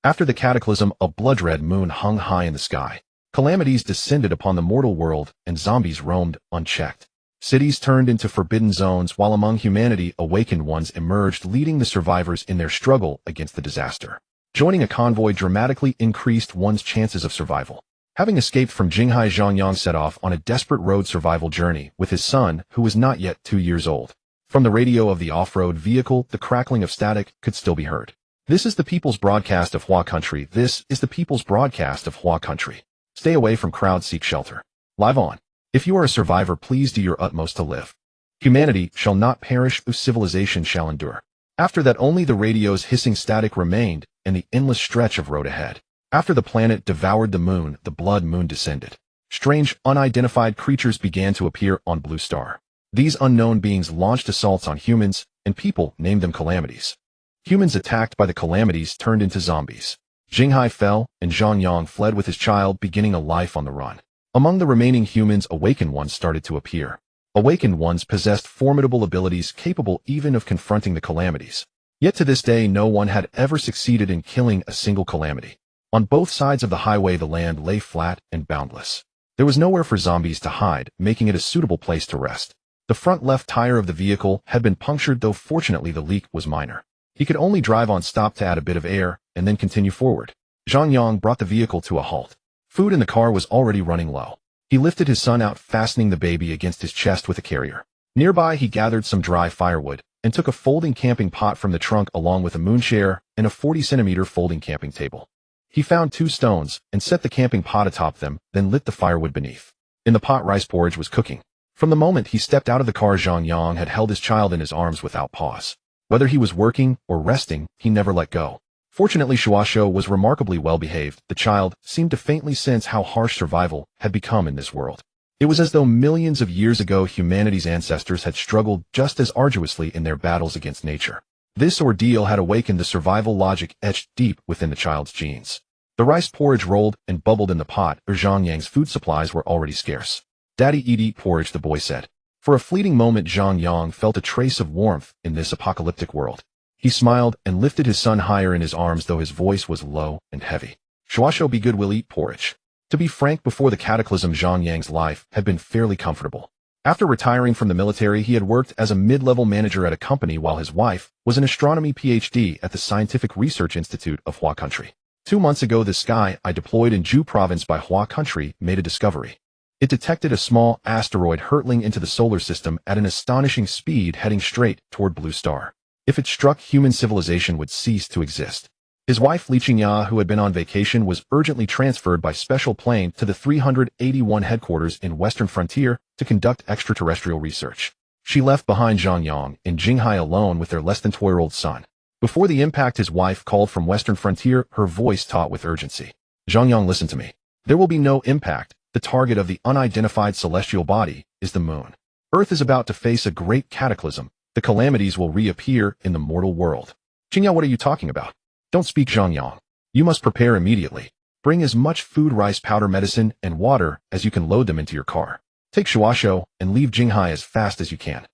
After the cataclysm, a blood-red moon hung high in the sky. Calamities descended upon the mortal world, and zombies roamed unchecked. Cities turned into forbidden zones, while among humanity, awakened ones emerged, leading the survivors in their struggle against the disaster. Joining a convoy dramatically increased one's chances of survival. Having escaped from Qinghai, Zhang Yang set off on a desperate road survival journey with his son, who was not yet 2 years old. From the radio of the off-road vehicle, the crackling of static could still be heard. This is the People's Broadcast of 𝓃 Country. This is the People's Broadcast of 𝓃 Country. Stay away from crowds, seek shelter. Live on. If you are a survivor, please do your utmost to live. Humanity shall not perish, civilization shall endure. After that, only the radio's hissing static remained, and the endless stretch of road ahead. After the planet devoured the moon, the blood moon descended. Strange, unidentified creatures began to appear on Blue Star. These unknown beings launched assaults on humans, and people named them calamities. Humans attacked by the calamities turned into zombies. Qinghai fell, and Zhang Yang fled with his child, beginning a life on the run. Among the remaining humans, awakened ones started to appear. Awakened ones possessed formidable abilities capable even of confronting the calamities. Yet to this day, no one had ever succeeded in killing a single calamity. On both sides of the highway, the land lay flat and boundless. There was nowhere for zombies to hide, making it a suitable place to rest. The front left tire of the vehicle had been punctured, though fortunately the leak was minor. He could only drive on stop to add a bit of air, and then continue forward. Zhang Yang brought the vehicle to a halt. Food in the car was already running low. He lifted his son out, fastening the baby against his chest with a carrier. Nearby, he gathered some dry firewood, and took a folding camping pot from the trunk along with a moonshare and a 40-centimeter folding camping table. He found 2 stones, and set the camping pot atop them, then lit the firewood beneath. In the pot, rice porridge was cooking. From the moment he stepped out of the car, Zhang Yang had held his child in his arms without pause. Whether he was working or resting, he never let go. Fortunately, Shuashuo was remarkably well-behaved. The child seemed to faintly sense how harsh survival had become in this world. It was as though millions of years ago humanity's ancestors had struggled just as arduously in their battles against nature. This ordeal had awakened the survival logic etched deep within the child's genes. The rice porridge rolled and bubbled in the pot, or Zhang Yang's food supplies were already scarce. "Daddy, eat porridge," the boy said. For a fleeting moment, Zhang Yang felt a trace of warmth in this apocalyptic world. He smiled and lifted his son higher in his arms, though his voice was low and heavy. "Shuashuo, be good, we'll eat porridge." To be frank, before the cataclysm, Zhang Yang's life had been fairly comfortable. After retiring from the military, he had worked as a mid-level manager at a company, while his wife was an astronomy PhD at the Scientific Research Institute of 𝓃 Country. 2 months ago, the sky I deployed in Zhu province by 𝓃 Country made a discovery. It detected a small asteroid hurtling into the solar system at an astonishing speed, heading straight toward Blue Star. If it struck, human civilization would cease to exist. His wife Li Qingya, who had been on vacation, was urgently transferred by special plane to the 381 headquarters in Western Frontier to conduct extraterrestrial research. She left behind Zhang Yang in Qinghai alone with their less than 2-year-old son. Before the impact, his wife called from Western Frontier, her voice taut with urgency. "Zhang Yang, listen to me. There will be no impact. The target of the unidentified celestial body is the moon. Earth is about to face a great cataclysm. The calamities will reappear in the mortal world." "Qingya, what are you talking about?" "Don't speak, Zhang Yang. You must prepare immediately. Bring as much food, rice powder, medicine, and water as you can. Load them into your car. Take Shuashuo and leave Qinghai as fast as you can."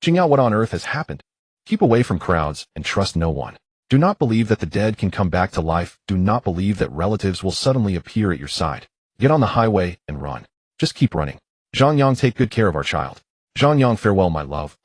"Qingya, what on earth has happened?" "Keep away from crowds and trust no one. Do not believe that the dead can come back to life. Do not believe that relatives will suddenly appear at your side. Get on the highway and run. Just keep running. Zhang Yang, take good care of our child." "Zhang Yang, farewell, my love."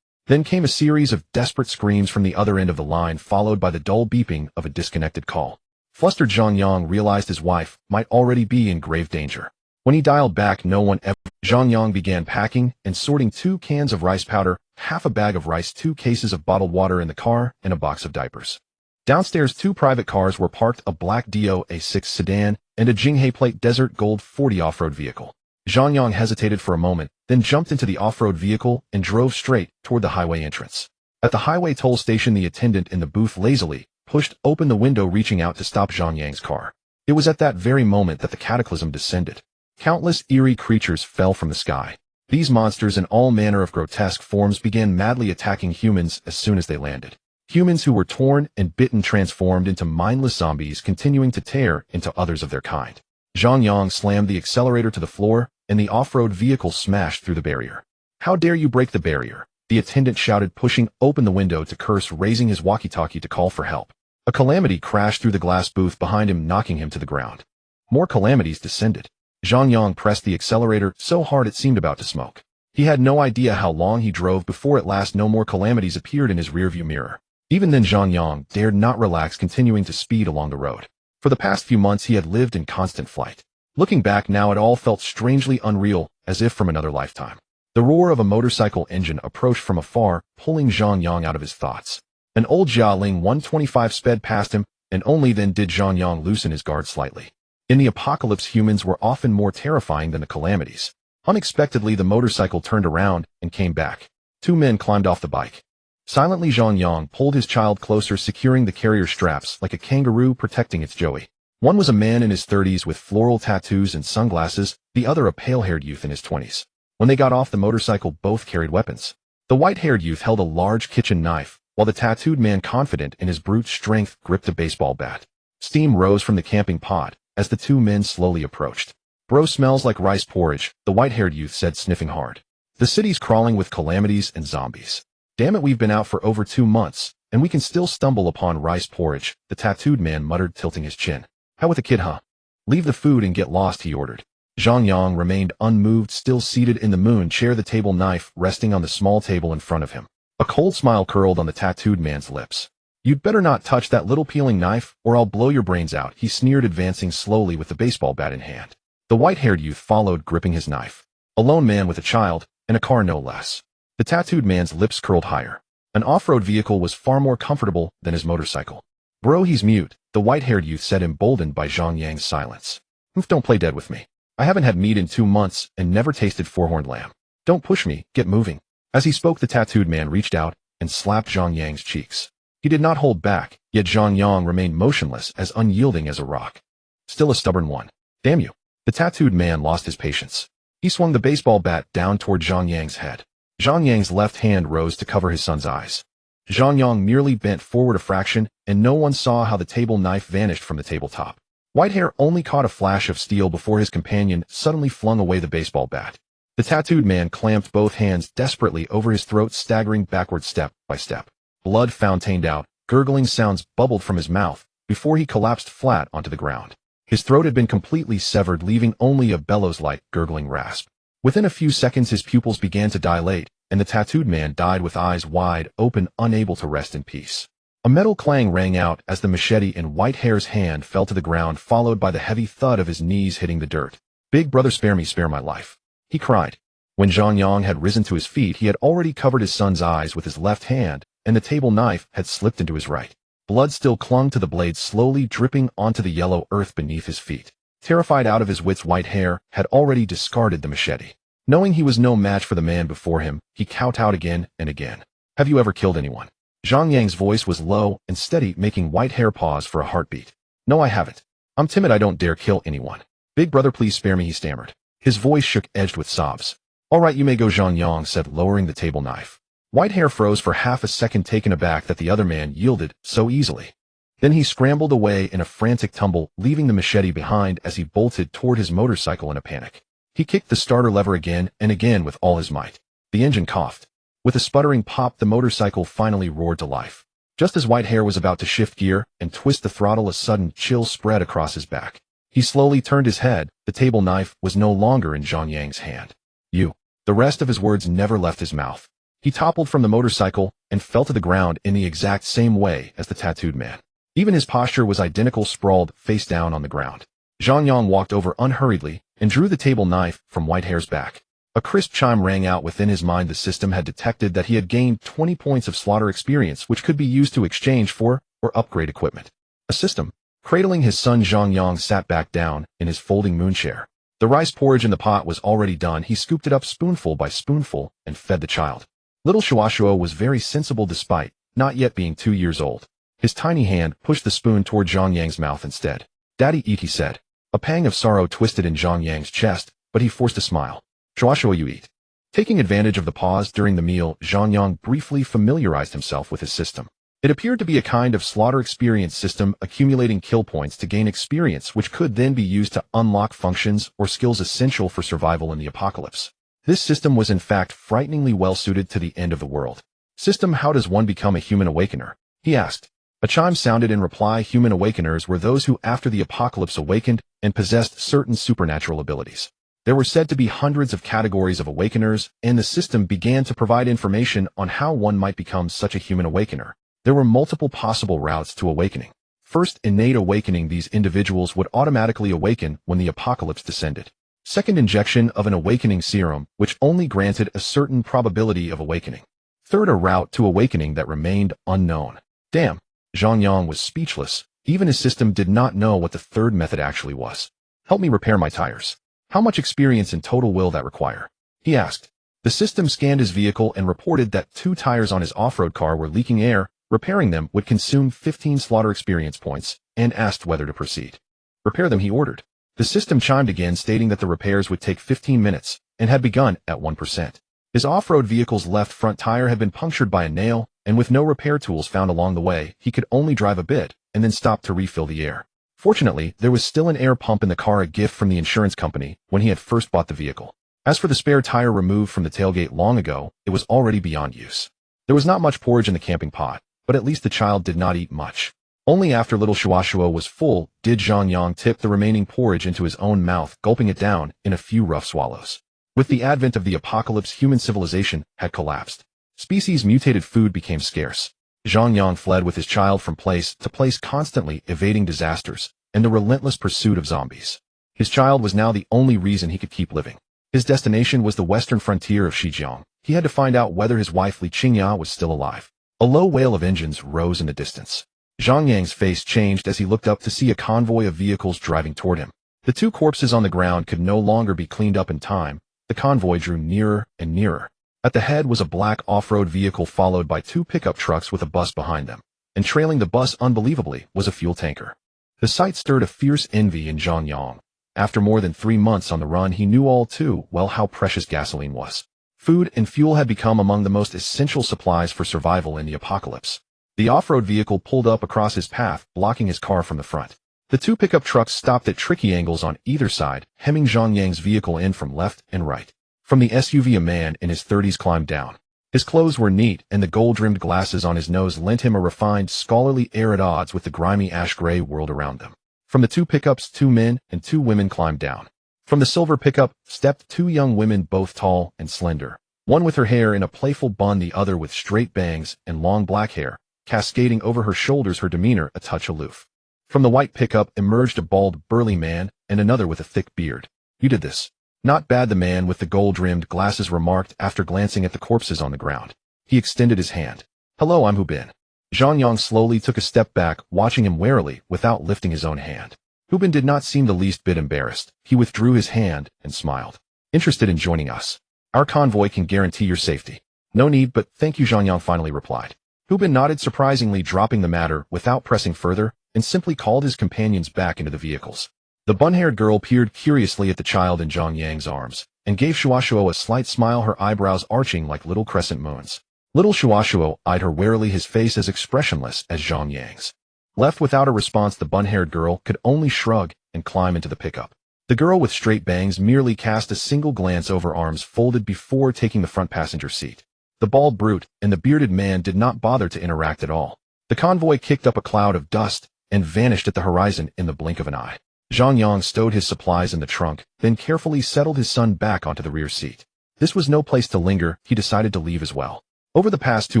Then came a series of desperate screams from the other end of the line, followed by the dull beeping of a disconnected call. Flustered, Zhang Yang realized his wife might already be in grave danger. When he dialed back, no one ever. Zhang Yang began packing and sorting 2 cans of rice powder, half a bag of rice, 2 cases of bottled water in the car, and a box of diapers. Downstairs, 2 private cars were parked, a black Dio A6 sedan and a Qinghai Plate Desert Gold 40 off-road vehicle. Zhang Yang hesitated for a moment, then jumped into the off-road vehicle and drove straight toward the highway entrance. At the highway toll station, the attendant in the booth lazily pushed open the window, reaching out to stop Zhang Yang's car. It was at that very moment that the cataclysm descended. Countless eerie creatures fell from the sky. These monsters in all manner of grotesque forms began madly attacking humans as soon as they landed. Humans who were torn and bitten transformed into mindless zombies, continuing to tear into others of their kind. Zhang Yang slammed the accelerator to the floor, and the off-road vehicle smashed through the barrier. "How dare you break the barrier?" the attendant shouted, pushing open the window to curse, raising his walkie-talkie to call for help. A calamity crashed through the glass booth behind him, knocking him to the ground. More calamities descended. Zhang Yang pressed the accelerator so hard it seemed about to smoke. He had no idea how long he drove before at last no more calamities appeared in his rearview mirror. Even then Zhang Yang dared not relax, continuing to speed along the road. For the past few months he had lived in constant flight. Looking back now, it all felt strangely unreal, as if from another lifetime. The roar of a motorcycle engine approached from afar, pulling Zhang Yang out of his thoughts. An old Jialing 125 sped past him, and only then did Zhang Yang loosen his guard slightly. In the apocalypse, humans were often more terrifying than the calamities. Unexpectedly, the motorcycle turned around and came back. Two men climbed off the bike. Silently, Zhang Yang pulled his child closer, securing the carrier straps like a kangaroo protecting its joey. One was a man in his 30s with floral tattoos and sunglasses, the other a pale-haired youth in his 20s. When they got off the motorcycle, both carried weapons. The white-haired youth held a large kitchen knife, while the tattooed man, confident in his brute strength, gripped a baseball bat. Steam rose from the camping pot as the two men slowly approached. "Bro smells like rice porridge," the white-haired youth said, sniffing hard. "The city's crawling with calamities and zombies. Damn it, we've been out for over 2 months, and we can still stumble upon rice porridge," the tattooed man muttered, tilting his chin. "How with the kid, huh? Leave the food and get lost," he ordered. Zhang Yang remained unmoved, still seated in the moon chair, the table knife resting on the small table in front of him. A cold smile curled on the tattooed man's lips. "You'd better not touch that little peeling knife, or I'll blow your brains out," he sneered, advancing slowly with the baseball bat in hand. The white-haired youth followed, gripping his knife. A lone man with a child, and a car no less. The tattooed man's lips curled higher. An off-road vehicle was far more comfortable than his motorcycle. "Bro, he's mute," the white-haired youth said, emboldened by Zhang Yang's silence. "Don't play dead with me. I haven't had meat in 2 months and never tasted four-horned lamb. Don't push me, get moving." As he spoke, the tattooed man reached out and slapped Zhang Yang's cheeks. He did not hold back, yet Zhang Yang remained motionless, as unyielding as a rock. Still a stubborn one. "Damn you." The tattooed man lost his patience. He swung the baseball bat down toward Zhang Yang's head. Zhang Yang's left hand rose to cover his son's eyes. Zhang Yang merely bent forward a fraction, and no one saw how the table knife vanished from the tabletop. Whitehair only caught a flash of steel before his companion suddenly flung away the baseball bat. The tattooed man clamped both hands desperately over his throat, staggering backward step by step. Blood fountained out, gurgling sounds bubbled from his mouth, before he collapsed flat onto the ground. His throat had been completely severed, leaving only a bellows-like gurgling rasp. Within a few seconds his pupils began to dilate, and the tattooed man died with eyes wide open, unable to rest in peace. A metal clang rang out as the machete in Whitehair's hand fell to the ground, followed by the heavy thud of his knees hitting the dirt. "Big brother, spare me, spare my life," he cried. When Zhang Yang had risen to his feet, he had already covered his son's eyes with his left hand, and the table knife had slipped into his right. Blood still clung to the blade, slowly dripping onto the yellow earth beneath his feet. Terrified out of his wits, Whitehair had already discarded the machete. Knowing he was no match for the man before him, he kowtowed again and again. "Have you ever killed anyone?" Zhang Yang's voice was low and steady, making Whitehair pause for a heartbeat. "No, I haven't. I'm timid. I don't dare kill anyone. Big brother, please spare me," he stammered. His voice shook, edged with sobs. "All right, you may go," Zhang Yang said, lowering the table knife. Whitehair froze for half a second, taken aback that the other man yielded so easily. Then he scrambled away in a frantic tumble, leaving the machete behind as he bolted toward his motorcycle in a panic. He kicked the starter lever again and again with all his might. The engine coughed. With a sputtering pop, the motorcycle finally roared to life. Just as Whitehair was about to shift gear and twist the throttle, a sudden chill spread across his back. He slowly turned his head. The table knife was no longer in Zhang Yang's hand. "You." The rest of his words never left his mouth. He toppled from the motorcycle and fell to the ground in the exact same way as the tattooed man. Even his posture was identical, sprawled face down on the ground. Zhang Yang walked over unhurriedly and drew the table knife from Whitehair's back. A crisp chime rang out within his mind. The system had detected that he had gained 20 points of slaughter experience, which could be used to exchange for or upgrade equipment. A system. Cradling his son, Zhang Yang sat back down in his folding moon chair. The rice porridge in the pot was already done. He scooped it up spoonful by spoonful and fed the child. Little Shuashuo was very sensible despite not yet being 2 years old. His tiny hand pushed the spoon toward Zhang Yang's mouth instead. "Daddy, eat," he said. A pang of sorrow twisted in Zhang Yang's chest, but he forced a smile. "Shuashuo, you eat." Taking advantage of the pause during the meal, Zhang Yang briefly familiarized himself with his system. It appeared to be a kind of slaughter experience system, accumulating kill points to gain experience, which could then be used to unlock functions or skills essential for survival in the apocalypse. This system was in fact frighteningly well suited to the end of the world. "System, how does one become a human awakener?" he asked. A chime sounded in reply. Human awakeners were those who, after the apocalypse, awakened and possessed certain supernatural abilities. There were said to be hundreds of categories of awakeners, and the system began to provide information on how one might become such a human awakener. There were multiple possible routes to awakening. First, innate awakening. These individuals would automatically awaken when the apocalypse descended. Second, injection of an awakening serum, which only granted a certain probability of awakening. Third, a route to awakening that remained unknown. Damn. Zhang Yang was speechless. Even his system did not know what the third method actually was. Help me repair my tires. How much experience in total will that require? He asked. The system scanned his vehicle and reported that 2 tires on his off-road car were leaking air. Repairing them would consume 15 slaughter experience points, and asked whether to proceed. Repair them, he ordered. The system chimed again, stating that the repairs would take 15 minutes, and had begun at 1%. His off-road vehicle's left front tire had been punctured by a nail, and with no repair tools found along the way, he could only drive a bit, and then stop to refill the air. Fortunately, there was still an air pump in the car, a gift from the insurance company when he had first bought the vehicle. As for the spare tire removed from the tailgate long ago, it was already beyond use. There was not much porridge in the camping pot, but at least the child did not eat much. Only after little Shuashuo was full did Zhang Yang tip the remaining porridge into his own mouth, gulping it down in a few rough swallows. With the advent of the apocalypse, human civilization had collapsed. Species-mutated food became scarce. Zhang Yang fled with his child from place to place, constantly evading disasters and the relentless pursuit of zombies. His child was now the only reason he could keep living. His destination was the western frontier of Xizjiang. He had to find out whether his wife Li Qingya was still alive. A low wail of engines rose in the distance. Zhang Yang's face changed as he looked up to see a convoy of vehicles driving toward him. The 2 corpses on the ground could no longer be cleaned up in time. The convoy drew nearer and nearer. At the head was a black off-road vehicle, followed by 2 pickup trucks with a bus behind them. And trailing the bus, unbelievably, was a fuel tanker. The sight stirred a fierce envy in Zhang Yang. After more than 3 months on the run, he knew all too well how precious gasoline was. Food and fuel had become among the most essential supplies for survival in the apocalypse. The off-road vehicle pulled up across his path, blocking his car from the front. The 2 pickup trucks stopped at tricky angles on either side, hemming Zhang Yang's vehicle in from left and right. From the SUV, a man in his 30s climbed down. His clothes were neat, and the gold-rimmed glasses on his nose lent him a refined, scholarly air at odds with the grimy ash-gray world around them. From the 2 pickups, 2 men and 2 women climbed down. From the silver pickup stepped 2 young women, both tall and slender. One with her hair in a playful bun, the other with straight bangs and long black hair, cascading over her shoulders, her demeanor a touch aloof. From the white pickup emerged a bald, burly man, and another with a thick beard. You did this. Not bad, the man with the gold-rimmed glasses remarked after glancing at the corpses on the ground. He extended his hand. Hello, I'm Hu Bin. Zhang Yang slowly took a step back, watching him warily without lifting his own hand. Hu Bin did not seem the least bit embarrassed. He withdrew his hand and smiled. Interested in joining us? Our convoy can guarantee your safety. No need, but thank you, Zhang Yang finally replied. Hu Bin nodded, surprisingly dropping the matter without pressing further, and simply called his companions back into the vehicles. The bun-haired girl peered curiously at the child in Zhang Yang's arms, and gave Shuashuo a slight smile, her eyebrows arching like little crescent moons. Little Shuashuo eyed her warily, his face as expressionless as Zhang Yang's. Left without a response, the bun-haired girl could only shrug and climb into the pickup. The girl with straight bangs merely cast a single glance over, arms folded, before taking the front passenger seat. The bald brute and the bearded man did not bother to interact at all. The convoy kicked up a cloud of dust and vanished at the horizon in the blink of an eye. Zhang Yang stowed his supplies in the trunk, then carefully settled his son back onto the rear seat. This was no place to linger. He decided to leave as well. Over the past 2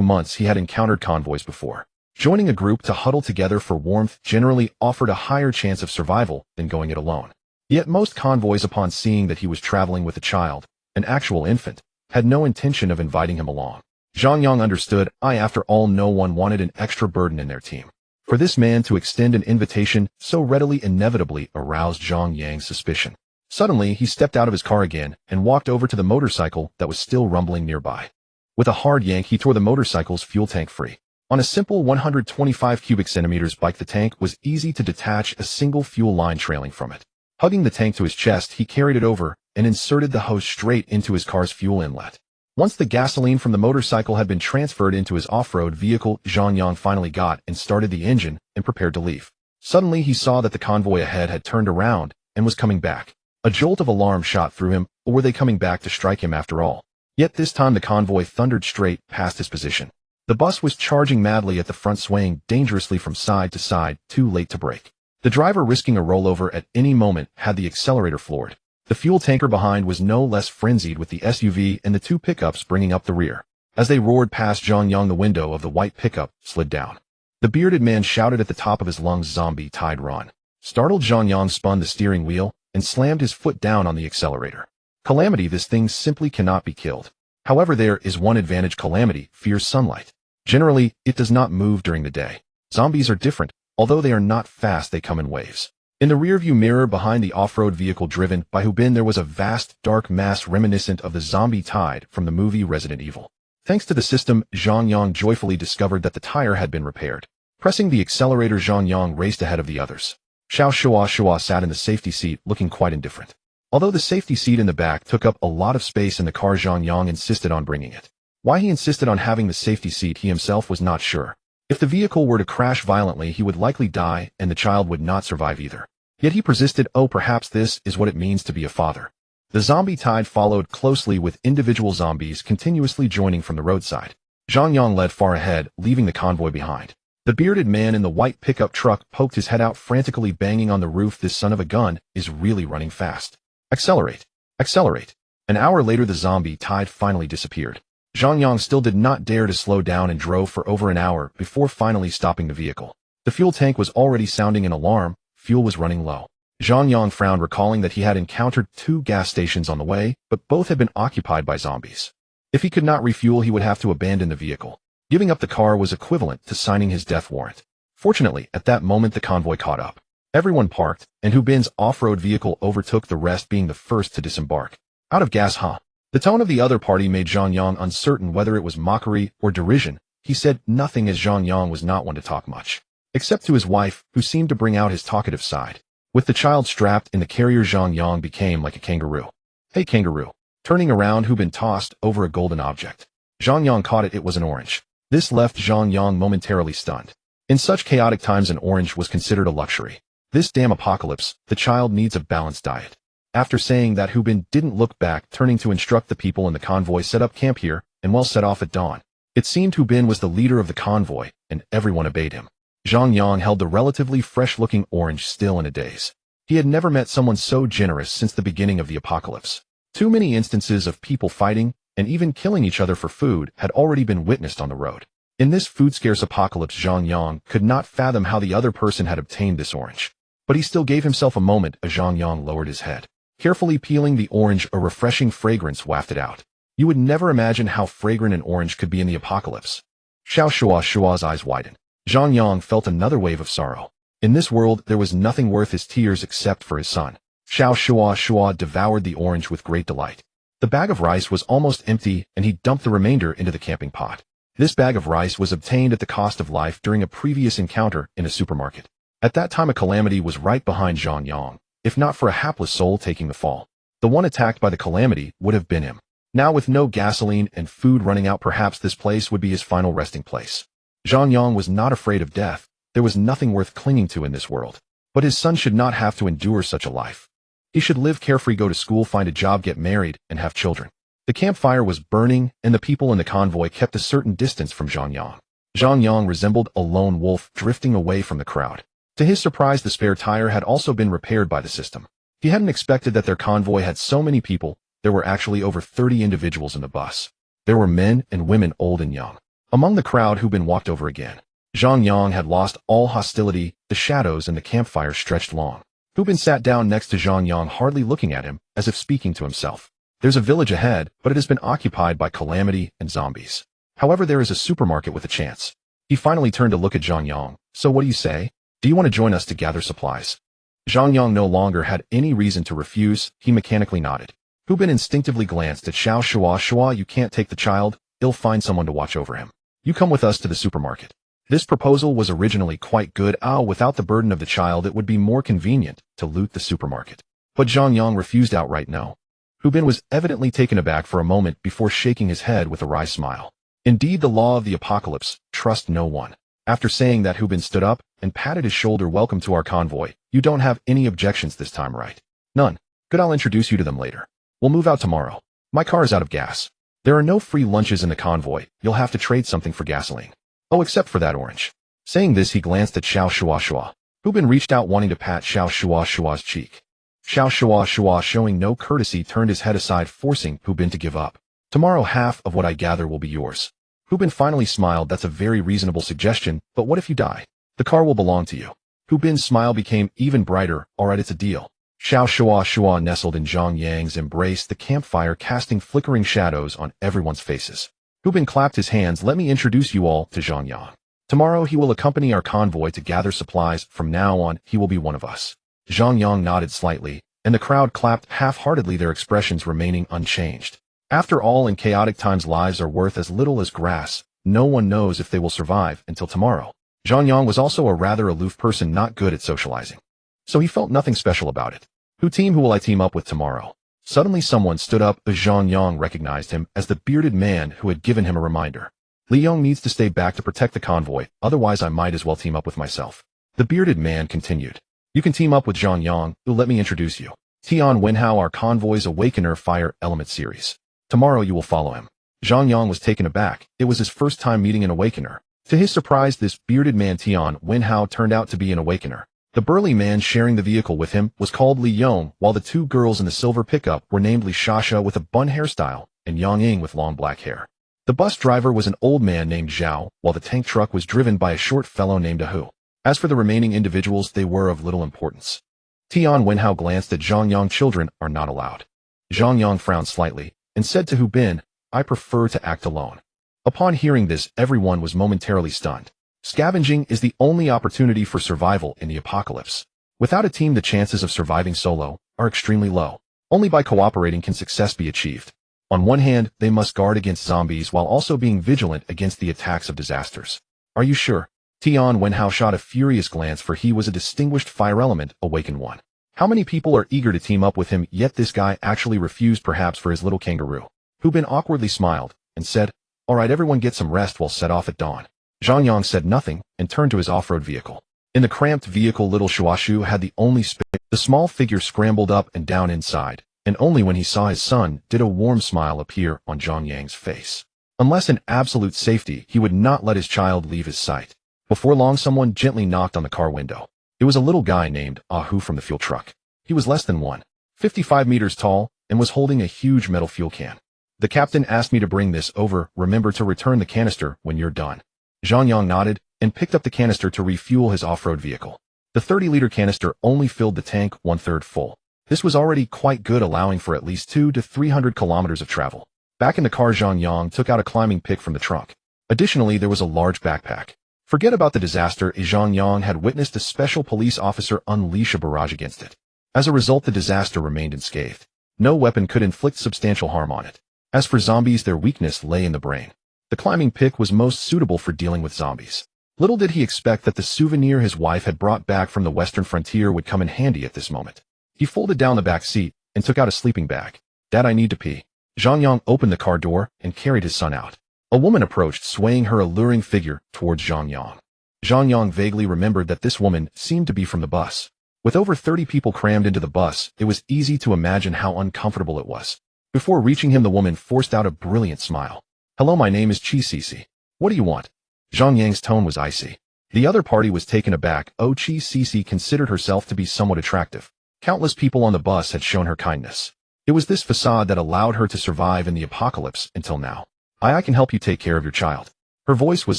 months, he had encountered convoys before. Joining a group to huddle together for warmth generally offered a higher chance of survival than going it alone. Yet most convoys, upon seeing that he was traveling with a child, an actual infant, had no intention of inviting him along. Zhang Yang understood. After all, no one wanted an extra burden in their team. For this man to extend an invitation so readily inevitably aroused Zhang Yang's suspicion. Suddenly, he stepped out of his car again and walked over to the motorcycle that was still rumbling nearby. With a hard yank, he tore the motorcycle's fuel tank free. On a simple 125 cubic centimeters bike, the tank was easy to detach, a single fuel line trailing from it. Hugging the tank to his chest, he carried it over and inserted the hose straight into his car's fuel inlet. Once the gasoline from the motorcycle had been transferred into his off-road vehicle, Zhang Yang finally got and started the engine and prepared to leave. Suddenly, he saw that the convoy ahead had turned around and was coming back. A jolt of alarm shot through him. Or were they coming back to strike him after all? Yet this time the convoy thundered straight past his position. The bus was charging madly at the front, swaying dangerously from side to side, too late to brake. The driver, risking a rollover at any moment, had the accelerator floored. The fuel tanker behind was no less frenzied, with the SUV and the two pickups bringing up the rear. As they roared past Zhang, the window of the white pickup slid down. The bearded man shouted at the top of his lungs, "Zombie-tide, run!" Startled, Zhang spun the steering wheel and slammed his foot down on the accelerator. Calamity, this thing simply cannot be killed. However, there is one advantage: Calamity fears sunlight. Generally, it does not move during the day. Zombies are different. Although they are not fast, they come in waves. In the rearview mirror behind the off-road vehicle driven by Hubin, there was a vast, dark mass reminiscent of the zombie-tide from the movie Resident Evil. Thanks to the system, Zhang joyfully discovered that the tire had been repaired. Pressing the accelerator, Zhang raced ahead of the others. Xiao Shua sat in the safety seat, looking quite indifferent. Although the safety seat in the back took up a lot of space in the car, Zhang insisted on bringing it. Why he insisted on having the safety seat, he himself was not sure. If the vehicle were to crash violently, he would likely die, and the child would not survive either. Yet he persisted. Oh, perhaps this is what it means to be a father. The zombie tide followed closely, with individual zombies continuously joining from the roadside. Zhang led far ahead, leaving the convoy behind. The bearded man in the white pickup truck poked his head out, frantically banging on the roof. This son of a gun is really running fast. Accelerate! Accelerate! An hour later, the zombie tide finally disappeared. Zhang still did not dare to slow down and drove for over an hour before finally stopping the vehicle. The fuel tank was already sounding an alarm. Fuel was running low. Zhang frowned, recalling that he had encountered 2 gas stations on the way, but both had been occupied by zombies. If he could not refuel, he would have to abandon the vehicle. Giving up the car was equivalent to signing his death warrant. Fortunately, at that moment, the convoy caught up. Everyone parked, and Hubin's off-road vehicle overtook, the rest being the first to disembark. Out of gas, huh? The tone of the other party made Zhang uncertain whether it was mockery or derision. He said nothing, as Zhang was not one to talk much. Except to his wife, who seemed to bring out his talkative side. With the child strapped in the carrier, Zhang became like a kangaroo. "Hey, kangaroo." Turning around, Hubin tossed over a golden object. Zhang caught it. It was an orange. This left Zhang momentarily stunned. In such chaotic times, an orange was considered a luxury. This damn apocalypse, the child needs a balanced diet. After saying that, Hubin didn't look back, turning to instruct the people in the convoy, "Set up camp here, and we'll set off at dawn." It seemed Hubin was the leader of the convoy, and everyone obeyed him. Zhang held the relatively fresh-looking orange still in a daze. He had never met someone so generous since the beginning of the apocalypse. Too many instances of people fighting and even killing each other for food had already been witnessed on the road. In this food-scarce apocalypse, Zhang could not fathom how the other person had obtained this orange. But he still gave himself a moment as Zhang lowered his head. Carefully peeling the orange, a refreshing fragrance wafted out. You would never imagine how fragrant an orange could be in the apocalypse. Xiao Shua's eyes widened. Zhang felt another wave of sorrow. In this world, there was nothing worth his tears except for his son. Xiao Shua devoured the orange with great delight. The bag of rice was almost empty, and he dumped the remainder into the camping pot. This bag of rice was obtained at the cost of life during a previous encounter in a supermarket. At that time, a calamity was right behind Zhang, if not for a hapless soul taking the fall. The one attacked by the calamity would have been him. Now, with no gasoline and food running out, perhaps this place would be his final resting place. Zhang was not afraid of death. There was nothing worth clinging to in this world. But his son should not have to endure such a life. He should live carefree, go to school, find a job, get married, and have children. The campfire was burning, and the people in the convoy kept a certain distance from Zhang. Zhang resembled a lone wolf drifting away from the crowd. To his surprise, the spare tire had also been repaired by the system. He hadn't expected that their convoy had so many people. There were actually over 30 individuals in the bus. There were men and women, old and young. Among the crowd, Hubin walked over again. Zhang had lost all hostility. The shadows and the campfire stretched long. Hubin sat down next to Zhang, hardly looking at him, as if speaking to himself. There's a village ahead, but it has been occupied by calamity and zombies. However, there is a supermarket with a chance. He finally turned to look at Zhang. So what do you say? Do you want to join us to gather supplies? Zhang no longer had any reason to refuse. He mechanically nodded. Hubin instinctively glanced at Xiao Shua. You can't take the child. He'll find someone to watch over him. You come with us to the supermarket. This proposal was originally quite good. Without the burden of the child, it would be more convenient to loot the supermarket. But Zhang refused outright. No. Hubin was evidently taken aback for a moment before shaking his head with a wry smile. Indeed, the law of the apocalypse, trust no one. After saying that, Hubin stood up and patted his shoulder. Welcome to our convoy. You don't have any objections this time, right? None. Good, I'll introduce you to them later. We'll move out tomorrow. My car is out of gas. There are no free lunches in the convoy, you'll have to trade something for gasoline. Oh, except for that orange. Saying this, he glanced at Xiao Shuashua. Hu Bin reached out wanting to pat Xiao Shuashua's cheek. Xiao Shuashua, showing no courtesy, turned his head aside, forcing Hu Bin to give up. Tomorrow half of what I gather will be yours. Hu Bin finally smiled. That's a very reasonable suggestion, but what if you die? The car will belong to you. Hu Bin's smile became even brighter. Alright, it's a deal. Xiao Shuashua nestled in Zhang Yang's embrace, the campfire casting flickering shadows on everyone's faces. Hu Bin clapped his hands. Let me introduce you all to Zhang Yang. Tomorrow he will accompany our convoy to gather supplies. From now on, he will be one of us. Zhang Yang nodded slightly, and the crowd clapped half-heartedly, their expressions remaining unchanged. After all, in chaotic times, lives are worth as little as grass. No one knows if they will survive until tomorrow. Zhang Yang was also a rather aloof person, not good at socializing. So he felt nothing special about it. Who will I team up with tomorrow? Suddenly someone stood up. Zhang Yang recognized him as the bearded man who had given him a reminder. Li Yong needs to stay back to protect the convoy, otherwise I might as well team up with myself. The bearded man continued. You can team up with Zhang Yang. Let me introduce you. Tian Wenhao, our convoy's Awakener Fire Element series. Tomorrow you will follow him. Zhang Yang was taken aback. It was his first time meeting an Awakener. To his surprise, this bearded man Tian Wenhao turned out to be an Awakener. The burly man sharing the vehicle with him was called Li Yong, while the two girls in the silver pickup were named Li Shasha with a bun hairstyle and Yang Ying with long black hair. The bus driver was an old man named Zhao, while the tank truck was driven by a short fellow named Hu. As for the remaining individuals, they were of little importance. Tian Wenhao glanced at Zhang Yang. Children are not allowed. Zhang Yang frowned slightly and said to Hu Bin, I prefer to act alone. Upon hearing this, everyone was momentarily stunned. Scavenging is the only opportunity for survival in the apocalypse. Without a team, the chances of surviving solo are extremely low. Only by cooperating can success be achieved. On one hand, they must guard against zombies while also being vigilant against the attacks of disasters. Are you sure? Tian Wenhao shot a furious glance, for he was a distinguished fire element, awakened one. How many people are eager to team up with him, yet this guy actually refused, perhaps for his little kangaroo. Hu Bin awkwardly smiled and said, Alright, everyone get some rest, we'll set off at dawn. Zhang Yang said nothing and turned to his off-road vehicle. In the cramped vehicle, little Shuashu had the only space. The small figure scrambled up and down inside, and only when he saw his son did a warm smile appear on Zhang Yang's face. Unless in absolute safety, he would not let his child leave his sight. Before long, someone gently knocked on the car window. It was a little guy named Hu from the fuel truck. He was less than 1.55 meters tall and was holding a huge metal fuel can. The captain asked me to bring this over. Remember to return the canister when you're done. Zhang Yang nodded and picked up the canister to refuel his off-road vehicle. The 30-liter canister only filled the tank 1/3 full. This was already quite good, allowing for at least 200 to 300 kilometers of travel. Back in the car, Zhang Yang took out a climbing pick from the trunk. Additionally, there was a large backpack. Forget about the disaster. Zhang Yang had witnessed a special police officer unleash a barrage against it. As a result, the disaster remained unscathed. No weapon could inflict substantial harm on it. As for zombies, their weakness lay in the brain. The climbing pick was most suitable for dealing with zombies. Little did he expect that the souvenir his wife had brought back from the western frontier would come in handy at this moment. He folded down the back seat and took out a sleeping bag. Dad, I need to pee. Zhang Yang opened the car door and carried his son out. A woman approached, swaying her alluring figure towards Zhang Yang. Zhang Yang vaguely remembered that this woman seemed to be from the bus. With over 30 people crammed into the bus, it was easy to imagine how uncomfortable it was. Before reaching him, the woman forced out a brilliant smile. Hello, my name is Chi Cici. What do you want? Zhang Yang's tone was icy. The other party was taken aback. Chi Cici considered herself to be somewhat attractive. Countless people on the bus had shown her kindness. It was this facade that allowed her to survive in the apocalypse until now. I can help you take care of your child. Her voice was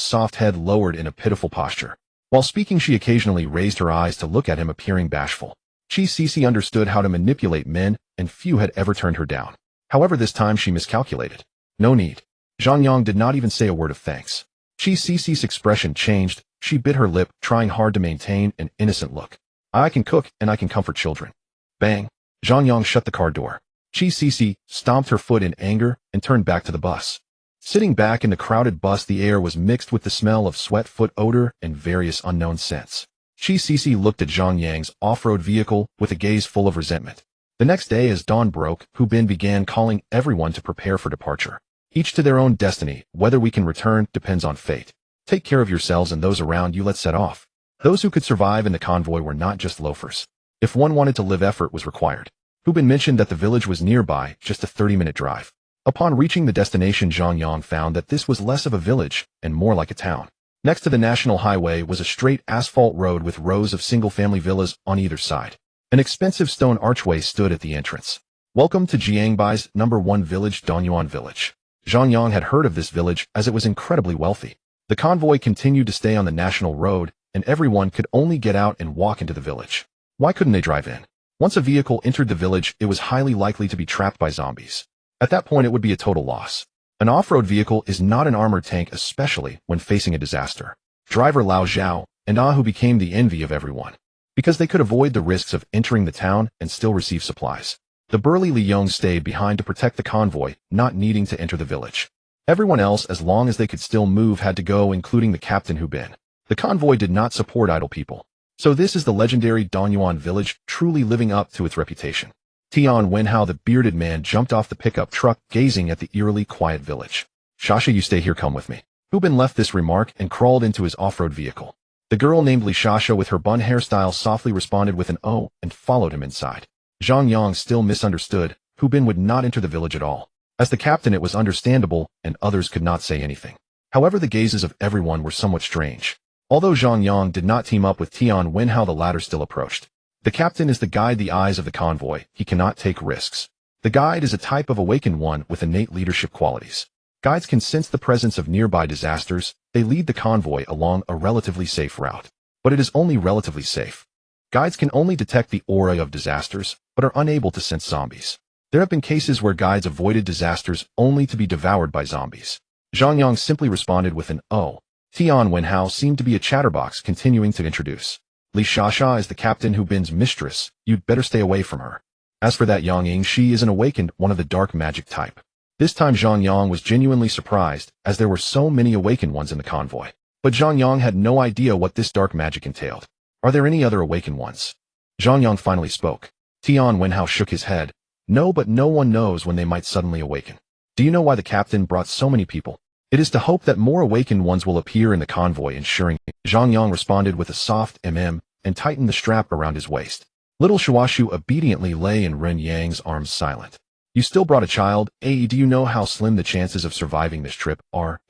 soft, head lowered in a pitiful posture. While speaking, she occasionally raised her eyes to look at him, appearing bashful. Chi Cici understood how to manipulate men, and few had ever turned her down. However, this time she miscalculated. No need. Zhang Yang did not even say a word of thanks. Chi Cici's expression changed. She bit her lip, trying hard to maintain an innocent look. I can cook, and I can comfort children. Bang! Zhang Yang shut the car door. Chi Cici stomped her foot in anger and turned back to the bus. Sitting back in the crowded bus, the air was mixed with the smell of sweat, foot odor, and various unknown scents. Chi Cici looked at Zhang Yang's off-road vehicle with a gaze full of resentment. The next day, as dawn broke, Hu Bin began calling everyone to prepare for departure. Each to their own destiny. Whether we can return depends on fate. Take care of yourselves and those around you. Let's set off. Those who could survive in the convoy were not just loafers. If one wanted to live, effort was required. Hu Bin mentioned that the village was nearby, just a 30-minute drive. Upon reaching the destination, Zhang Yang found that this was less of a village and more like a town. Next to the national highway was a straight asphalt road with rows of single-family villas on either side. An expensive stone archway stood at the entrance. Welcome to Jiangbai's #1 village, Donyuan Village. Zhang Yang had heard of this village as it was incredibly wealthy. The convoy continued to stay on the national road, and everyone could only get out and walk into the village. Why couldn't they drive in? Once a vehicle entered the village, it was highly likely to be trapped by zombies. At that point, it would be a total loss. An off-road vehicle is not an armored tank, especially when facing a disaster. Driver Lao Zhao and Ah, who became the envy of everyone, because they could avoid the risks of entering the town and still receive supplies. The burly Li Yong stayed behind to protect the convoy, not needing to enter the village. Everyone else, as long as they could still move, had to go, including the captain Hu Bin. The convoy did not support idle people. So this is the legendary Donyuan village, truly living up to its reputation. Tian Wenhao, the bearded man, jumped off the pickup truck, gazing at the eerily quiet village. Shasha, you stay here, come with me. Hu Bin left this remark and crawled into his off-road vehicle. The girl named Li Shasha with her bun hairstyle softly responded with an "oh" and followed him inside. Zhang Yang still misunderstood. Hu Bin would not enter the village at all. As the captain, it was understandable, and others could not say anything. However, the gazes of everyone were somewhat strange. Although Zhang Yang did not team up with Tian Wenhao, the latter still approached. The captain is the guide, the eyes of the convoy. He cannot take risks. The guide is a type of awakened one with innate leadership qualities. Guides can sense the presence of nearby disasters. They lead the convoy along a relatively safe route. But it is only relatively safe. Guides can only detect the aura of disasters, but are unable to sense zombies. There have been cases where guides avoided disasters only to be devoured by zombies. Zhang Yang simply responded with an "oh." Tian Wenhao seemed to be a chatterbox, continuing to introduce. Li Shasha is the captain Hu Bin's mistress. You'd better stay away from her. As for that Yang Ying, she is an awakened, one of the dark magic type. This time Zhang Yang was genuinely surprised, as there were so many awakened ones in the convoy. But Zhang Yang had no idea what this dark magic entailed. Are there any other awakened ones? Zhang Yang finally spoke. Tian Wenhao shook his head. No, but no one knows when they might suddenly awaken. Do you know why the captain brought so many people? It is to hope that more awakened ones will appear in the convoy, ensuring. Zhang Yang responded with a soft and tightened the strap around his waist. Little Shuashu obediently lay in Ren Yang's arms, silent. You still brought a child? Do you know how slim the chances of surviving this trip are?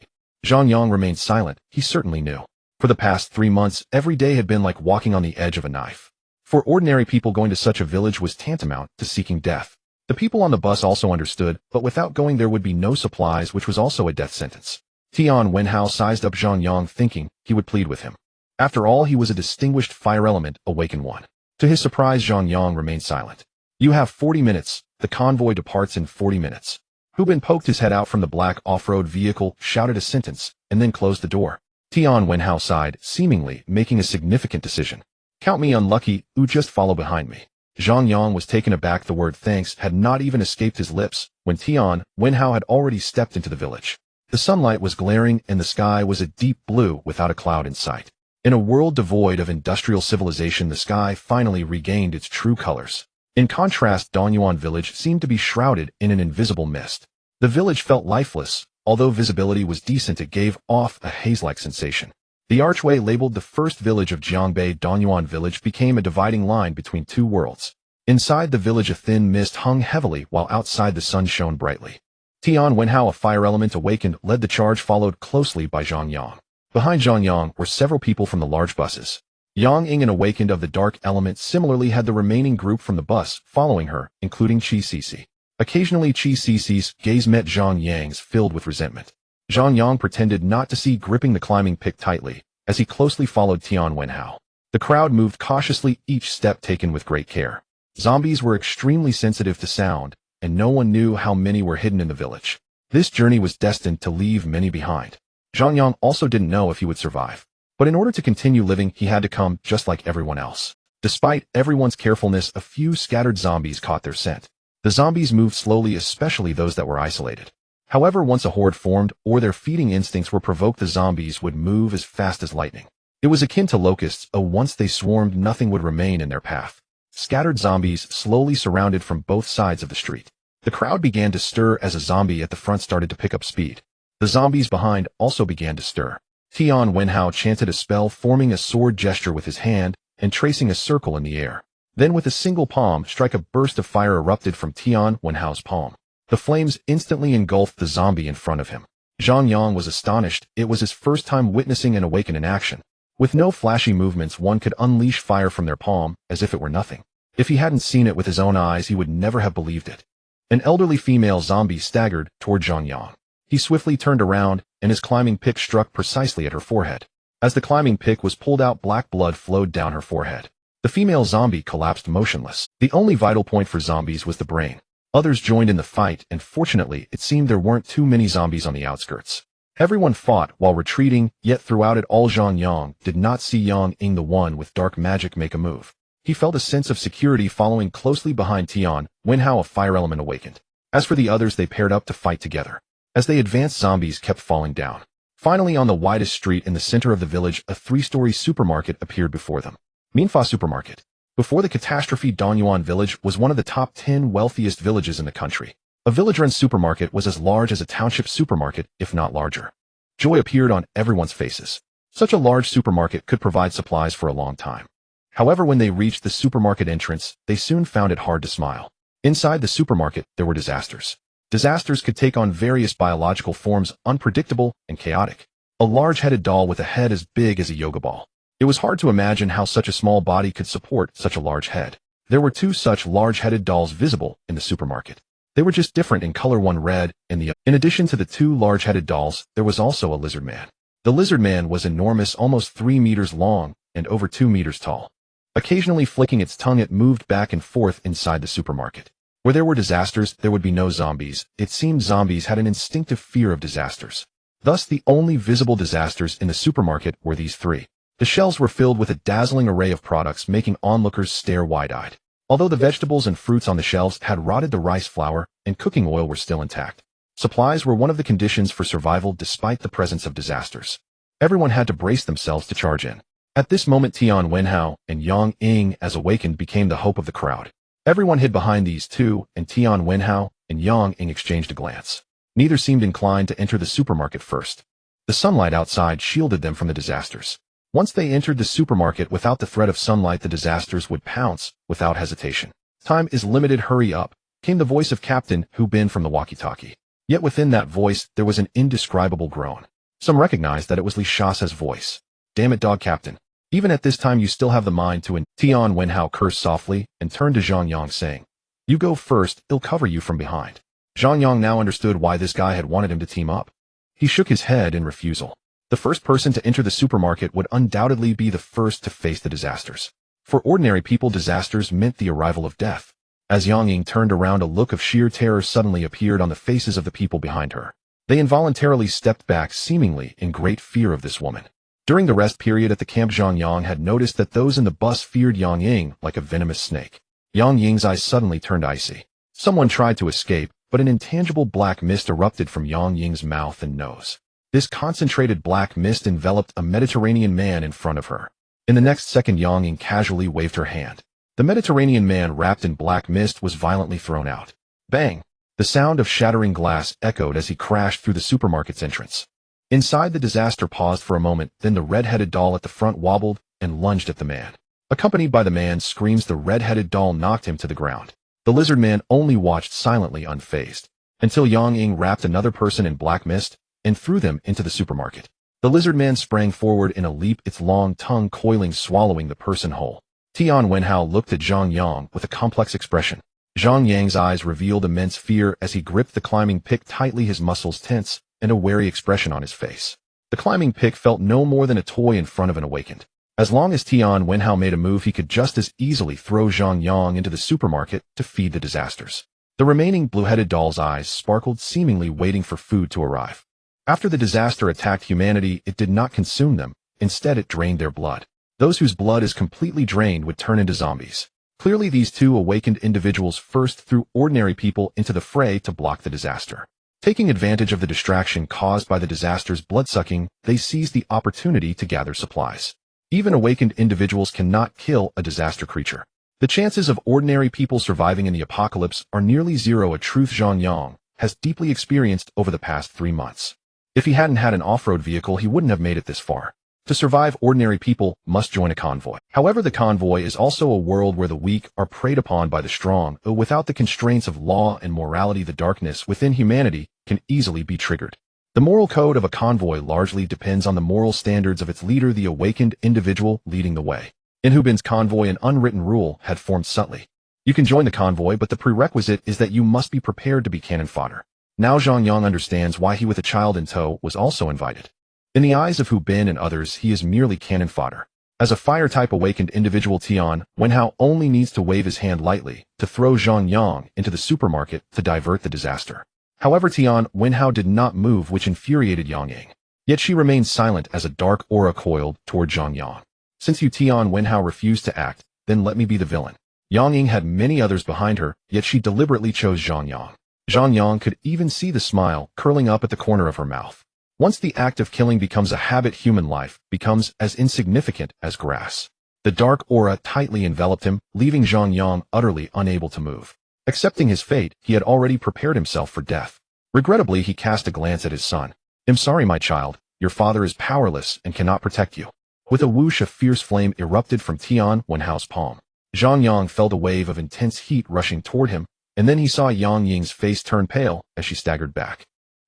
Zhang Yang remained silent. He certainly knew. For the past 3 months, every day had been like walking on the edge of a knife. For ordinary people, going to such a village was tantamount to seeking death. The people on the bus also understood, but without going there would be no supplies, which was also a death sentence. Tian Wenhao sized up Zhang Yang, thinking he would plead with him. After all, he was a distinguished fire element, awakened one. To his surprise, Zhang Yang remained silent. You have 40 minutes. The convoy departs in 40 minutes. Hu Bin poked his head out from the black off-road vehicle, shouted a sentence, and then closed the door. Tian Wenhao sighed, seemingly making a significant decision. Count me unlucky, just follow behind me. Zhang Yang was taken aback. The word thanks had not even escaped his lips when Tian Wenhao had already stepped into the village. The sunlight was glaring and the sky was a deep blue without a cloud in sight. In a world devoid of industrial civilization, the sky finally regained its true colors. In contrast, Donyuan village seemed to be shrouded in an invisible mist. The village felt lifeless. Although visibility was decent, it gave off a haze-like sensation. The archway labeled the first village of Jiangbei, Donyuan village, became a dividing line between two worlds. Inside the village, a thin mist hung heavily, while outside the sun shone brightly. Tian Wenhao, a fire element awakened, led the charge, followed closely by Zhang Yang. Behind Zhang Yang were several people from the large buses. Yang Ying, an awakened of the dark element, similarly had the remaining group from the bus following her, including Qi Cici. Occasionally, Qi Cici's gaze met Zhang Yang's, filled with resentment. Zhang Yang pretended not to see, gripping the climbing pick tightly, as he closely followed Tian Wenhao. The crowd moved cautiously, each step taken with great care. Zombies were extremely sensitive to sound, and no one knew how many were hidden in the village. This journey was destined to leave many behind. Zhang Yang also didn't know if he would survive. But in order to continue living, he had to come just like everyone else. Despite everyone's carefulness, a few scattered zombies caught their scent. The zombies moved slowly, especially those that were isolated. However, once a horde formed, or their feeding instincts were provoked, the zombies would move as fast as lightning. It was akin to locusts. Once they swarmed, nothing would remain in their path. Scattered zombies slowly surrounded from both sides of the street. The crowd began to stir as a zombie at the front started to pick up speed. The zombies behind also began to stir. Tian Wenhao chanted a spell, forming a sword gesture with his hand and tracing a circle in the air. Then with a single palm strike, a burst of fire erupted from Tian Wenhao's palm. The flames instantly engulfed the zombie in front of him. Zhang Yang was astonished. It was his first time witnessing an awaken in action. With no flashy movements, one could unleash fire from their palm as if it were nothing. If he hadn't seen it with his own eyes, he would never have believed it. An elderly female zombie staggered toward Zhang Yang. He swiftly turned around, and his climbing pick struck precisely at her forehead. As the climbing pick was pulled out, black blood flowed down her forehead. The female zombie collapsed motionless. The only vital point for zombies was the brain. Others joined in the fight, and fortunately, it seemed there weren't too many zombies on the outskirts. Everyone fought while retreating, yet throughout it all Zhang Yang did not see Yang Ying, the one with dark magic, make a move. He felt a sense of security following closely behind Tian Wenhao. A fire element awakened. As for the others, they paired up to fight together. As they advanced, zombies kept falling down. Finally, on the widest street in the center of the village, a 3-story supermarket appeared before them. Minfa Supermarket. Before the catastrophe, Danyuan Village was one of the top 10 wealthiest villages in the country. A village-run supermarket was as large as a township supermarket, if not larger. Joy appeared on everyone's faces. Such a large supermarket could provide supplies for a long time. However, when they reached the supermarket entrance, they soon found it hard to smile. Inside the supermarket, there were disasters. Disasters could take on various biological forms, unpredictable and chaotic. A large-headed doll with a head as big as a yoga ball. It was hard to imagine how such a small body could support such a large head. There were 2 such large-headed dolls visible in the supermarket. They were just different in color, one red and the other. In addition to the 2 large-headed dolls, there was also a lizard man. The lizard man was enormous, almost 3 meters long and over 2 meters tall. Occasionally flicking its tongue, it moved back and forth inside the supermarket. Where there were disasters, there would be no zombies. It seemed zombies had an instinctive fear of disasters. Thus, the only visible disasters in the supermarket were these 3. The shelves were filled with a dazzling array of products, making onlookers stare wide-eyed. Although the vegetables and fruits on the shelves had rotted, the rice flour and cooking oil were still intact. Supplies were one of the conditions for survival despite the presence of disasters. Everyone had to brace themselves to charge in. At this moment, Tian Wenhao and Yang Ying, as awakened, became the hope of the crowd. Everyone hid behind these 2, and Tian Wenhao and Yang Ying exchanged a glance. Neither seemed inclined to enter the supermarket first. The sunlight outside shielded them from the disasters. Once they entered the supermarket without the threat of sunlight, the disasters would pounce without hesitation. "Time is limited, hurry up," came the voice of Captain Hu Bin from the walkie-talkie. Yet within that voice, there was an indescribable groan. Some recognized that it was Li Shasa's voice. "Damn it, dog Captain. Even at this time you still have the mind to Tian Wenhao cursed softly and turned to Zhang Yang, saying, "You go first, he'll cover you from behind." Zhang Yang now understood why this guy had wanted him to team up. He shook his head in refusal. The first person to enter the supermarket would undoubtedly be the first to face the disasters. For ordinary people, disasters meant the arrival of death. As Yang Ying turned around, a look of sheer terror suddenly appeared on the faces of the people behind her. They involuntarily stepped back, seemingly in great fear of this woman. During the rest period at the camp, Zhang Yang had noticed that those in the bus feared Yang Ying like a venomous snake. Yang Ying's eyes suddenly turned icy. Someone tried to escape, but an intangible black mist erupted from Yang Ying's mouth and nose. This concentrated black mist enveloped a Mediterranean man in front of her. In the next second, Yang Ying casually waved her hand. The Mediterranean man, wrapped in black mist, was violently thrown out. Bang! The sound of shattering glass echoed as he crashed through the supermarket's entrance. Inside, the disaster paused for a moment, then the red-headed doll at the front wobbled and lunged at the man. Accompanied by the man's screams, the red-headed doll knocked him to the ground. The lizard man only watched silently, unfazed, until Yang Ying wrapped another person in black mist and threw them into the supermarket. The lizard man sprang forward in a leap, its long tongue coiling, swallowing the person whole. Tian Wenhao looked at Zhang Yang with a complex expression. Zhang Yang's eyes revealed immense fear as he gripped the climbing pick tightly, his muscles tense and a wary expression on his face. The climbing pick felt no more than a toy in front of an awakened. As long as Tian Wenhao made a move, he could just as easily throw Zhang Yang into the supermarket to feed the disasters. The remaining blue-headed doll's eyes sparkled, seemingly waiting for food to arrive. After the disaster attacked humanity, it did not consume them. Instead, it drained their blood. Those whose blood is completely drained would turn into zombies. Clearly, these 2 awakened individuals first threw ordinary people into the fray to block the disaster. Taking advantage of the distraction caused by the disaster's blood-sucking, they seized the opportunity to gather supplies. Even awakened individuals cannot kill a disaster creature. The chances of ordinary people surviving in the apocalypse are nearly zero, a truth Zhang Yang has deeply experienced over the past 3 months. If he hadn't had an off-road vehicle, he wouldn't have made it this far. To survive, ordinary people must join a convoy. However, the convoy is also a world where the weak are preyed upon by the strong. Without the constraints of law and morality, the darkness within humanity can easily be triggered. The moral code of a convoy largely depends on the moral standards of its leader, the awakened individual leading the way. In Hubin's convoy, an unwritten rule had formed subtly. You can join the convoy, but the prerequisite is that you must be prepared to be cannon fodder. Now Zhang Yang understands why he, with a child in tow, was also invited. In the eyes of Hu Bin and others, he is merely cannon fodder. As a fire-type awakened individual, Tian Wenhao only needs to wave his hand lightly to throw Zhang Yang into the supermarket to divert the disaster. However, Tian Wenhao did not move, which infuriated Yang Ying. Yet she remained silent as a dark aura coiled toward Zhang Yang. Since you, Tian Wenhao, refused to act, then let me be the villain. Yang Ying had many others behind her, yet she deliberately chose Zhang Yang. Zhang Yang could even see the smile curling up at the corner of her mouth. Once the act of killing becomes a habit, human life becomes as insignificant as grass. The dark aura tightly enveloped him, leaving Zhang Yang utterly unable to move. Accepting his fate, he had already prepared himself for death. Regrettably, he cast a glance at his son. I'm sorry, my child. Your father is powerless and cannot protect you. With a whoosh, a fierce flame erupted from Tian Wenhao's palm. Zhang Yang felt a wave of intense heat rushing toward him, and then he saw Yang Ying's face turn pale as she staggered back.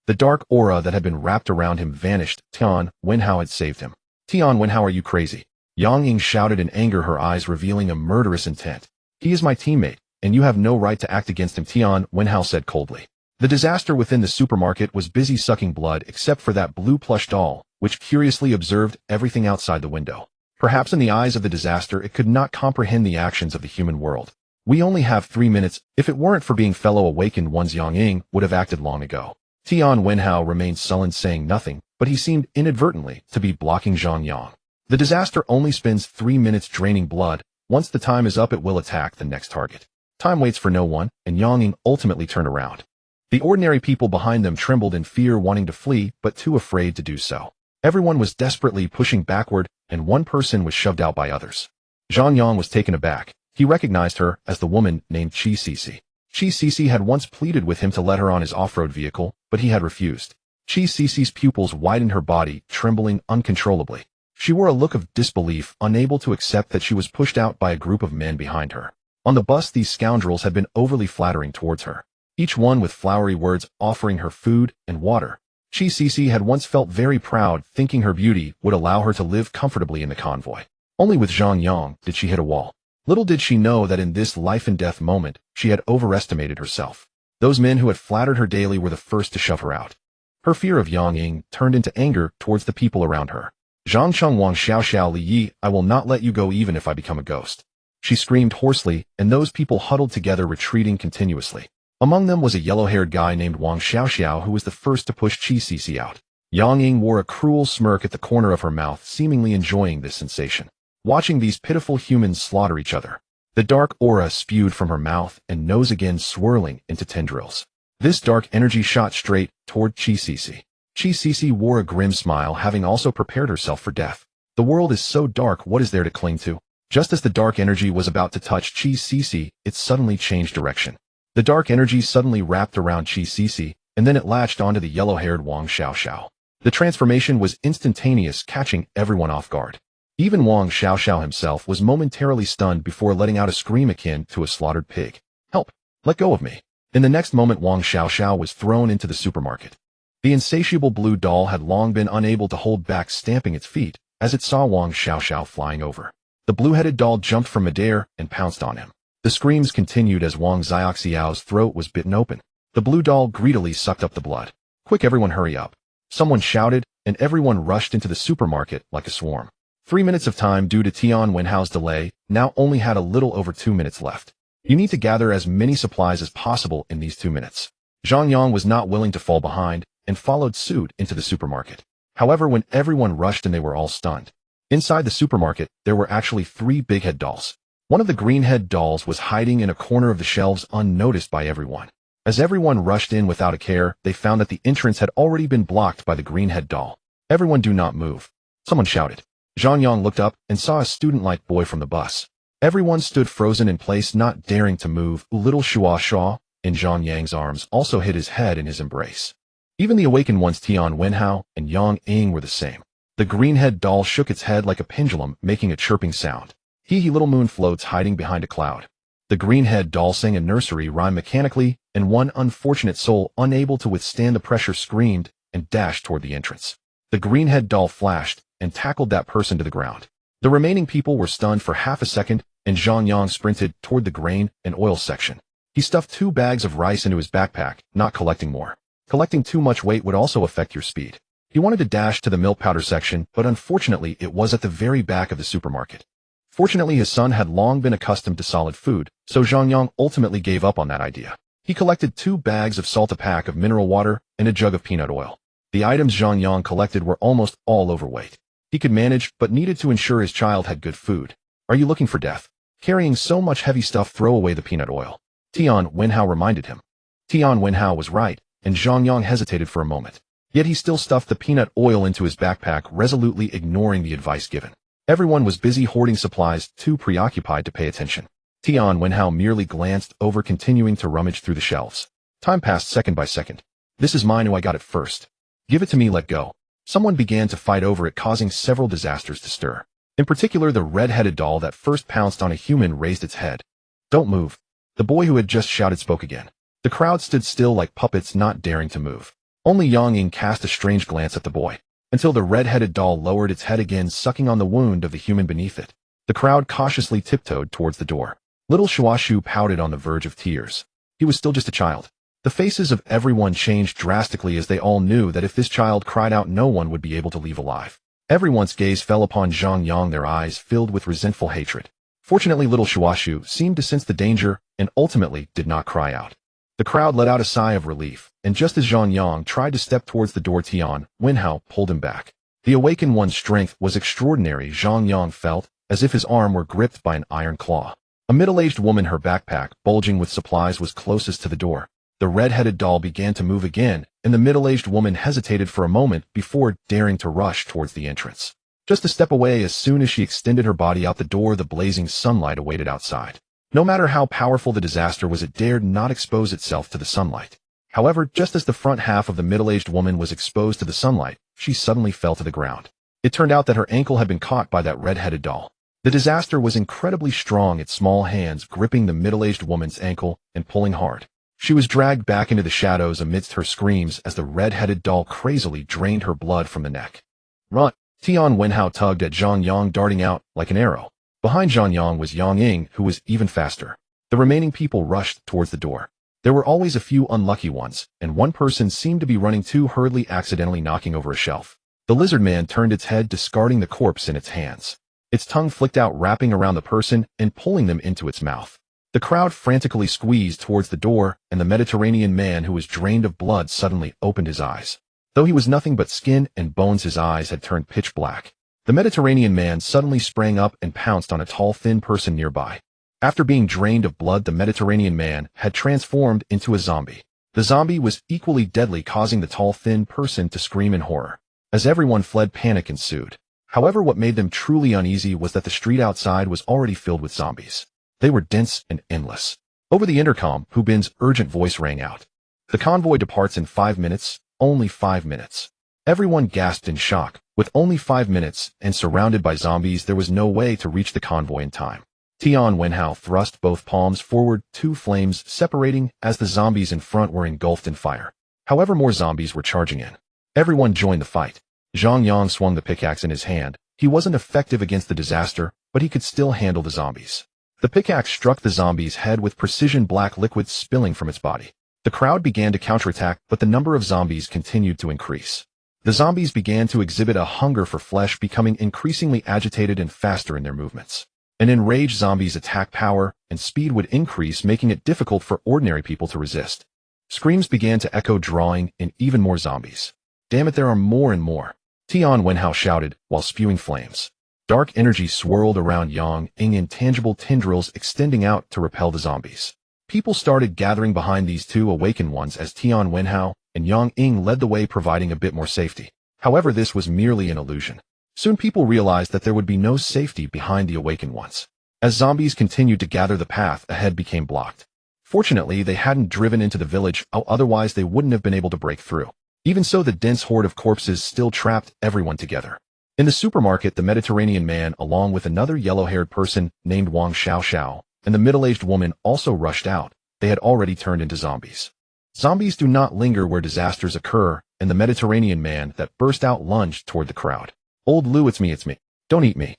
The dark aura that had been wrapped around him vanished. Tian Wenhao had saved him. Tian Wenhao, are you crazy? Yang Ying shouted in anger, her eyes revealing a murderous intent. He is my teammate, and you have no right to act against him, Tian Wenhao said coldly. The disaster within the supermarket was busy sucking blood except for that blue plush doll, which curiously observed everything outside the window. Perhaps in the eyes of the disaster, it could not comprehend the actions of the human world. We only have 3 minutes. If it weren't for being fellow awakened ones, Yang Ying would have acted long ago. Tian Wenhao remained sullen, saying nothing, but he seemed inadvertently to be blocking Zhang Yang. The disaster only spends 3 minutes draining blood. Once the time is up, it will attack the next target. Time waits for no one, and Yang Ying ultimately turned around. The ordinary people behind them trembled in fear, wanting to flee, but too afraid to do so. Everyone was desperately pushing backward, and one person was shoved out by others. Zhang Yang was taken aback. He recognized her as the woman named Qi Cici. Qi Cici had once pleaded with him to let her on his off-road vehicle, but he had refused. Qi Cici's pupils widened, her body trembling uncontrollably. She wore a look of disbelief, unable to accept that she was pushed out by a group of men behind her. On the bus, these scoundrels had been overly flattering towards her, each one with flowery words offering her food and water. Qi Cici had once felt very proud, thinking her beauty would allow her to live comfortably in the convoy. Only with Zhang Yang did she hit a wall. Little did she know that in this life-and-death moment, she had overestimated herself. Those men who had flattered her daily were the first to shove her out. Her fear of Yang Ying turned into anger towards the people around her. Zhang Cheng Wang Xiao Xiao Li Yi, I will not let you go even if I become a ghost. She screamed hoarsely, and those people huddled together, retreating continuously. Among them was a yellow-haired guy named Wang Xiaoxiao, who was the first to push Qi Cici out. Yang Ying wore a cruel smirk at the corner of her mouth, seemingly enjoying this sensation. Watching these pitiful humans slaughter each other. The dark aura spewed from her mouth and nose, again swirling into tendrils. This dark energy shot straight toward Qi Cici. Qi Cici wore a grim smile, having also prepared herself for death. The world is so dark, what is there to cling to? Just as the dark energy was about to touch Qi Cici, it suddenly changed direction. The dark energy suddenly wrapped around Qi Cici, and then it latched onto the yellow-haired Wang Xiaoxiao. The transformation was instantaneous, catching everyone off guard. Even Wang Xiaoxiao himself was momentarily stunned before letting out a scream akin to a slaughtered pig. Help! Let go of me! In the next moment, Wang Xiaoxiao was thrown into the supermarket. The insatiable blue doll had long been unable to hold back, stamping its feet as it saw Wang Xiaoxiao flying over. The blue-headed doll jumped from midair and pounced on him. The screams continued as Wang Xiaoxiao's throat was bitten open. The blue doll greedily sucked up the blood. Quick, everyone, hurry up! Someone shouted, and everyone rushed into the supermarket like a swarm. 3 minutes of time due to Tian Wenhao's delay now only had a little over 2 minutes left. You need to gather as many supplies as possible in these 2 minutes. Zhang Yang was not willing to fall behind and followed suit into the supermarket. However, when everyone rushed and they were all stunned. Inside the supermarket, there were actually 3 big head dolls. One of the green head dolls was hiding in a corner of the shelves, unnoticed by everyone. As everyone rushed in without a care, they found that the entrance had already been blocked by the green head doll. Everyone, do not move! Someone shouted. Zhang Yang looked up and saw a student-like boy from the bus. Everyone stood frozen in place, not daring to move. Little Shua Shaw, in Zhang Yang's arms, also hid his head in his embrace. Even the awakened ones, Tian Wenhao and Yang Ying, were the same. The green-head doll shook its head like a pendulum, making a chirping sound. Hee little moon floats hiding behind a cloud. The green-head doll sang a nursery rhyme mechanically, and one unfortunate soul, unable to withstand the pressure, screamed and dashed toward the entrance. The green-head doll flashed and tackled that person to the ground. The remaining people were stunned for half a second, and Zhang Yang sprinted toward the grain and oil section. He stuffed 2 bags of rice into his backpack, not collecting more. Collecting too much weight would also affect your speed. He wanted to dash to the milk powder section, but unfortunately it was at the very back of the supermarket. Fortunately, his son had long been accustomed to solid food, so Zhang Yang ultimately gave up on that idea. He collected 2 bags of salt, a pack of mineral water, and a jug of peanut oil. The items Zhang Yang collected were almost all overweight. He could manage, but needed to ensure his child had good food. Are you looking for death? Carrying so much heavy stuff, throw away the peanut oil. Tian Wenhao reminded him. Tian Wenhao was right, and Zhang Yang hesitated for a moment. Yet he still stuffed the peanut oil into his backpack, resolutely ignoring the advice given. Everyone was busy hoarding supplies, too preoccupied to pay attention. Tian Wenhao merely glanced over, continuing to rummage through the shelves. Time passed second by second. This is mine, I got it first. Give it to me, let go. Someone began to fight over it, causing several disasters to stir. In particular, the red-headed doll that first pounced on a human raised its head. Don't move. The boy who had just shouted spoke again. The crowd stood still like puppets, not daring to move. Only Yang Ying cast a strange glance at the boy, until the red-headed doll lowered its head again, sucking on the wound of the human beneath it. The crowd cautiously tiptoed towards the door. Little Shuashu pouted on the verge of tears. He was still just a child. The faces of everyone changed drastically as they all knew that if this child cried out, no one would be able to leave alive. Everyone's gaze fell upon Zhang Yang, their eyes filled with resentful hatred. Fortunately, little Shuashu seemed to sense the danger and ultimately did not cry out. The crowd let out a sigh of relief, and just as Zhang Yang tried to step towards the door, Tian Wenhao pulled him back. The awakened one's strength was extraordinary. Zhang Yang felt as if his arm were gripped by an iron claw. A middle-aged woman, her backpack bulging with supplies, was closest to the door. The red-headed doll began to move again, and the middle-aged woman hesitated for a moment before daring to rush towards the entrance. Just a step away, as soon as she extended her body out the door, the blazing sunlight awaited outside. No matter how powerful the disaster was, it dared not expose itself to the sunlight. However, just as the front half of the middle-aged woman was exposed to the sunlight, she suddenly fell to the ground. It turned out that her ankle had been caught by that red-headed doll. The disaster was incredibly strong, its small hands gripping the middle-aged woman's ankle and pulling hard. She was dragged back into the shadows amidst her screams as the red-headed doll crazily drained her blood from the neck. Run! Tian Wenhao tugged at Zhang Yang, darting out like an arrow. Behind Zhang Yang was Yang Ying, who was even faster. The remaining people rushed towards the door. There were always a few unlucky ones, and one person seemed to be running too hurriedly, accidentally knocking over a shelf. The lizard man turned its head, discarding the corpse in its hands. Its tongue flicked out, wrapping around the person and pulling them into its mouth. The crowd frantically squeezed towards the door, and the Mediterranean man, who was drained of blood, suddenly opened his eyes. Though he was nothing but skin and bones, his eyes had turned pitch black. The Mediterranean man suddenly sprang up and pounced on a tall, thin person nearby. After being drained of blood, the Mediterranean man had transformed into a zombie. The zombie was equally deadly, causing the tall, thin person to scream in horror. As everyone fled, panic ensued. However, what made them truly uneasy was that the street outside was already filled with zombies. They were dense and endless. Over the intercom, Hu Bin's urgent voice rang out. The convoy departs in 5 minutes, only 5 minutes. Everyone gasped in shock. With only 5 minutes and surrounded by zombies, there was no way to reach the convoy in time. Tian Wenhao thrust both palms forward, 2 flames separating as the zombies in front were engulfed in fire. However, more zombies were charging in. Everyone joined the fight. Zhang Yang swung the pickaxe in his hand. He wasn't effective against the disaster, but he could still handle the zombies. The pickaxe struck the zombie's head with precision, black liquid spilling from its body. The crowd began to counterattack, but the number of zombies continued to increase. The zombies began to exhibit a hunger for flesh, becoming increasingly agitated and faster in their movements. An enraged zombie's attack power and speed would increase, making it difficult for ordinary people to resist. Screams began to echo, drawing in even more zombies. Damn it, there are more and more. Tian Wenhao shouted while spewing flames. Dark energy swirled around Yang Ying, intangible tendrils extending out to repel the zombies. People started gathering behind these 2 awakened ones as Tian Wenhao and Yang Ying led the way, providing a bit more safety. However, this was merely an illusion. Soon people realized that there would be no safety behind the awakened ones. As zombies continued to gather, the path ahead became blocked. Fortunately, they hadn't driven into the village, otherwise they wouldn't have been able to break through. Even so, the dense horde of corpses still trapped everyone together. In the supermarket, the Mediterranean man, along with another yellow-haired person named Wang Xiao, and the middle-aged woman also rushed out. They had already turned into zombies. Zombies do not linger where disasters occur, and the Mediterranean man that burst out lunged toward the crowd. "Old Lou, it's me. Don't eat me."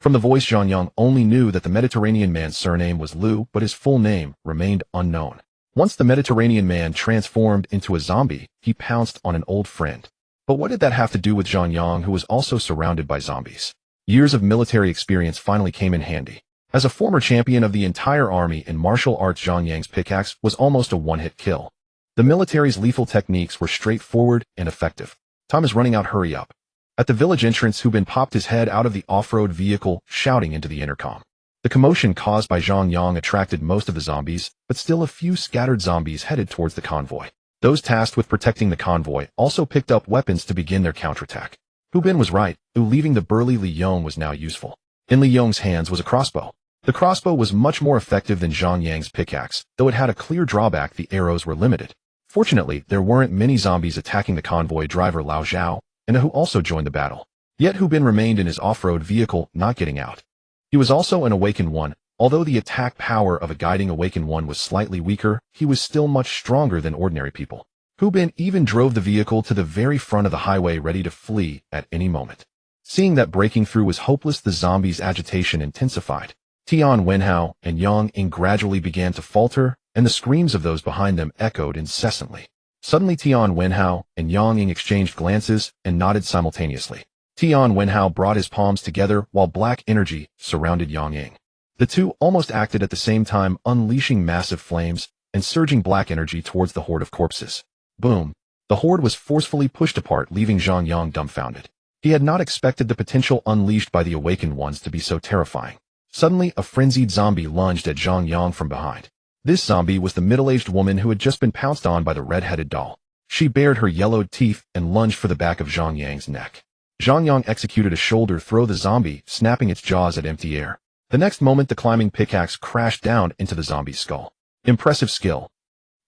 From the voice, Zhang Yang only knew that the Mediterranean man's surname was Liu, but his full name remained unknown. Once the Mediterranean man transformed into a zombie, he pounced on an old friend. But what did that have to do with Zhang Yang, who was also surrounded by zombies? Years of military experience finally came in handy. As a former champion of the entire army in martial arts, Zhang Yang's pickaxe was almost a one-hit kill. The military's lethal techniques were straightforward and effective. "Time is running out, hurry up." At the village entrance, Hu Bin popped his head out of the off-road vehicle, shouting into the intercom. The commotion caused by Zhang Yang attracted most of the zombies, but still a few scattered zombies headed towards the convoy. Those tasked with protecting the convoy also picked up weapons to begin their counterattack. Hu Bin was right, leaving the burly Li Yong was now useful. In Li Yong's hands was a crossbow. The crossbow was much more effective than Zhang Yang's pickaxe, though it had a clear drawback: the arrows were limited. Fortunately, there weren't many zombies attacking the convoy driver Lao Zhao, and Hu also joined the battle. Yet Hu Bin remained in his off-road vehicle, not getting out. He was also an awakened one. Although the attack power of a guiding awakened one was slightly weaker, he was still much stronger than ordinary people. Hu Bin even drove the vehicle to the very front of the highway, ready to flee at any moment. Seeing that breaking through was hopeless, the zombies' agitation intensified. Tian Wenhao and Yang Ying gradually began to falter, and the screams of those behind them echoed incessantly. Suddenly, Tian Wenhao and Yang Ying exchanged glances and nodded simultaneously. Tian Wenhao brought his palms together while black energy surrounded Yang Ying. The two almost acted at the same time, unleashing massive flames and surging black energy towards the horde of corpses. Boom! The horde was forcefully pushed apart, leaving Zhang Yang dumbfounded. He had not expected the potential unleashed by the awakened ones to be so terrifying. Suddenly, a frenzied zombie lunged at Zhang Yang from behind. This zombie was the middle-aged woman who had just been pounced on by the red-headed doll. She bared her yellowed teeth and lunged for the back of Zhang Yang's neck. Zhang Yang executed a shoulder throw, the zombie snapping its jaws at empty air. The next moment, the climbing pickaxe crashed down into the zombie's skull. Impressive skill.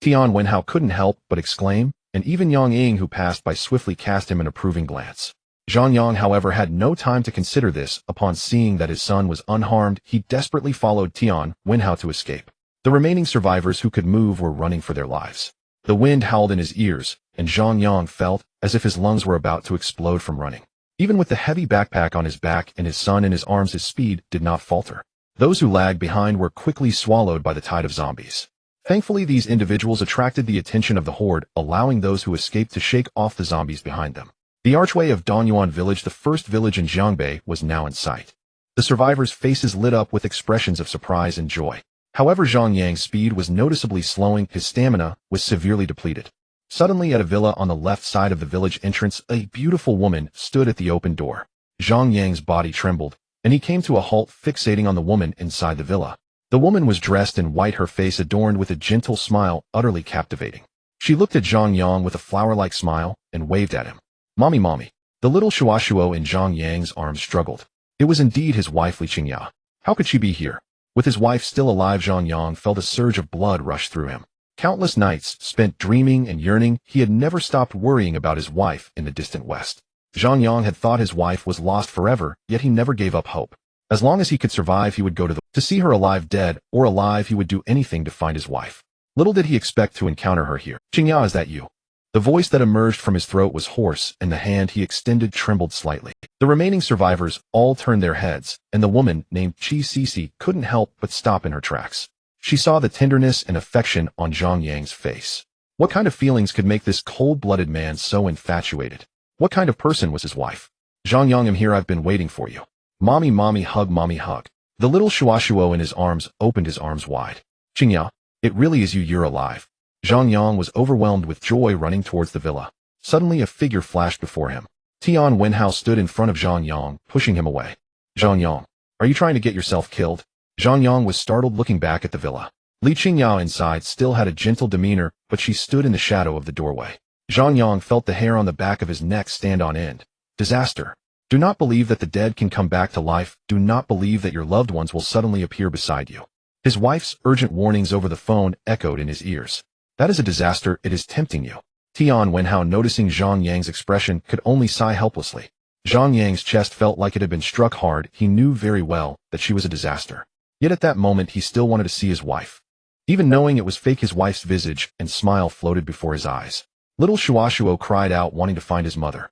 Tian Wenhao couldn't help but exclaim, and even Yang Ying, who passed by, swiftly cast him an approving glance. Zhang Yang, however, had no time to consider this. Upon seeing that his son was unharmed, he desperately followed Tian Wenhao to escape. The remaining survivors who could move were running for their lives. The wind howled in his ears, and Zhang Yang felt as if his lungs were about to explode from running. Even with the heavy backpack on his back and his son in his arms, his speed did not falter. Those who lagged behind were quickly swallowed by the tide of zombies. Thankfully, these individuals attracted the attention of the horde, allowing those who escaped to shake off the zombies behind them. The archway of Donyuan village, the first village in Jiangbei, was now in sight. The survivors' faces lit up with expressions of surprise and joy. However, Zhang Yang's speed was noticeably slowing. His stamina was severely depleted. Suddenly, at a villa on the left side of the village entrance, a beautiful woman stood at the open door. Zhang Yang's body trembled, and he came to a halt, fixating on the woman inside the villa. The woman was dressed in white, her face adorned with a gentle smile, utterly captivating. She looked at Zhang Yang with a flower-like smile and waved at him. "Mommy, mommy." The little Shuashuo in Zhang Yang's arms struggled. It was indeed his wife, Li Qingya. How could she be here? With his wife still alive, Zhang Yang felt a surge of blood rush through him. Countless nights spent dreaming and yearning, he had never stopped worrying about his wife in the distant west. Zhang Yang had thought his wife was lost forever, yet he never gave up hope. As long as he could survive, he would go to see her alive, dead, or alive, he would do anything to find his wife. Little did he expect to encounter her here. "Qingya, is that you?" The voice that emerged from his throat was hoarse, and the hand he extended trembled slightly. The remaining survivors all turned their heads, and the woman, named Qi Sisi, couldn't help but stop in her tracks. She saw the tenderness and affection on Zhang Yang's face. What kind of feelings could make this cold-blooded man so infatuated? What kind of person was his wife? "Zhang Yang, I'm here, I've been waiting for you." Mommy, mommy, hug, mommy, hug. The little Shuashuo in his arms opened his arms wide. "Qingya, it really is you, you're alive." Zhang Yang was overwhelmed with joy, running towards the villa. Suddenly, a figure flashed before him. Tian Wenhao stood in front of Zhang Yang, pushing him away. "Zhang Yang, are you trying to get yourself killed?" Zhang Yang was startled, looking back at the villa. Li Qingya inside still had a gentle demeanor, but she stood in the shadow of the doorway. Zhang Yang felt the hair on the back of his neck stand on end. Disaster. Do not believe that the dead can come back to life. Do not believe that your loved ones will suddenly appear beside you. His wife's urgent warnings over the phone echoed in his ears. That is a disaster, it is tempting you. Tian Wenhao, noticing Zhang Yang's expression, could only sigh helplessly. Zhang Yang's chest felt like it had been struck hard. He knew very well that she was a disaster. Yet at that moment he still wanted to see his wife. Even knowing it was fake, his wife's visage and smile floated before his eyes. Little Shuashuo cried out, wanting to find his mother.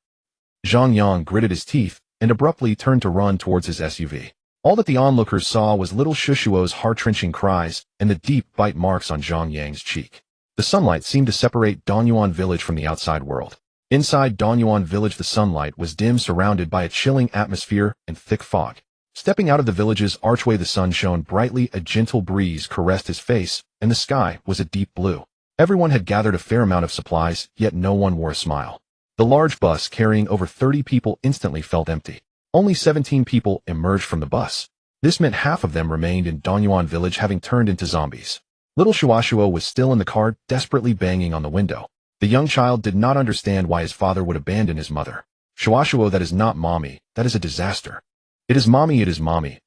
Zhang Yang gritted his teeth and abruptly turned to run towards his SUV. All that the onlookers saw was little Shushuo's heart-wrenching cries and the deep bite marks on Zhang Yang's cheek. The sunlight seemed to separate Donyuan village from the outside world. Inside Donyuan village, the sunlight was dim, surrounded by a chilling atmosphere and thick fog. Stepping out of the village's archway, the sun shone brightly, a gentle breeze caressed his face, and the sky was a deep blue. Everyone had gathered a fair amount of supplies, yet no one wore a smile. The large bus carrying over 30 people instantly felt empty. Only 17 people emerged from the bus. This meant half of them remained in Donyuan village, having turned into zombies. Little Shuashuo was still in the car, desperately banging on the window. The young child did not understand why his father would abandon his mother. Shuashuo, that is not mommy, that is a disaster. It is mommy,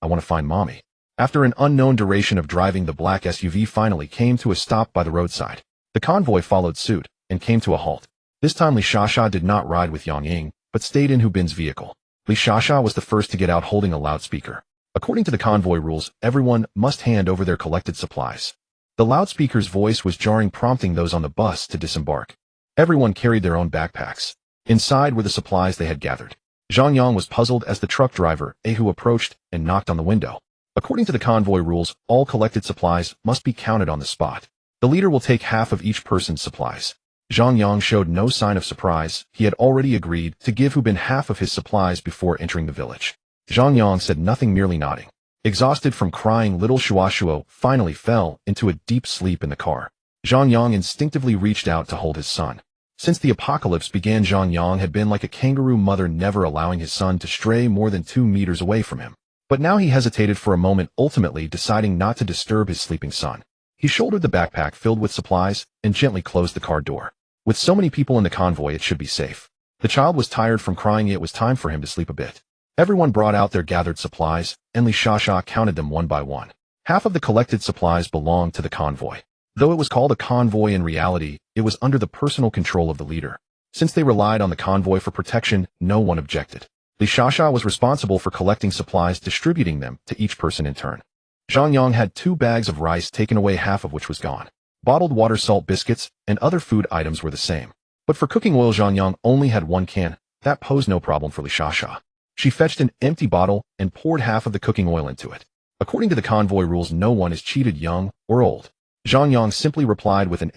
I want to find mommy. After an unknown duration of driving, the black SUV finally came to a stop by the roadside. The convoy followed suit and came to a halt. This time Li Shasha did not ride with Yang Ying, but stayed in Hu Bin's vehicle. Li Shasha was the first to get out, holding a loudspeaker. According to the convoy rules, everyone must hand over their collected supplies. The loudspeaker's voice was jarring, prompting those on the bus to disembark. Everyone carried their own backpacks. Inside were the supplies they had gathered. Zhang Yang was puzzled as the truck driver, Ahu, approached and knocked on the window. According to the convoy rules, all collected supplies must be counted on the spot. The leader will take half of each person's supplies. Zhang Yang showed no sign of surprise. He had already agreed to give Hu Bin half of his supplies before entering the village. Zhang Yang said nothing, merely nodding. Exhausted from crying, little Shuashuo finally fell into a deep sleep in the car. Zhang Yang instinctively reached out to hold his son. Since the apocalypse began, Zhang Yang had been like a kangaroo mother, never allowing his son to stray more than 2 meters away from him. But now he hesitated for a moment, ultimately deciding not to disturb his sleeping son. He shouldered the backpack filled with supplies and gently closed the car door. With so many people in the convoy, it should be safe. The child was tired from crying. It was time for him to sleep a bit. Everyone brought out their gathered supplies, and Li Shasha counted them one by one. Half of the collected supplies belonged to the convoy. Though it was called a convoy, in reality, it was under the personal control of the leader. Since they relied on the convoy for protection, no one objected. Li Shasha was responsible for collecting supplies, distributing them to each person in turn. Zhang Yang had 2 bags of rice taken away, half of which was gone. Bottled water, salt, biscuits, and other food items were the same. But for cooking oil, Zhang Yang only had 1 can. That posed no problem for Li Shasha. She fetched an empty bottle and poured half of the cooking oil into it. According to the convoy rules, no one is cheated, young or old. Zhang Yang simply replied with an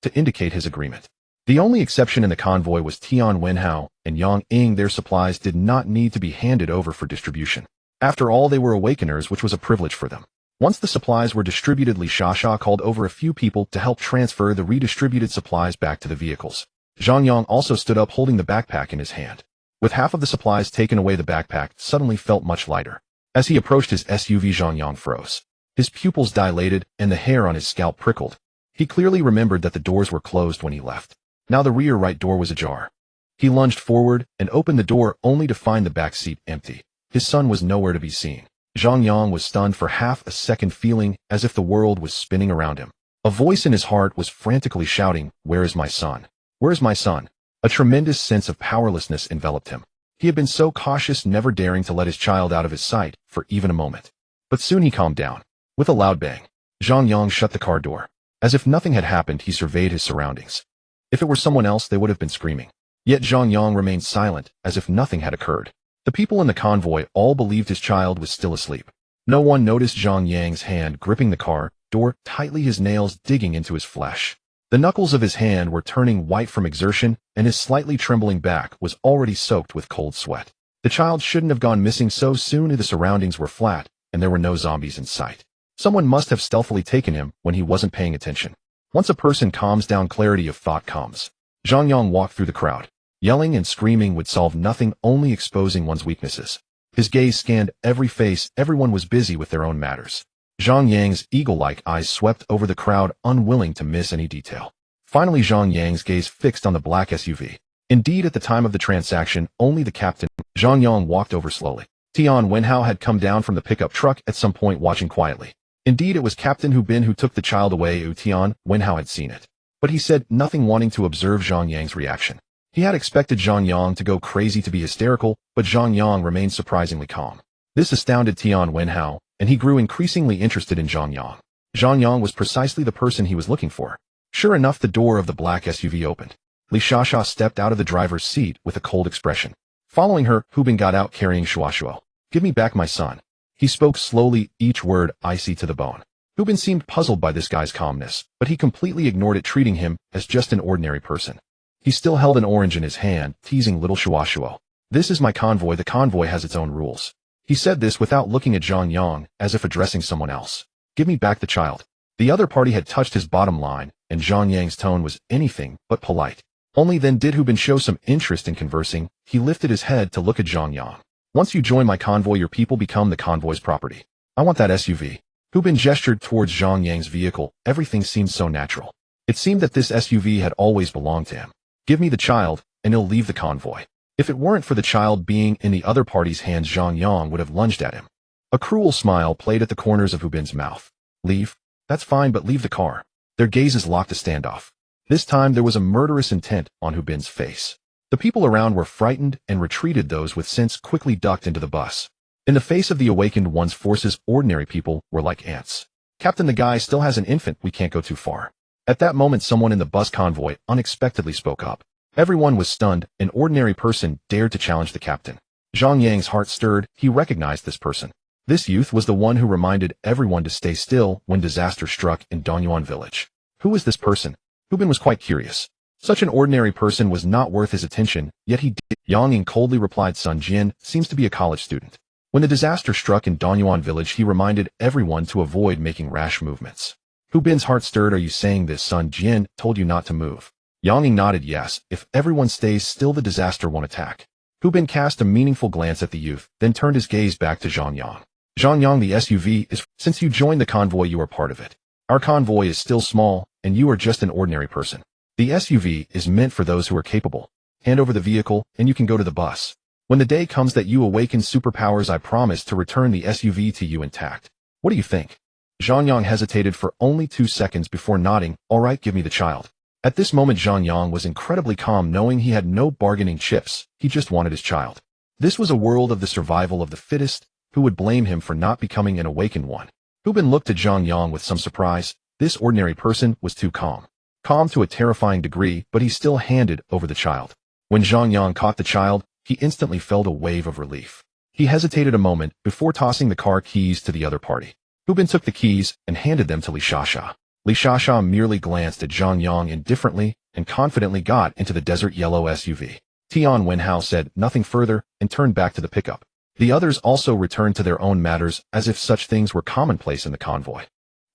to indicate his agreement. The only exception in the convoy was Tian Wenhao and Yang Ying. Their supplies did not need to be handed over for distribution. After all, they were awakeners, which was a privilege for them. Once the supplies were distributed, Li Shasha called over a few people to help transfer the redistributed supplies back to the vehicles. Zhang Yang also stood up, holding the backpack in his hand. With half of the supplies taken away, the backpack suddenly felt much lighter. As he approached his SUV, Zhang Yang froze. His pupils dilated and the hair on his scalp prickled. He clearly remembered that the doors were closed when he left. Now the rear right door was ajar. He lunged forward and opened the door, only to find the back seat empty. His son was nowhere to be seen. Zhang Yang was stunned for half a second, feeling as if the world was spinning around him. A voice in his heart was frantically shouting, "Where is my son? Where is my son?" A tremendous sense of powerlessness enveloped him. He had been so cautious, never daring to let his child out of his sight for even a moment. But soon he calmed down. With a loud bang, Zhang Yang shut the car door. As if nothing had happened, he surveyed his surroundings. If it were someone else, they would have been screaming. Yet Zhang Yang remained silent, as if nothing had occurred. The people in the convoy all believed his child was still asleep. No one noticed Zhang Yang's hand gripping the car door tightly, his nails digging into his flesh. The knuckles of his hand were turning white from exertion, and his slightly trembling back was already soaked with cold sweat. The child shouldn't have gone missing so soon. The surroundings were flat, and there were no zombies in sight. Someone must have stealthily taken him when he wasn't paying attention. Once a person calms down, clarity of thought comes. Zhang Yang walked through the crowd. Yelling and screaming would solve nothing, only exposing one's weaknesses. His gaze scanned every face. Everyone was busy with their own matters. Zhang Yang's eagle-like eyes swept over the crowd, unwilling to miss any detail. Finally, Zhang Yang's gaze fixed on the black SUV. Indeed, at the time of the transaction, only the captain. Zhang Yang walked over slowly. Tian Wenhao had come down from the pickup truck at some point, watching quietly. Indeed, it was Captain Hu Bin who took the child away. Tian Wenhao had seen it. But he said nothing, wanting to observe Zhang Yang's reaction. He had expected Zhang Yang to go crazy to be hysterical, but Zhang Yang remained surprisingly calm. This astounded Tian Wenhao, and he grew increasingly interested in Zhang Yang. Zhang Yang was precisely the person he was looking for. Sure enough, the door of the black SUV opened. Li Shasha stepped out of the driver's seat with a cold expression. Following her, Hu Bin got out carrying Shuashuo. "Give me back my son." He spoke slowly, each word icy to the bone. Hu Bin seemed puzzled by this guy's calmness, but he completely ignored it, treating him as just an ordinary person. He still held an orange in his hand, teasing little Shuashuo. "This is my convoy. The convoy has its own rules." He said this without looking at Zhang Yang, as if addressing someone else. "Give me back the child." The other party had touched his bottom line, and Zhang Yang's tone was anything but polite. Only then did Hu Bin show some interest in conversing. He lifted his head to look at Zhang Yang. "Once you join my convoy, your people become the convoy's property. I want that SUV." Hu Bin gestured towards Zhang Yang's vehicle. Everything seemed so natural. It seemed that this SUV had always belonged to him. "Give me the child, and he'll leave the convoy." If it weren't for the child being in the other party's hands, Zhang Yang would have lunged at him. A cruel smile played at the corners of Hu Bin's mouth. "Leave? That's fine, but leave the car." Their gazes locked a standoff. This time there was a murderous intent on Hu Bin's face. The people around were frightened and retreated. Those with sense quickly ducked into the bus. In the face of the awakened one's forces, ordinary people were like ants. "Captain, the guy still has an infant. We can't go too far." At that moment, someone in the bus convoy unexpectedly spoke up. Everyone was stunned. An ordinary person dared to challenge the captain. Zhang Yang's heart stirred. He recognized this person. This youth was the one who reminded everyone to stay still when disaster struck in Dongyuan village. Who was this person? Hu Bin was quite curious. Such an ordinary person was not worth his attention, yet he did. Yang Ying coldly replied, "Sun Jian seems to be a college student." When the disaster struck in Dongyuan village, he reminded everyone to avoid making rash movements. Hu Bin's heart stirred. "Are you saying this Sun Jian told you not to move?" Yang Ying nodded yes. "If everyone stays still, the disaster won't attack." Hu Bin cast a meaningful glance at the youth, then turned his gaze back to Zhang Yang. "Zhang Yang, the SUV is... Since you joined the convoy, you are part of it. Our convoy is still small, and you are just an ordinary person. The SUV is meant for those who are capable. Hand over the vehicle, and you can go to the bus. When the day comes that you awaken superpowers, I promise to return the SUV to you intact. What do you think?" Zhang Yang hesitated for only 2 seconds before nodding. "All right, give me the child." At this moment, Zhang Yang was incredibly calm, knowing he had no bargaining chips. He just wanted his child. This was a world of the survival of the fittest. Who would blame him for not becoming an awakened one? Hu Bin looked at Zhang Yang with some surprise. This ordinary person was too calm. Calm to a terrifying degree, but he still handed over the child. When Zhang Yang caught the child, he instantly felt a wave of relief. He hesitated a moment before tossing the car keys to the other party. Hu Bin took the keys and handed them to Li Shasha. Li Shasha merely glanced at Zhang Yang indifferently and confidently got into the desert yellow SUV. Tian Wenhao said nothing further and turned back to the pickup. The others also returned to their own matters as if such things were commonplace in the convoy.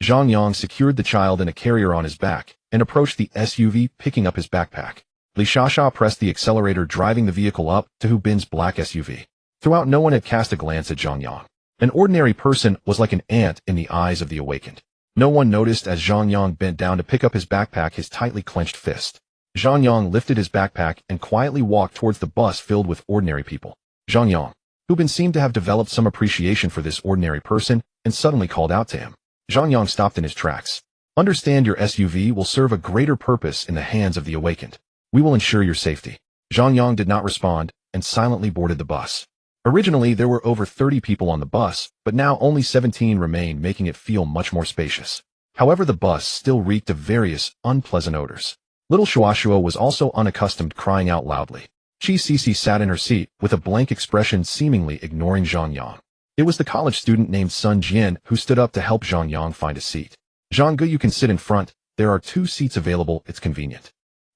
Zhang Yang secured the child in a carrier on his back and approached the SUV, picking up his backpack. Li Shasha pressed the accelerator, driving the vehicle up to Hu Bin's black SUV. Throughout, no one had cast a glance at Zhang Yang. An ordinary person was like an ant in the eyes of the awakened. No one noticed as Zhang Yang bent down to pick up his backpack, his tightly clenched fist. Zhang Yang lifted his backpack and quietly walked towards the bus filled with ordinary people. Zhang Yang. Hu Bin seemed to have developed some appreciation for this ordinary person and suddenly called out to him. Zhang Yang stopped in his tracks. "Understand, your SUV will serve a greater purpose in the hands of the awakened. We will ensure your safety." Zhang Yang did not respond and silently boarded the bus. Originally, there were over 30 people on the bus, but now only 17 remained, making it feel much more spacious. However, the bus still reeked of various unpleasant odors. Little Shuashuo was also unaccustomed, crying out loudly. Chi Cici sat in her seat with a blank expression, seemingly ignoring Zhang Yang. It was the college student named Sun Jian who stood up to help Zhang Yang find a seat. "Zhang Ge, you can sit in front. There are 2 seats available. It's convenient."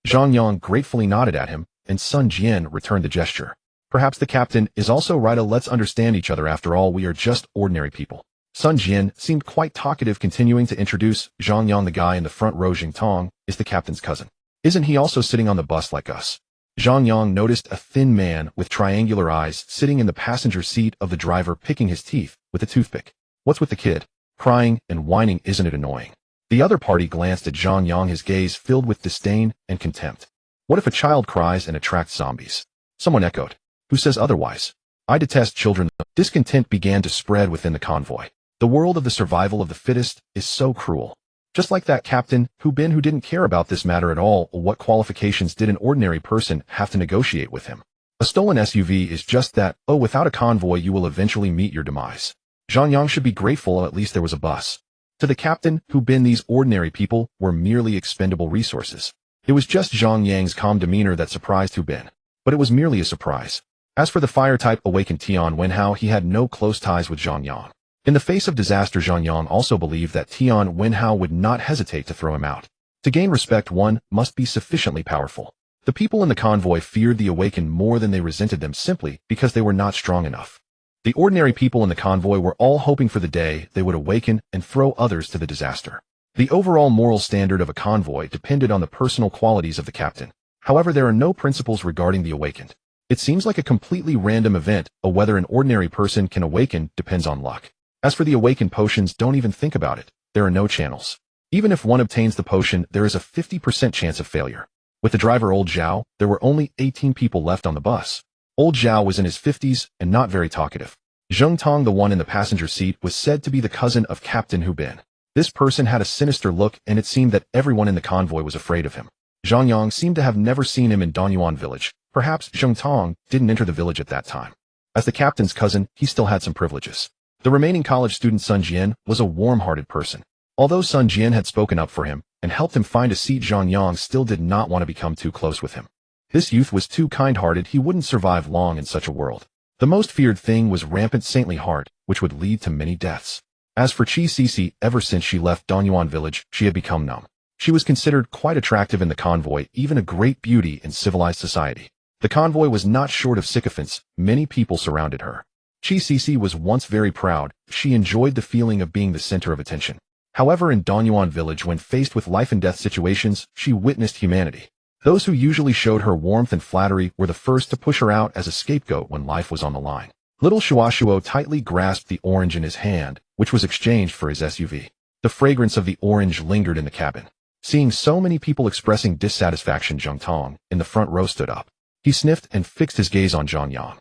Zhang Yang gratefully nodded at him, and Sun Jian returned the gesture. "Perhaps the captain is also right. Let's understand each other. After all, we are just ordinary people." Sun Jian seemed quite talkative, continuing to introduce Zhang Yang. "The guy in the front row, Tong, is the captain's cousin. Isn't he also sitting on the bus like us?" Zhang Yang noticed a thin man with triangular eyes sitting in the passenger seat of the driver, picking his teeth with a toothpick. "What's with the kid? Crying and whining, isn't it annoying?" The other party glanced at Zhang Yang, his gaze filled with disdain and contempt. "What if a child cries and attracts zombies?" Someone echoed. "Who says otherwise? I detest children." Discontent began to spread within the convoy. The world of the survival of the fittest is so cruel. Just like that captain, who didn't care about this matter at all. What qualifications did an ordinary person have to negotiate with him? A stolen SUV is just that. Oh, without a convoy you will eventually meet your demise. Zhang Yang should be grateful at least there was a bus. To the captain, these ordinary people were merely expendable resources. It was just Zhang Yang's calm demeanor that surprised Bin. But it was merely a surprise. As for the fire-type awakened Tian Wenhao, he had no close ties with Zhang Yang. In the face of disaster, Zhang Yang also believed that Tian Wenhao would not hesitate to throw him out. To gain respect, one must be sufficiently powerful. The people in the convoy feared the awakened more than they resented them simply because they were not strong enough. The ordinary people in the convoy were all hoping for the day they would awaken and throw others to the disaster. The overall moral standard of a convoy depended on the personal qualities of the captain. However, there are no principles regarding the awakened. It seems like a completely random event. Whether an ordinary person can awaken depends on luck. As for the awakened potions, don't even think about it. There are no channels. Even if one obtains the potion, there is a 50% chance of failure. With the driver Old Zhao, there were only 18 people left on the bus. Old Zhao was in his 50s and not very talkative. Zheng Tong, the one in the passenger seat, was said to be the cousin of Captain Bin. This person had a sinister look, and it seemed that everyone in the convoy was afraid of him. Zhang Yang seemed to have never seen him in Danyuan village. Perhaps Zheng Tong didn't enter the village at that time. As the captain's cousin, he still had some privileges. The remaining college student Sun Jian was a warm-hearted person. Although Sun Jian had spoken up for him and helped him find a seat, Zhang Yang still did not want to become too close with him. This youth was too kind-hearted. He wouldn't survive long in such a world. The most feared thing was rampant saintly heart, which would lead to many deaths. As for Qi Cici, ever since she left Danyuan village, she had become numb. She was considered quite attractive in the convoy, even a great beauty in civilized society. The convoy was not short of sycophants. Many people surrounded her. Qi Cici was once very proud. She enjoyed the feeling of being the center of attention. However, in Danyuan village, when faced with life and death situations, she witnessed humanity. Those who usually showed her warmth and flattery were the first to push her out as a scapegoat when life was on the line. Little Shuashuo tightly grasped the orange in his hand, which was exchanged for his SUV. The fragrance of the orange lingered in the cabin. Seeing so many people expressing dissatisfaction, Zheng Tong, in the front row, stood up. He sniffed and fixed his gaze on Zhang Yang.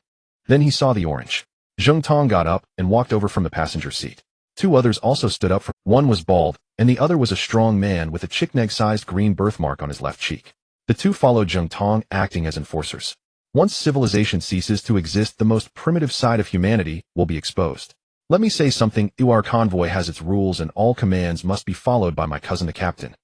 Then he saw the orange. Zheng Tong got up and walked over from the passenger seat. Two others also stood up. One was bald, and the other was a strong man with a chickneg-sized green birthmark on his left cheek. The two followed Zheng Tong, acting as enforcers. Once civilization ceases to exist, the most primitive side of humanity will be exposed. Let me say something. Our convoy has its rules, and all commands must be followed by my cousin the captain.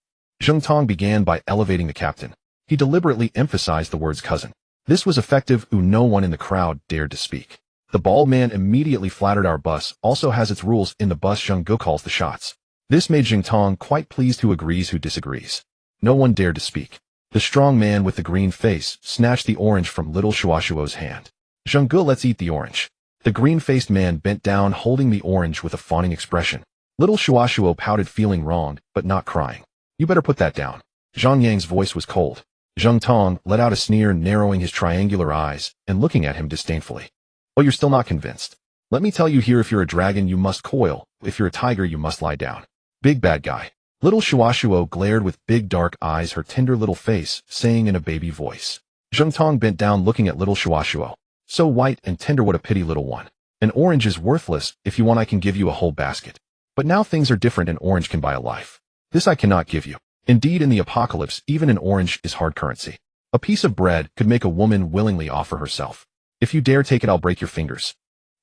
Zheng Tong began by elevating the captain. He deliberately emphasized the words cousin. This was effective. No one in the crowd dared to speak. The bald man immediately flattered. Our bus also has its rules. In the bus, Zheng Ge calls the shots. This made Zheng Tong quite pleased. Who agrees, who disagrees? No one dared to speak. The strong man with the green face snatched the orange from little Shuashuo's hand. Zheng Ge, let's eat the orange. The green-faced man bent down, holding the orange with a fawning expression. Little Shuashuo pouted, feeling wronged, but not crying. You better put that down. Zhang Yang's voice was cold. Zheng Tong let out a sneer, narrowing his triangular eyes and looking at him disdainfully. Oh, you're still not convinced? Let me tell you here, if you're a dragon, you must coil. If you're a tiger, you must lie down. Big bad guy. Little Shuashuo glared with big dark eyes, her tender little face saying in a baby voice. Zheng Tong bent down, looking at little Shuashuo. So white and tender, what a pity, little one. An orange is worthless. If you want, I can give you a whole basket. But now things are different. An orange can buy a life. This I cannot give you. Indeed, in the apocalypse, even an orange is hard currency. A piece of bread could make a woman willingly offer herself. If you dare take it, I'll break your fingers.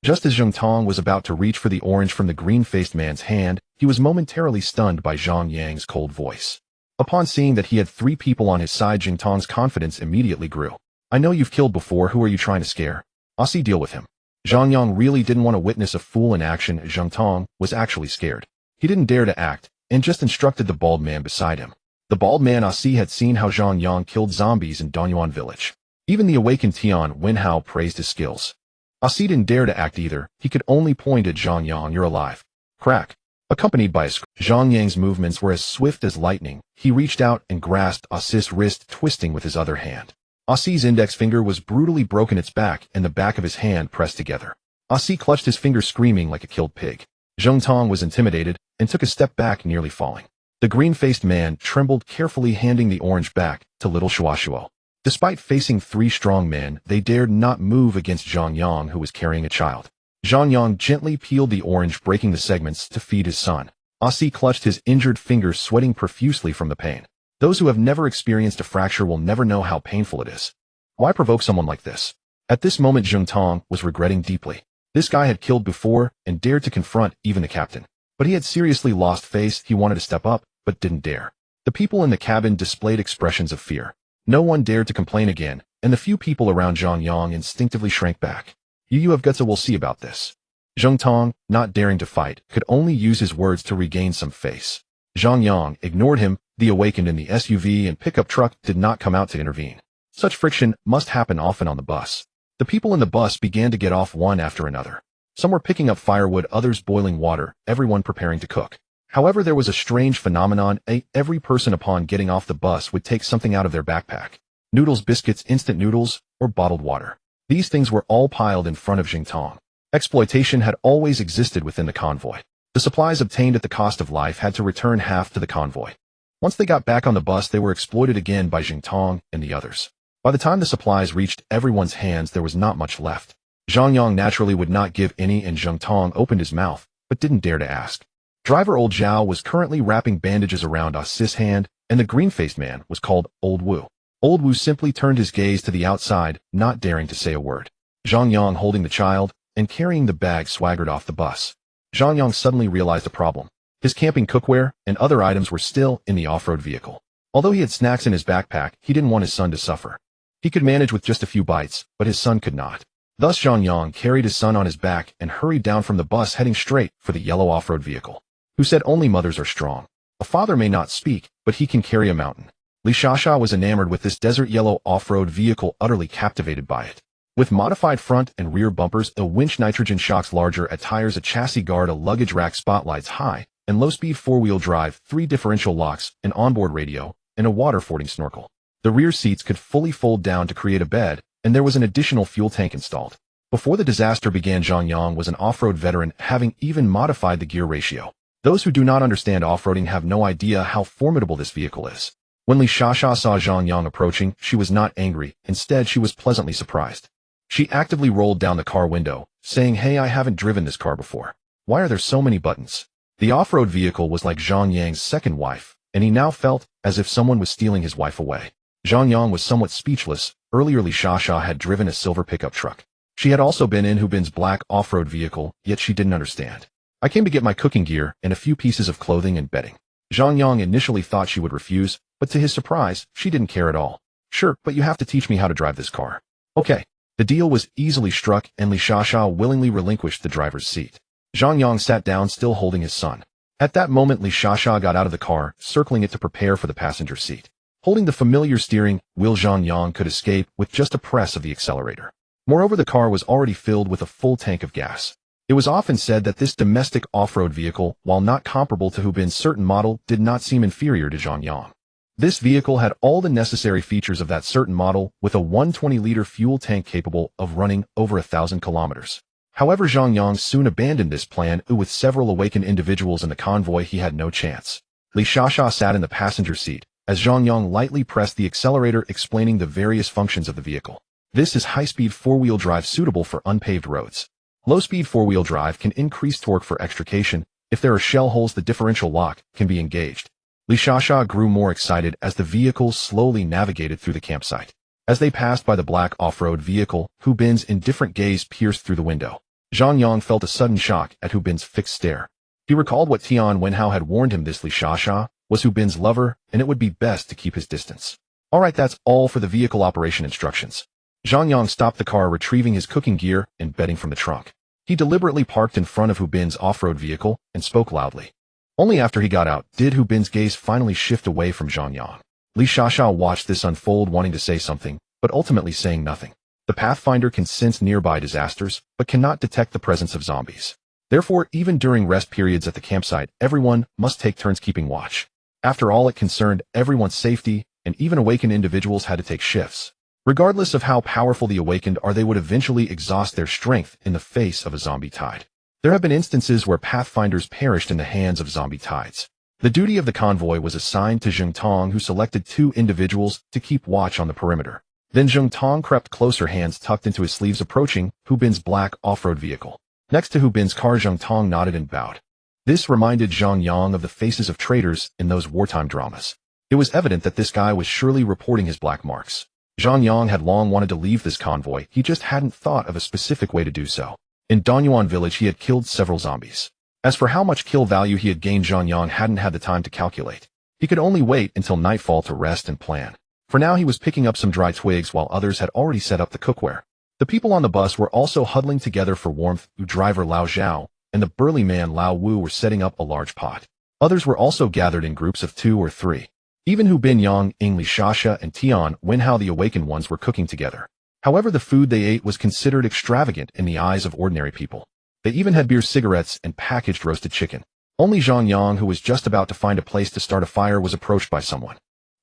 Just as Zheng Tong was about to reach for the orange from the green-faced man's hand, he was momentarily stunned by Zhang Yang's cold voice. Upon seeing that he had 3 people on his side, Zheng Tong's confidence immediately grew. I know you've killed before. Who are you trying to scare? I'll see, deal with him. Zhang Yang really didn't want to witness a fool in action. Zheng Tong was actually scared. He didn't dare to act, and just instructed the bald man beside him. The bald man Asi had seen how Zhang Yang killed zombies in Danyuan village. Even the awakened Tian Wenhao praised his skills. Asi didn't dare to act either. He could only point at Zhang Yang. You're alive. Crack. Accompanied by a Zhang Yang's movements were as swift as lightning. He reached out and grasped Asi's wrist, twisting with his other hand. Asi's index finger was brutally broken, its back and the back of his hand pressed together. Asi clutched his finger, screaming like a killed pig. Zheng Tong was intimidated and took a step back, nearly falling. The green-faced man trembled, carefully handing the orange back to little Shuashuo. Despite facing 3 strong men, they dared not move against Zhang Yang, who was carrying a child. Zhang Yang gently peeled the orange, breaking the segments to feed his son. Asi clutched his injured fingers, sweating profusely from the pain. Those who have never experienced a fracture will never know how painful it is. Why provoke someone like this? At this moment, 𝓃 was regretting deeply. This guy had killed before and dared to confront even the captain. But he had seriously lost face. He wanted to step up, but didn't dare. The people in the cabin displayed expressions of fear. No one dared to complain again, and the few people around Zhang Yang instinctively shrank back. You have guts, we'll see about this. 𝓃, not daring to fight, could only use his words to regain some face. Zhang Yang ignored him. The awakened in the SUV and pickup truck did not come out to intervene. Such friction must happen often on the bus. The people in the bus began to get off one after another. Some were picking up firewood, others boiling water, everyone preparing to cook. However, there was a strange phenomenon. Every person upon getting off the bus would take something out of their backpack. Noodles, biscuits, instant noodles, or bottled water. These things were all piled in front of 𝓃. Exploitation had always existed within the convoy. The supplies obtained at the cost of life had to return half to the convoy. Once they got back on the bus, they were exploited again by 𝓃 and the others. By the time the supplies reached everyone's hands, there was not much left. Zhang Yang naturally would not give any, and 𝓃 opened his mouth, but didn't dare to ask. Driver Old Zhao was currently wrapping bandages around Asi's hand, and the green-faced man was called Old Wu. Old Wu simply turned his gaze to the outside, not daring to say a word. Zhang Yang, holding the child and carrying the bag, swaggered off the bus. Zhang Yang suddenly realized a problem. His camping cookware and other items were still in the off-road vehicle. Although he had snacks in his backpack, he didn't want his son to suffer. He could manage with just a few bites, but his son could not. Thus Zhang Yang carried his son on his back and hurried down from the bus, heading straight for the yellow off-road vehicle. Who said only mothers are strong? A father may not speak, but he can carry a mountain. 𝓃 was enamored with this desert yellow off-road vehicle, utterly captivated by it. With modified front and rear bumpers, a winch, nitrogen shocks, larger tires, a chassis guard, a luggage rack, spotlights, high and low-speed four-wheel drive, 3 differential locks, an onboard radio, and a water-fording snorkel. The rear seats could fully fold down to create a bed, and there was an additional fuel tank installed. Before the disaster began, Zhang Yang was an off-road veteran, having even modified the gear ratio. Those who do not understand off-roading have no idea how formidable this vehicle is. When 𝓃 saw Zhang Yang approaching, she was not angry. Instead, she was pleasantly surprised. She actively rolled down the car window, saying, "Hey, I haven't driven this car before. Why are there so many buttons?" The off-road vehicle was like Zhang Yang's second wife, and he now felt as if someone was stealing his wife away. Zhang Yang was somewhat speechless. Earlier, 𝓃 had driven a silver pickup truck. She had also been in Hu Bin's black off-road vehicle, yet she didn't understand. "I came to get my cooking gear and a few pieces of clothing and bedding." Zhang Yang initially thought she would refuse, but to his surprise, she didn't care at all. "Sure, but you have to teach me how to drive this car." "Okay." The deal was easily struck, and 𝓃 willingly relinquished the driver's seat. Zhang Yang sat down, still holding his son. At that moment, 𝓃 got out of the car, circling it to prepare for the passenger seat. Holding the familiar steering wheel, Zhang Yang could escape with just a press of the accelerator. Moreover, the car was already filled with a full tank of gas. It was often said that this domestic off-road vehicle, while not comparable to Hu Bin's certain model, did not seem inferior to Zhang Yang. This vehicle had all the necessary features of that certain model, with a 120-liter fuel tank capable of running over 1,000 kilometers. However, Zhang Yang soon abandoned this plan. With several awakened individuals in the convoy, he had no chance. 𝓃 sat in the passenger seat, as Zhang Yang lightly pressed the accelerator, explaining the various functions of the vehicle. This is high-speed four-wheel drive suitable for unpaved roads. Low-speed four-wheel drive can increase torque for extrication. If there are shell holes, the differential lock can be engaged. 𝓃 grew more excited as the vehicle slowly navigated through the campsite. As they passed by the black off-road vehicle, Hu Bin's indifferent gaze pierced through the window. Zhang Yang felt a sudden shock at Hu Bin's fixed stare. He recalled what Tian Wenhao had warned him. This 𝓃 was Hu Bin's lover, and it would be best to keep his distance. Alright, that's all for the vehicle operation instructions. Zhang Yang stopped the car, retrieving his cooking gear and bedding from the trunk. He deliberately parked in front of Hu Bin's off-road vehicle and spoke loudly. Only after he got out did Hu Bin's gaze finally shift away from Zhang Yang. 𝓃 watched this unfold, wanting to say something, but ultimately saying nothing. The Pathfinder can sense nearby disasters, but cannot detect the presence of zombies. Therefore, even during rest periods at the campsite, everyone must take turns keeping watch. After all, it concerned everyone's safety, and even awakened individuals had to take shifts. Regardless of how powerful the awakened are, they would eventually exhaust their strength in the face of a zombie tide. There have been instances where Pathfinders perished in the hands of zombie tides. The duty of the convoy was assigned to 𝓃, who selected 2 individuals to keep watch on the perimeter. Then 𝓃 crept closer, hands tucked into his sleeves, approaching Hu Bin's black off-road vehicle. Next to Hu Bin's car, 𝓃 nodded and bowed. This reminded Zhang Yang of the faces of traitors in those wartime dramas. It was evident that this guy was surely reporting his black marks. Zhang Yang had long wanted to leave this convoy, he just hadn't thought of a specific way to do so. In Danyuan village he had killed several zombies. As for how much kill value he had gained, Zhang Yang hadn't had the time to calculate. He could only wait until nightfall to rest and plan. For now he was picking up some dry twigs while others had already set up the cookware. The people on the bus were also huddling together for warmth. Driver Lao Zhao and the burly man Lao Wu were setting up a large pot. Others were also gathered in groups of 2 or 3. Even Hu Bin Yang, Ing Li Shasha, and Tian Wenhao the awakened ones were cooking together. However, the food they ate was considered extravagant in the eyes of ordinary people. They even had beer, cigarettes, and packaged roasted chicken. Only Zhang Yang, who was just about to find a place to start a fire, was approached by someone.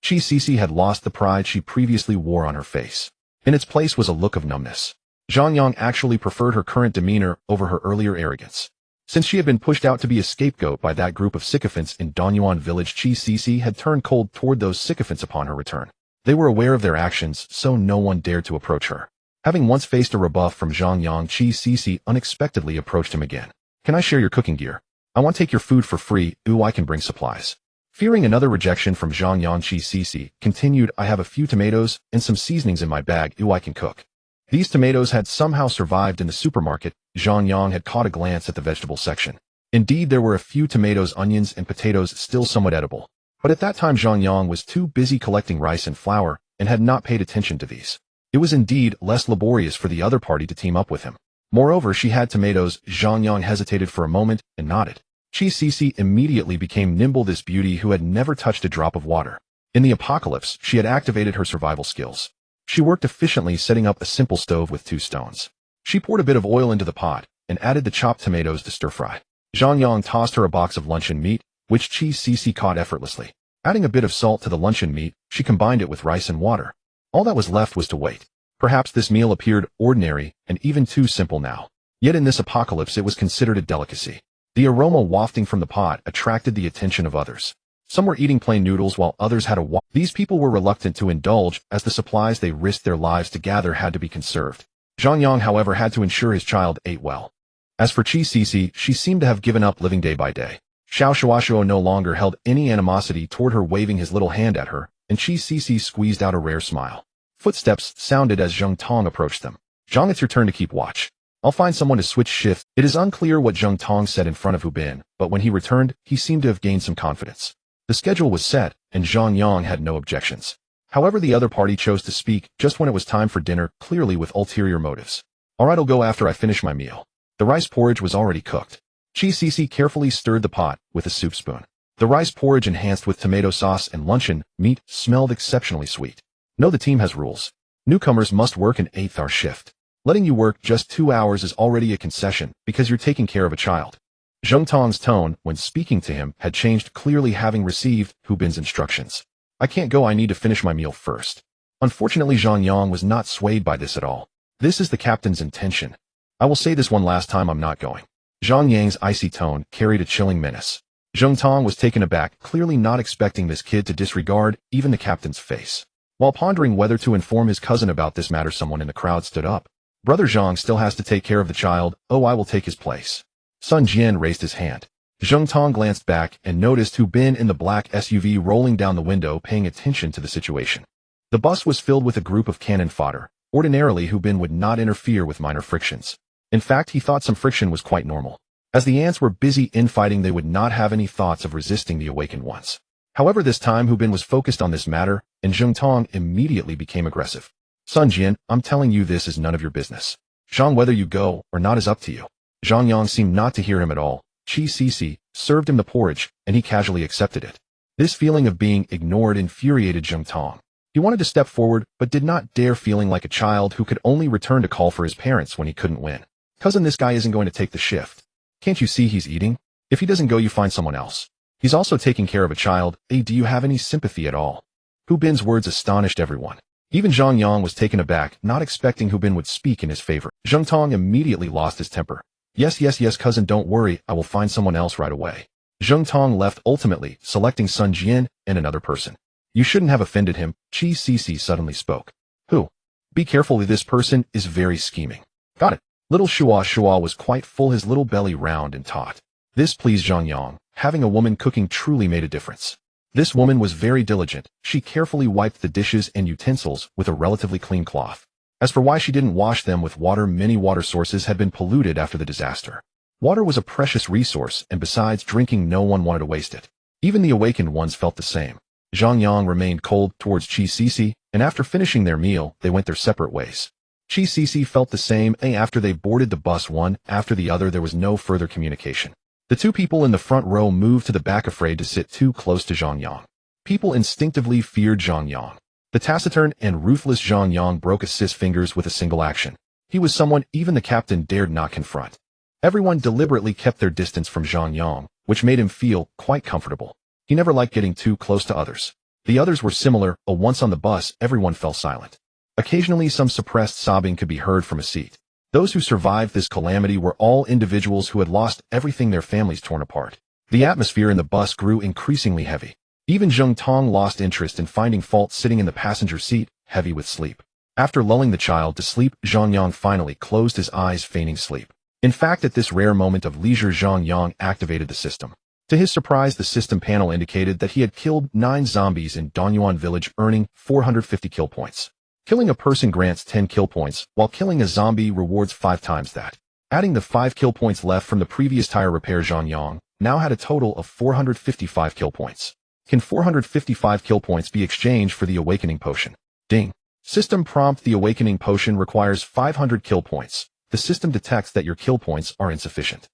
𝓃 had lost the pride she previously wore on her face. In its place was a look of numbness. Zhang Yang actually preferred her current demeanor over her earlier arrogance. Since she had been pushed out to be a scapegoat by that group of sycophants in Danyuan village, 𝓃 had turned cold toward those sycophants upon her return. They were aware of their actions, so no one dared to approach her. Having once faced a rebuff from Zhang Yang, 𝓃 unexpectedly approached him again. "Can I share your cooking gear? I want to take your food for free. I can bring supplies." Fearing another rejection from Zhang Yang, 𝓃 continued, "I have a few tomatoes and some seasonings in my bag. I can cook." These tomatoes had somehow survived in the supermarket. Zhang Yang had caught a glance at the vegetable section. Indeed, there were a few tomatoes, onions, and potatoes still somewhat edible. But at that time Zhang Yang was too busy collecting rice and flour and had not paid attention to these. It was indeed less laborious for the other party to team up with him. Moreover, she had tomatoes. Zhang Yang hesitated for a moment and nodded. 𝓃 immediately became nimble, this beauty who had never touched a drop of water. In the apocalypse, she had activated her survival skills. She worked efficiently, setting up a simple stove with 2 stones. She poured a bit of oil into the pot and added the chopped tomatoes to stir-fry. Zhang Yang tossed her a box of luncheon meat, which 𝓃 caught effortlessly. Adding a bit of salt to the luncheon meat, she combined it with rice and water. All that was left was to wait. Perhaps this meal appeared ordinary and even too simple now. Yet in this apocalypse it was considered a delicacy. The aroma wafting from the pot attracted the attention of others. Some were eating plain noodles while others had a These people were reluctant to indulge, as the supplies they risked their lives to gather had to be conserved. Zhang Yang, however, had to ensure his child ate well. As for 𝓃, she seemed to have given up living day by day. Xiao Shuashuo no longer held any animosity toward her, waving his little hand at her, and 𝓃 squeezed out a rare smile. Footsteps sounded as Zhang Tong approached them. "Zhang, it's your turn to keep watch. I'll find someone to switch shift." It is unclear what Zhang Tong said in front of Hu Bin, but when he returned, he seemed to have gained some confidence. The schedule was set, and Zhang Yang had no objections. However, the other party chose to speak just when it was time for dinner, clearly with ulterior motives. "All right, I'll go after I finish my meal." The rice porridge was already cooked. 𝓃 carefully stirred the pot with a soup spoon. The rice porridge, enhanced with tomato sauce and luncheon meat, smelled exceptionally sweet. No, the team has rules. Newcomers must work an 8-hour shift. Letting you work just 2 hours is already a concession because you're taking care of a child. Zhang Tong's tone, when speaking to him, had changed, clearly having received Hu Bin's instructions. "I can't go, I need to finish my meal first." Unfortunately, Zhang Yang was not swayed by this at all. "This is the captain's intention. I will say this one last time, I'm not going." Zhang Yang's icy tone carried a chilling menace. Zhang Tong was taken aback, clearly not expecting this kid to disregard even the captain's face. While pondering whether to inform his cousin about this matter, someone in the crowd stood up. "Brother Zhang still has to take care of the child. Oh, I will take his place." Sun Jian raised his hand. Zhang Tong glanced back and noticed Hu Bin in the black SUV rolling down the window, paying attention to the situation. The bus was filled with a group of cannon fodder. Ordinarily, Hu Bin would not interfere with minor frictions. In fact, he thought some friction was quite normal. As the ants were busy infighting, they would not have any thoughts of resisting the awakened ones. However, this time Hu Bin was focused on this matter, and Zhang Tong immediately became aggressive. "Sun Jian, I'm telling you, this is none of your business. Zhang, whether you go or not is up to you." Zhang Yang seemed not to hear him at all. 𝓃 served him the porridge, and he casually accepted it. This feeling of being ignored infuriated Zhang Tong. He wanted to step forward, but did not dare, feeling like a child who could only return to call for his parents when he couldn't win. "Cousin, this guy isn't going to take the shift. Can't you see he's eating? If he doesn't go, you find someone else. He's also taking care of a child. Do you have any sympathy at all?" Hu Bin's words astonished everyone. Even Zhang Yang was taken aback, not expecting Hu Bin would speak in his favor. Zhang Tong immediately lost his temper. Yes, cousin, don't worry, I will find someone else right away." Zhang Tong left, ultimately selecting Sun Jian and another person. "You shouldn't have offended him," 𝓃 suddenly spoke. "Who? Be careful, this person is very scheming." "Got it." Little Shua was quite full, his little belly round and taut. This pleased Zhang Yang. Having a woman cooking truly made a difference. This woman was very diligent. She carefully wiped the dishes and utensils with a relatively clean cloth. As for why she didn't wash them with water, many water sources had been polluted after the disaster. Water was a precious resource, and besides drinking, no one wanted to waste it. Even the awakened ones felt the same. Zhang Yang remained cold towards 𝓃, and after finishing their meal, they went their separate ways. 𝓃 felt the same, and after they boarded the bus one after the other, there was no further communication. The two people in the front row moved to the back, afraid to sit too close to Zhang Yang. People instinctively feared Zhang Yang. The taciturn and ruthless Zhang Yang broke his fingers with a single action. He was someone even the captain dared not confront. Everyone deliberately kept their distance from Zhang Yang, which made him feel quite comfortable. He never liked getting too close to others. The others were similar. Once on the bus, everyone fell silent. Occasionally some suppressed sobbing could be heard from a seat. Those who survived this calamity were all individuals who had lost everything, their families torn apart. The atmosphere in the bus grew increasingly heavy. Even Zheng Tong lost interest in finding fault, sitting in the passenger seat, heavy with sleep. After lulling the child to sleep, Zhang Yang finally closed his eyes, feigning sleep. In fact, at this rare moment of leisure, Zhang Yang activated the system. To his surprise, the system panel indicated that he had killed 9 zombies in Donyuan village, earning 450 kill points. Killing a person grants 10 kill points, while killing a zombie rewards 5 times that. Adding the 5 kill points left from the previous tire repair, Zhang Yang now had a total of 455 kill points. Can 455 kill points be exchanged for the awakening potion? Ding. System prompt: the awakening potion requires 500 kill points. The system detects that your kill points are insufficient.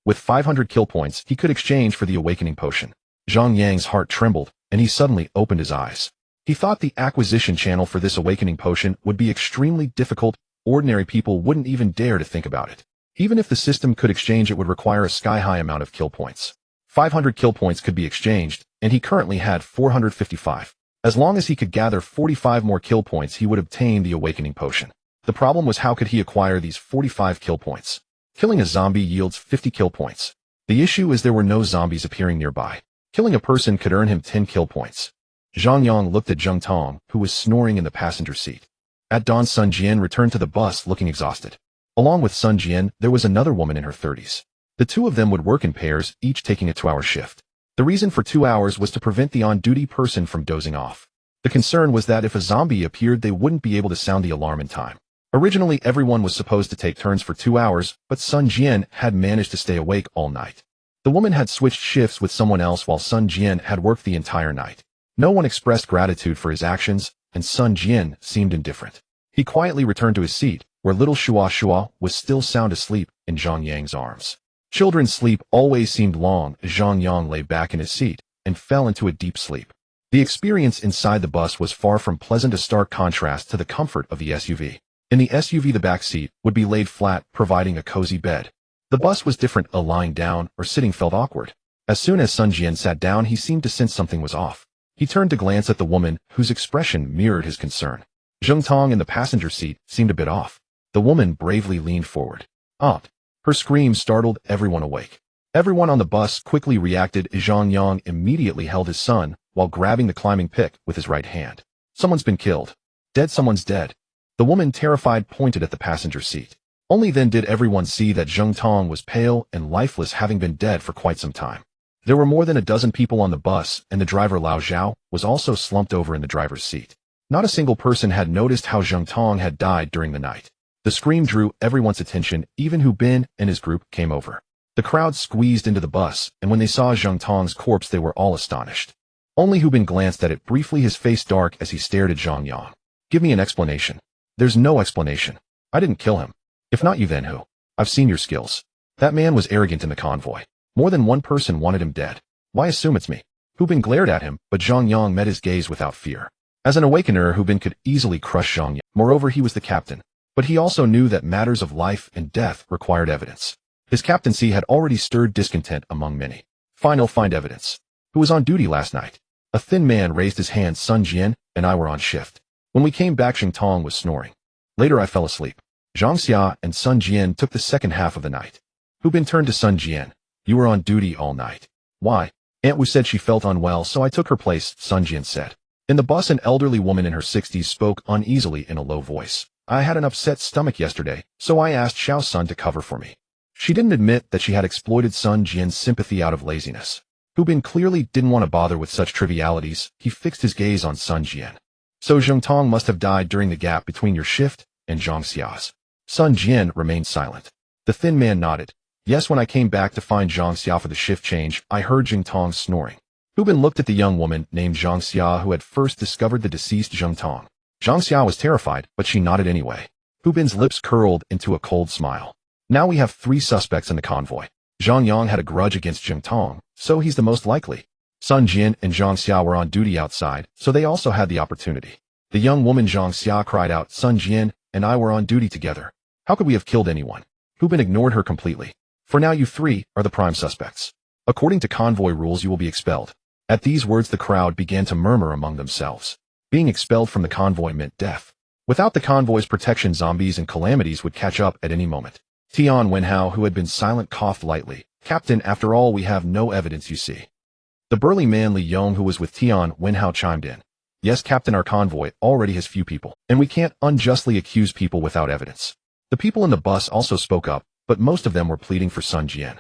With 500 kill points, he could exchange for the awakening potion. Zhang Yang's heart trembled, and he suddenly opened his eyes. He thought the acquisition channel for this awakening potion would be extremely difficult. Ordinary people wouldn't even dare to think about it. Even if the system could exchange, it would require a sky-high amount of kill points. 500 kill points could be exchanged, and he currently had 455. As long as he could gather 45 more kill points, he would obtain the awakening potion. The problem was, how could he acquire these 45 kill points? Killing a zombie yields 50 kill points. The issue is there were no zombies appearing nearby. Killing a person could earn him 10 kill points. Zhang Yang looked at Zheng Tong, who was snoring in the passenger seat. At dawn, Sun Jian returned to the bus looking exhausted. Along with Sun Jian, there was another woman in her 30s. The two of them would work in pairs, each taking a 2-hour shift. The reason for 2 hours was to prevent the on-duty person from dozing off. The concern was that if a zombie appeared, they wouldn't be able to sound the alarm in time. Originally, everyone was supposed to take turns for 2 hours, but Sun Jian had managed to stay awake all night. The woman had switched shifts with someone else while Sun Jian had worked the entire night. No one expressed gratitude for his actions, and Sun Jian seemed indifferent. He quietly returned to his seat, where little Shua was still sound asleep in Zhang Yang's arms. Children's sleep always seemed long as Zhang Yang lay back in his seat and fell into a deep sleep. The experience inside the bus was far from pleasant, a stark contrast to the comfort of the SUV. In the SUV, the back seat would be laid flat, providing a cozy bed. The bus was different. Lying down or sitting felt awkward. As soon as Sun Jian sat down, he seemed to sense something was off. He turned to glance at the woman, whose expression mirrored his concern. Zheng Tong in the passenger seat seemed a bit off. The woman bravely leaned forward. Aunt! Her scream startled everyone awake. Everyone on the bus quickly reacted. Zhang Yang immediately held his son while grabbing the climbing pick with his right hand. Someone's been killed. Dead, someone's dead. The woman, terrified, pointed at the passenger seat. Only then did everyone see that Zheng Tong was pale and lifeless, having been dead for quite some time. There were more than a dozen people on the bus, and the driver Lao Zhao was also slumped over in the driver's seat. Not a single person had noticed how Zheng Tong had died during the night. The scream drew everyone's attention. Even Hu Bin and his group came over. The crowd squeezed into the bus, and when they saw Zheng Tong's corpse, they were all astonished. Only Hu Bin glanced at it briefly, his face dark as he stared at Zhang Yang. Give me an explanation. There's no explanation. I didn't kill him. If not you, then who? I've seen your skills. That man was arrogant in the convoy. More than one person wanted him dead. Why assume it's me? Hu Bin glared at him, but Zhang Yang met his gaze without fear. As an awakener, Hu Bin could easily crush Zhang Yang. Moreover, he was the captain. But he also knew that matters of life and death required evidence. His captaincy had already stirred discontent among many. Find evidence. Who was on duty last night? A thin man raised his hand. Sun Jian and I were on shift. When we came back, Zheng Tong was snoring. Later I fell asleep. Zhang Xia and Sun Jian took the second half of the night. Hu Bin turned to Sun Jian. You were on duty all night. Why? Aunt Wu said she felt unwell, so I took her place, Sun Jian said. In the bus, an elderly woman in her 60s spoke uneasily in a low voice. I had an upset stomach yesterday, so I asked Xiao Sun to cover for me. She didn't admit that she had exploited Sun Jian's sympathy out of laziness. Hu Bin clearly didn't want to bother with such trivialities. He fixed his gaze on Sun Jian. So Zheng Tong must have died during the gap between your shift and Zhang Xia's. Sun Jian remained silent. The thin man nodded. Yes, when I came back to find Zhang Xia for the shift change, I heard Zheng Tong snoring. Hu Bin looked at the young woman named Zhang Xia who had first discovered the deceased Zheng Tong. Zhang Xia was terrified, but she nodded anyway. Hu Bin's lips curled into a cold smile. Now we have 3 suspects in the convoy. Zhang Yang had a grudge against Zheng Tong, so he's the most likely. Sun Jian and Zhang Xia were on duty outside, so they also had the opportunity. The young woman Zhang Xia cried out, Sun Jian and I were on duty together. How could we have killed anyone? Hu Bin ignored her completely. For now you 3 are the prime suspects. According to convoy rules you will be expelled. At these words the crowd began to murmur among themselves. Being expelled from the convoy meant death. Without the convoy's protection zombies and calamities would catch up at any moment. Tian Wenhao, who had been silent, coughed lightly. Captain, after all we have no evidence, you see. The burly man Li Yong who was with Tian Wenhao chimed in. Yes, Captain, our convoy already has few people, and we can't unjustly accuse people without evidence. The people in the bus also spoke up, but most of them were pleading for Sun Jian.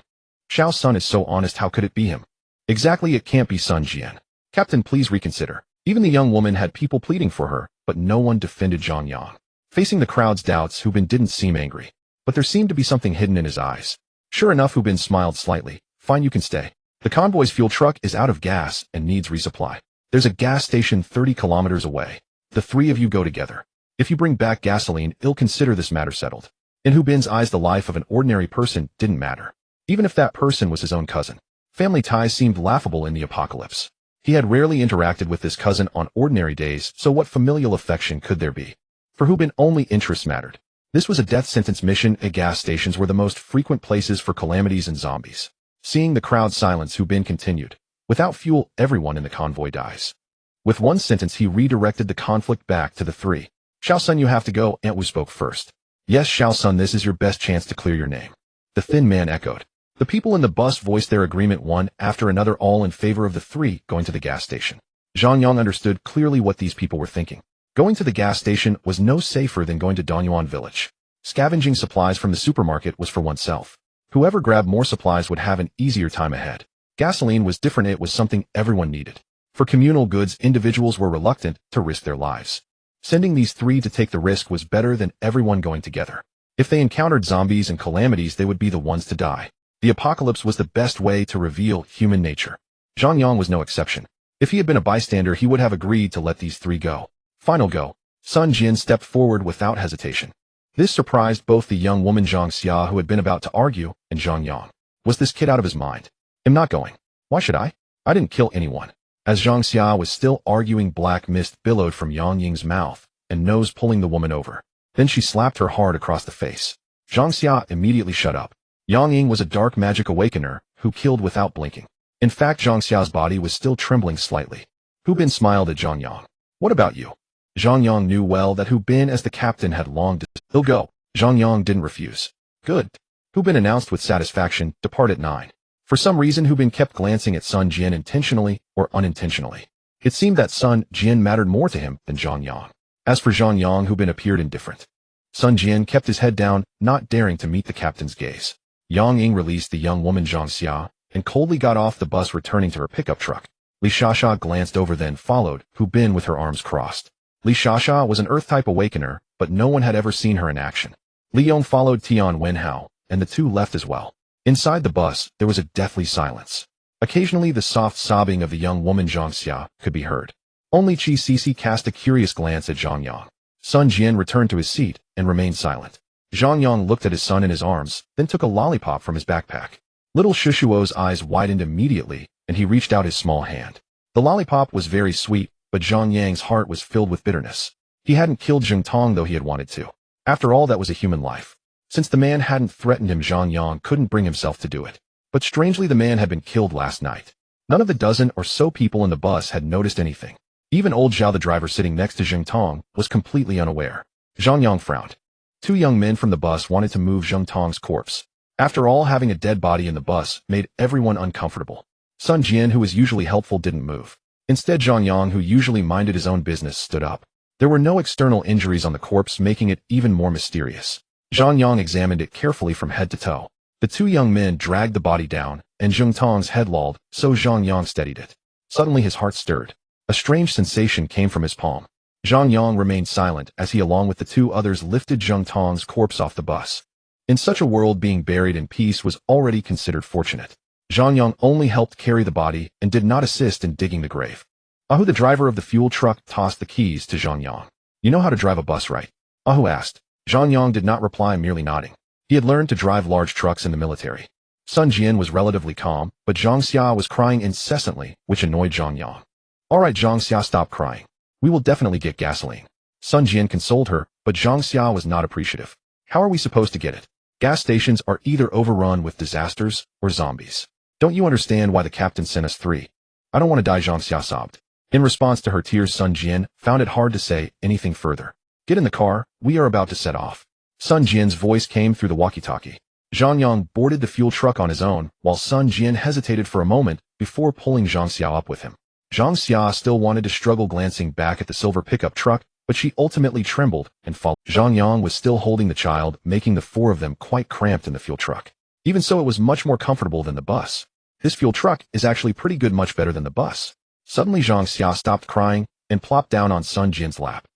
Xiao Sun is so honest, how could it be him? Exactly, it can't be Sun Jian. Captain, please reconsider. Even the young woman had people pleading for her, but no one defended Zhang Yang. Facing the crowd's doubts, Hu Bin didn't seem angry, but there seemed to be something hidden in his eyes. Sure enough, Hu Bin smiled slightly. Fine, you can stay. The convoy's fuel truck is out of gas and needs resupply. There's a gas station 30 kilometers away. The 3 of you go together. If you bring back gasoline, I'll consider this matter settled. In Hu Bin's eyes, the life of an ordinary person didn't matter. Even if that person was his own cousin. Family ties seemed laughable in the apocalypse. He had rarely interacted with this cousin on ordinary days, so what familial affection could there be? For Hu Bin, only interests mattered. This was a death sentence mission, and gas stations were the most frequent places for calamities and zombies. Seeing the crowd silence, Hu Bin continued. Without fuel, everyone in the convoy dies. With one sentence, he redirected the conflict back to the 3. Xiao Sun, you have to go, Aunt Wu spoke first. Yes, Xiao Sun, this is your best chance to clear your name. The thin man echoed. The people in the bus voiced their agreement one after another, all in favor of the 3 going to the gas station. Zhang Yang understood clearly what these people were thinking. Going to the gas station was no safer than going to Danyuan village. Scavenging supplies from the supermarket was for oneself. Whoever grabbed more supplies would have an easier time ahead. Gasoline was different, it was something everyone needed. For communal goods, individuals were reluctant to risk their lives. Sending these 3 to take the risk was better than everyone going together. If they encountered zombies and calamities, they would be the ones to die. The apocalypse was the best way to reveal human nature. Zhang Yang was no exception. If he had been a bystander, he would have agreed to let these 3 go. Final go. Sun Jian stepped forward without hesitation. This surprised both the young woman Zhang Xia, who had been about to argue, and Zhang Yang. Was this kid out of his mind? I'm not going. Why should I? I didn't kill anyone. As Zhang Xia was still arguing, black mist billowed from Yang Ying's mouth and nose, pulling the woman over. Then she slapped her hard across the face. Zhang Xia immediately shut up. Yang Ying was a dark magic awakener who killed without blinking. In fact, Zhang Xia's body was still trembling slightly. Hu Bin smiled at Zhang Yang. What about you? Zhang Yang knew well that Hu Bin as the captain had long He'll go. Zhang Yang didn't refuse. Good. Hu Bin announced with satisfaction, depart at 9. For some reason, Hu Bin kept glancing at Sun Jian intentionally or unintentionally. It seemed that Sun Jian mattered more to him than Zhang Yang. As for Zhang Yang, Hu Bin appeared indifferent. Sun Jian kept his head down, not daring to meet the captain's gaze. Yang Ying released the young woman Zhang Xia and coldly got off the bus, returning to her pickup truck. Li Shasha glanced over, then followed Hu Bin with her arms crossed. Li Shasha was an Earth-type awakener, but no one had ever seen her in action. Li Yong followed Tian Wenhao, and the 2 left as well. Inside the bus, there was a deathly silence. Occasionally, the soft sobbing of the young woman Zhang Xia could be heard. Only Qi Sisi cast a curious glance at Zhang Yang. Sun Jian returned to his seat and remained silent. Zhang Yang looked at his son in his arms, then took a lollipop from his backpack. Little Shushuo's eyes widened immediately, and he reached out his small hand. The lollipop was very sweet, but Zhang Yang's heart was filled with bitterness. He hadn't killed Zheng Tong, though he had wanted to. After all, that was a human life. Since the man hadn't threatened him, Zhang Yang couldn't bring himself to do it. But strangely, the man had been killed last night. None of the dozen or so people in the bus had noticed anything. Even old Zhao, the driver sitting next to Zheng Tong, was completely unaware. Zhang Yang frowned. 2 young men from the bus wanted to move Zheng Tong's corpse. After all, having a dead body in the bus made everyone uncomfortable. Sun Jian, who was usually helpful, didn't move. Instead, Zhang Yang, who usually minded his own business, stood up. There were no external injuries on the corpse, making it even more mysterious. Zhang Yang examined it carefully from head to toe. The two young men dragged the body down, and 𝓃 head lolled, so Zhang Yang steadied it. Suddenly his heart stirred. A strange sensation came from his palm. Zhang Yang remained silent as he along with the two others lifted 𝓃's corpse off the bus. In such a world, being buried in peace was already considered fortunate. Zhang Yang only helped carry the body and did not assist in digging the grave. Ahu, the driver of the fuel truck, tossed the keys to Zhang Yang. You know how to drive a bus, right? Ahu asked. Zhang Yang did not reply, merely nodding. He had learned to drive large trucks in the military. Sun Jian was relatively calm, but Zhang Xia was crying incessantly, which annoyed Zhang Yang. All right, Zhang Xia, stop crying. We will definitely get gasoline. Sun Jian consoled her, but Zhang Xia was not appreciative. How are we supposed to get it? Gas stations are either overrun with disasters or zombies. Don't you understand why the captain sent us 3? I don't want to die, Zhang Xia sobbed. In response to her tears, Sun Jian found it hard to say anything further. Get in the car, we are about to set off. Sun Jian's voice came through the walkie-talkie. Zhang Yang boarded the fuel truck on his own, while Sun Jian hesitated for a moment before pulling Zhang Xia up with him. Zhang Xia still wanted to struggle, glancing back at the silver pickup truck, but she ultimately trembled and followed. Zhang Yang was still holding the child, making the 4 of them quite cramped in the fuel truck. Even so, it was much more comfortable than the bus. This fuel truck is actually pretty good, much better than the bus. Suddenly Zhang Xia stopped crying and plopped down on Sun Jian's lap.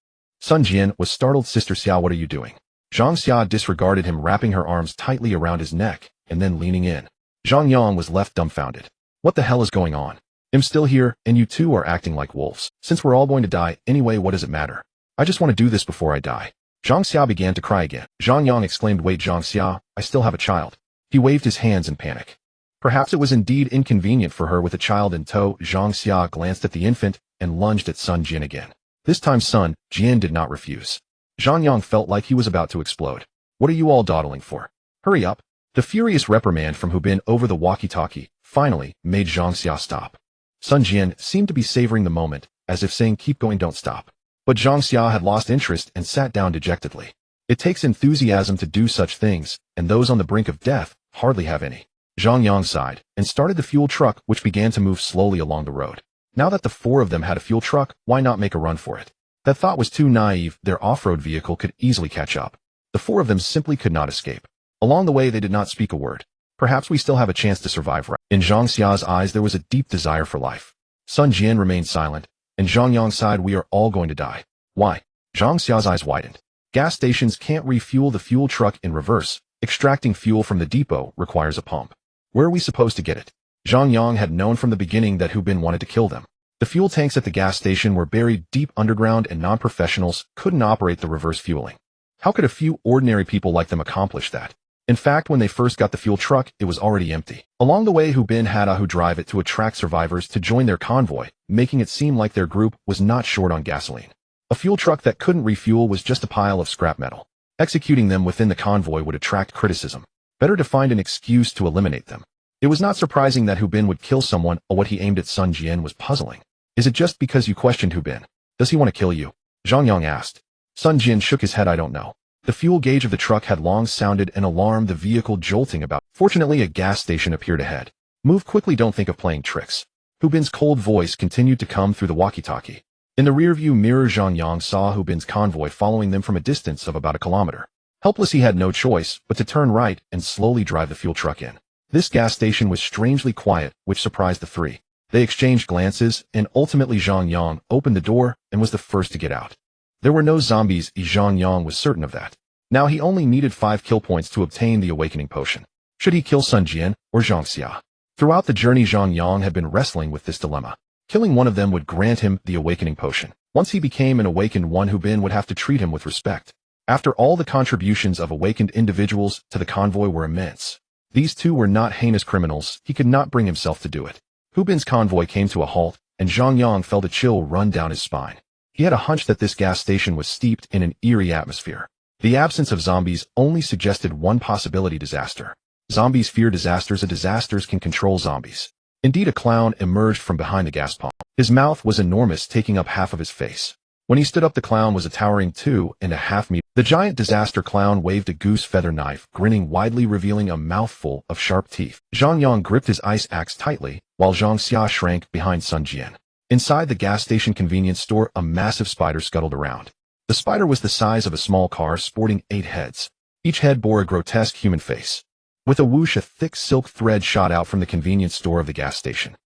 Sun Jian was startled. Sister Xia, what are you doing? Zhang Xia disregarded him, wrapping her arms tightly around his neck and then leaning in. Zhang Yang was left dumbfounded. What the hell is going on? I'm still here, and you two are acting like wolves. Since we're all going to die anyway, what does it matter? I just want to do this before I die. Zhang Xia began to cry again. Zhang Yang exclaimed, wait, Zhang Xia, I still have a child. He waved his hands in panic. Perhaps it was indeed inconvenient for her with a child in tow. Zhang Xia glanced at the infant and lunged at Sun Jian again. This time Sun Jian did not refuse. Zhang Yang felt like he was about to explode. What are you all dawdling for? Hurry up. The furious reprimand from Hu Bin over the walkie-talkie finally made Zhang Xia stop. Sun Jian seemed to be savoring the moment, as if saying, keep going, don't stop. But Zhang Xia had lost interest and sat down dejectedly. It takes enthusiasm to do such things, and those on the brink of death hardly have any. Zhang Yang sighed and started the fuel truck, which began to move slowly along the road. Now that the 4 of them had a fuel truck, why not make a run for it? That thought was too naive. Their off-road vehicle could easily catch up. The 4 of them simply could not escape. Along the way, they did not speak a word. Perhaps we still have a chance to survive, right? In Zhang Xia's eyes, there was a deep desire for life. Sun Jian remained silent, and Zhang Yang sighed, we are all going to die. Why? Zhang Xia's eyes widened. Gas stations can't refuel the fuel truck in reverse. Extracting fuel from the depot requires a pump. Where are we supposed to get it? Zhang Yang had known from the beginning that Hu Bin wanted to kill them. The fuel tanks at the gas station were buried deep underground, and non-professionals couldn't operate the reverse fueling. How could a few ordinary people like them accomplish that? In fact, when they first got the fuel truck, it was already empty. Along the way, Hu Bin had Ahu drive it to attract survivors to join their convoy, making it seem like their group was not short on gasoline. A fuel truck that couldn't refuel was just a pile of scrap metal. Executing them within the convoy would attract criticism. Better to find an excuse to eliminate them. It was not surprising that Hu Bin would kill someone, or what he aimed at Sun Jian was puzzling. Is it just because you questioned Hu Bin? Does he want to kill you? Zhang Yang asked. Sun Jian shook his head, I don't know. The fuel gauge of the truck had long sounded an alarm, the vehicle jolting about. Fortunately, a gas station appeared ahead. Move quickly, don't think of playing tricks. Hu Bin's cold voice continued to come through the walkie-talkie. In the rearview mirror, Zhang Yang saw Hu Bin's convoy following them from a distance of about a kilometer. Helpless, he had no choice but to turn right and slowly drive the fuel truck in. This gas station was strangely quiet, which surprised the 3. They exchanged glances, and ultimately Zhang Yang opened the door and was the first to get out. There were no zombies, Zhang Yang was certain of that. Now he only needed 5 kill points to obtain the awakening potion. Should he kill Sun Jian or Zhang Xia? Throughout the journey, Zhang Yang had been wrestling with this dilemma. Killing one of them would grant him the awakening potion. Once he became an awakened one, Hu Bin would have to treat him with respect. After all, the contributions of awakened individuals to the convoy were immense. These 2 were not heinous criminals. He could not bring himself to do it. Hu Bin's convoy came to a halt, and Zhang Yang felt a chill run down his spine. He had a hunch that this gas station was steeped in an eerie atmosphere. The absence of zombies only suggested one possibility: disaster. Zombies fear disasters, and disasters can control zombies. Indeed, a clown emerged from behind the gas pump. His mouth was enormous, taking up half of his face. When he stood up, the clown was a towering 2.5 meters. The giant disaster clown waved a goose feather knife, grinning widely, revealing a mouthful of sharp teeth. Zhang Yang gripped his ice axe tightly, while Zhang Xia shrank behind Sun Jian. Inside the gas station convenience store, a massive spider scuttled around. The spider was the size of a small car, sporting 8 heads. Each head bore a grotesque human face. With a whoosh, a thick silk thread shot out from the convenience store of the gas station.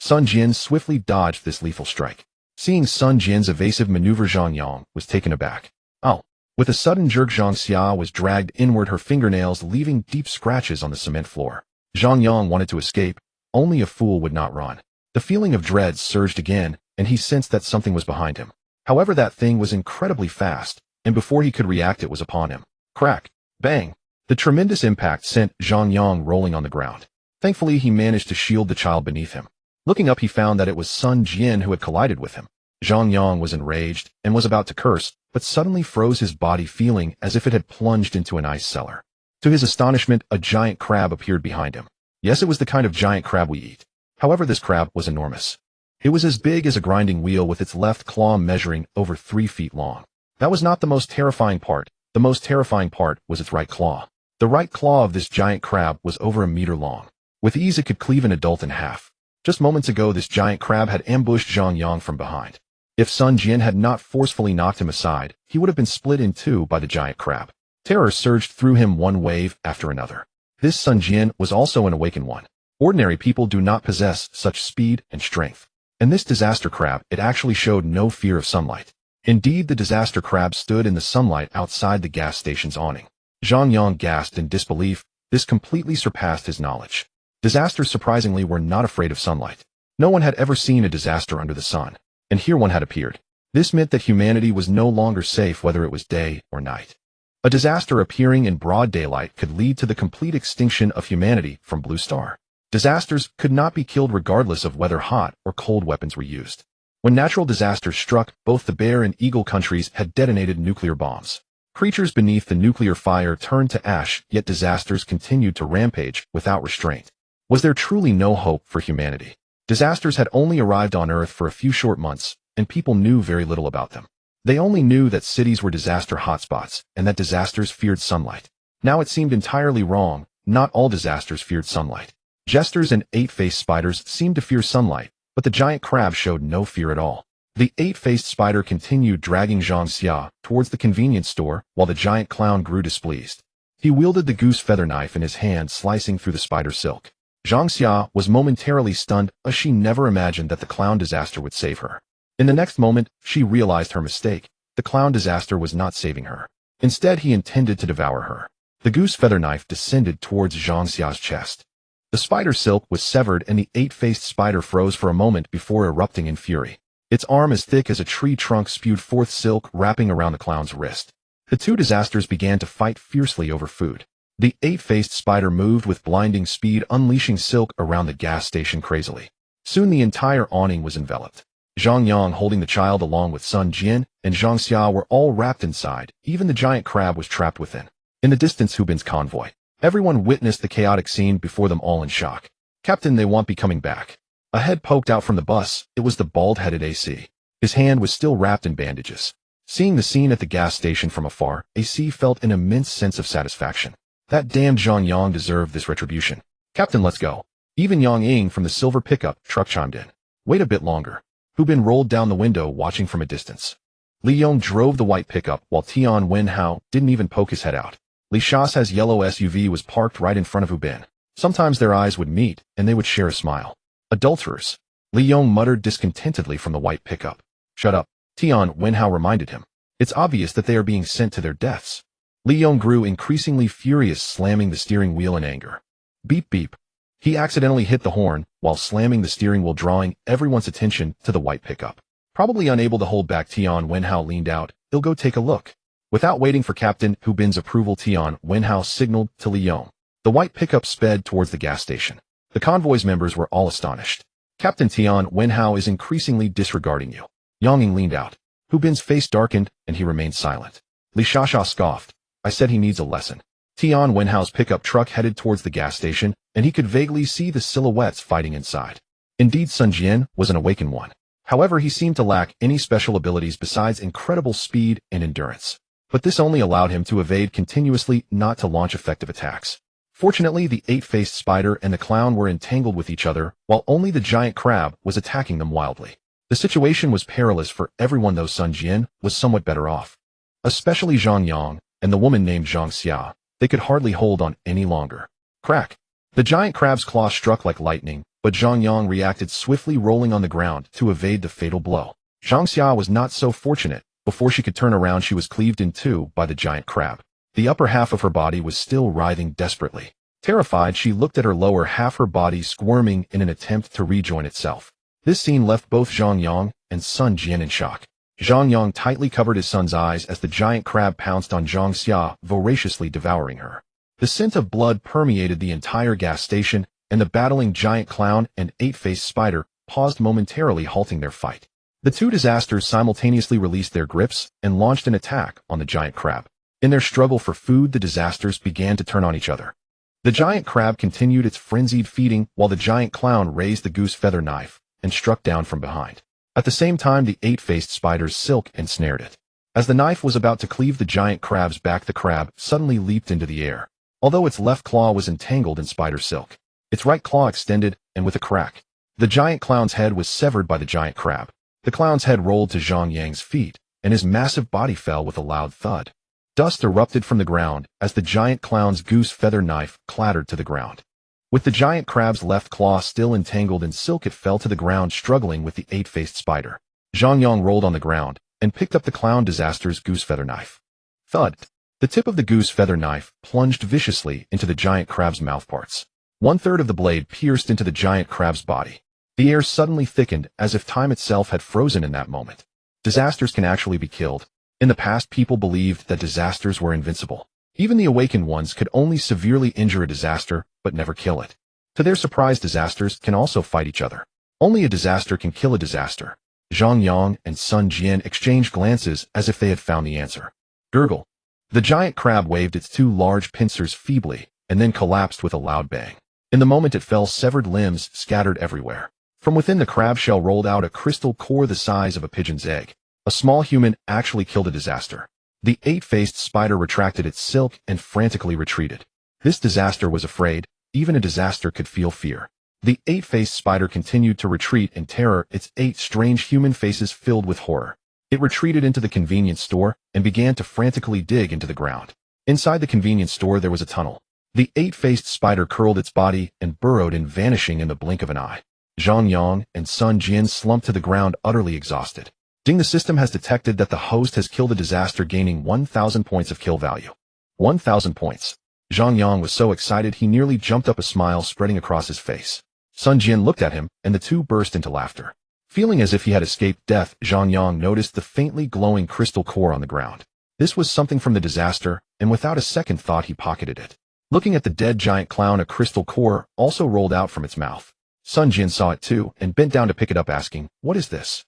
Sun Jian swiftly dodged this lethal strike. Seeing Sun Jian's evasive maneuver, Zhang Yang was taken aback. Oh! With a sudden jerk, Zhang Xia was dragged inward, her fingernails leaving deep scratches on the cement floor. Zhang Yang wanted to escape. Only a fool would not run. The feeling of dread surged again, and he sensed that something was behind him. However, that thing was incredibly fast, and before he could react, it was upon him. Crack! Bang! The tremendous impact sent Zhang Yang rolling on the ground. Thankfully, he managed to shield the child beneath him. Looking up, he found that it was Sun Jian who had collided with him. Zhang Yang was enraged and was about to curse, but suddenly froze his body, feeling as if it had plunged into an ice cellar. To his astonishment, a giant crab appeared behind him. Yes, it was the kind of giant crab we eat. However, this crab was enormous. It was as big as a grinding wheel, with its left claw measuring over 3 feet long. That was not the most terrifying part. The most terrifying part was its right claw. The right claw of this giant crab was over 1 meter long. With ease, it could cleave an adult in half. Just moments ago, this giant crab had ambushed Zhang Yang from behind. If Sun Jian had not forcefully knocked him aside, he would have been split in two by the giant crab. Terror surged through him, one wave after another. This Sun Jian was also an awakened one. Ordinary people do not possess such speed and strength. And this disaster crab, it actually showed no fear of sunlight. Indeed, the disaster crab stood in the sunlight outside the gas station's awning. Zhang Yang gasped in disbelief. This completely surpassed his knowledge. Disasters, surprisingly, were not afraid of sunlight. No one had ever seen a disaster under the sun, and here one had appeared. This meant that humanity was no longer safe, whether it was day or night. A disaster appearing in broad daylight could lead to the complete extinction of humanity from Blue Star. Disasters could not be killed regardless of whether hot or cold weapons were used. When natural disasters struck, both the Bear and Eagle countries had detonated nuclear bombs. Creatures beneath the nuclear fire turned to ash, yet disasters continued to rampage without restraint. Was there truly no hope for humanity? Disasters had only arrived on Earth for a few short months, and people knew very little about them. They only knew that cities were disaster hotspots, and that disasters feared sunlight. Now it seemed entirely wrong. Not all disasters feared sunlight. Jesters and eight-faced spiders seemed to fear sunlight, but the giant crab showed no fear at all. The eight-faced spider continued dragging Zhang Xia towards the convenience store, while the giant clown grew displeased. He wielded the goose feather knife in his hand, slicing through the spider silk. Zhang Xia was momentarily stunned, as she never imagined that the clown disaster would save her. In the next moment, she realized her mistake. The clown disaster was not saving her. Instead, he intended to devour her. The goose feather knife descended towards Zhang Xia's chest. The spider silk was severed, and the eight-faced spider froze for a moment before erupting in fury. Its arm, as thick as a tree trunk, spewed forth silk, wrapping around the clown's wrist. The two disasters began to fight fiercely over food. The eight-faced spider moved with blinding speed, unleashing silk around the gas station crazily. Soon the entire awning was enveloped. Zhang Yang, holding the child, along with Sun Jian and Zhang Xia, were all wrapped inside. Even the giant crab was trapped within. In the distance, Hu Bin's convoy. Everyone witnessed the chaotic scene before them, all in shock. "Captain, they won't be coming back." A head poked out from the bus. It was the bald-headed AC. His hand was still wrapped in bandages. Seeing the scene at the gas station from afar, AC felt an immense sense of satisfaction. That damned Zhang Yang deserved this retribution. "Captain, let's go." Even Yang Ying from the silver pickup truck chimed in. "Wait a bit longer." Hu Bin rolled down the window, watching from a distance. Li Yong drove the white pickup, while Tian Wenhao didn't even poke his head out. Li Sha's yellow SUV was parked right in front of Hu Bin. Sometimes their eyes would meet, and they would share a smile. "Adulterers," Li Yong muttered discontentedly from the white pickup. "Shut up," Tian Wenhao reminded him. "It's obvious that they are being sent to their deaths." Li Yong grew increasingly furious, slamming the steering wheel in anger. Beep beep. He accidentally hit the horn while slamming the steering wheel, drawing everyone's attention to the white pickup. Probably unable to hold back, Tian Wenhao leaned out. "He'll go take a look." Without waiting for Captain Hu Bin's approval, Tian Wenhao signaled to Li Yong. The white pickup sped towards the gas station. The convoy's members were all astonished. "Captain, Tian Wenhao is increasingly disregarding you." Yang Ying leaned out. Hu Bin's face darkened, and he remained silent. Li Sha scoffed. "I said he needs a lesson." Tian Wenhao's pickup truck headed towards the gas station, and he could vaguely see the silhouettes fighting inside. Indeed, Sun Jian was an awakened one. However, he seemed to lack any special abilities besides incredible speed and endurance. But this only allowed him to evade continuously, not to launch effective attacks. Fortunately, the eight-faced spider and the clown were entangled with each other, while only the giant crab was attacking them wildly. The situation was perilous for everyone, though Sun Jian was somewhat better off. Especially Zhang Yang and the woman named Zhang Xia. They could hardly hold on any longer. Crack! The giant crab's claw struck like lightning, but Zhang Yang reacted swiftly, rolling on the ground to evade the fatal blow. Zhang Xia was not so fortunate. Before she could turn around, she was cleaved in two by the giant crab. The upper half of her body was still writhing desperately. Terrified, she looked at her lower half, her body squirming in an attempt to rejoin itself. This scene left both Zhang Yang and Sun Jian in shock. Zhang Yang tightly covered his son's eyes as the giant crab pounced on Zhang Xia, voraciously devouring her. The scent of blood permeated the entire gas station, and the battling giant clown and eight-faced spider paused momentarily, halting their fight. The two disasters simultaneously released their grips and launched an attack on the giant crab. In their struggle for food, the disasters began to turn on each other. The giant crab continued its frenzied feeding while the giant clown raised the goose feather knife and struck down from behind. At the same time, the eight-faced spider's silk ensnared it. As the knife was about to cleave the giant crab's back, the crab suddenly leaped into the air. Although its left claw was entangled in spider silk, its right claw extended, and with a crack, the giant clown's head was severed by the giant crab. The clown's head rolled to Zhang Yang's feet, and his massive body fell with a loud thud. Dust erupted from the ground as the giant clown's goose feather knife clattered to the ground. With the giant crab's left claw still entangled in silk, it fell to the ground, struggling with the eight-faced spider. Zhang Yang rolled on the ground and picked up the clown disaster's goose feather knife. Thud! The tip of the goose feather knife plunged viciously into the giant crab's mouthparts. 1/3 of the blade pierced into the giant crab's body. The air suddenly thickened, as if time itself had frozen in that moment. Disasters can actually be killed. In the past, people believed that disasters were invincible. Even the awakened ones could only severely injure a disaster, but never kill it. To their surprise, disasters can also fight each other. Only a disaster can kill a disaster. Zhang Yang and Sun Jian exchanged glances as if they had found the answer. Gurgle. The giant crab waved its two large pincers feebly, and then collapsed with a loud bang. In the moment it fell, severed limbs scattered everywhere. From within the crab shell rolled out a crystal core the size of a pigeon's egg. A small human actually killed a disaster. The eight-faced spider retracted its silk and frantically retreated. This disaster was afraid. Even a disaster could feel fear. The eight-faced spider continued to retreat in terror, its 8 strange human faces filled with horror. It retreated into the convenience store and began to frantically dig into the ground. Inside the convenience store there was a tunnel. The eight-faced spider curled its body and burrowed in, vanishing in the blink of an eye. Zhang Yang and Sun Jian slumped to the ground, utterly exhausted. The system has detected that the host has killed a disaster, gaining 1,000 points of kill value. 1,000 points. Zhang Yang was so excited he nearly jumped up, a smile spreading across his face. Sun Jian looked at him, and the two burst into laughter. Feeling as if he had escaped death, Zhang Yang noticed the faintly glowing crystal core on the ground. This was something from the disaster, and without a second thought he pocketed it. Looking at the dead giant clown, a crystal core also rolled out from its mouth. Sun Jian saw it too, and bent down to pick it up, asking, "What is this?"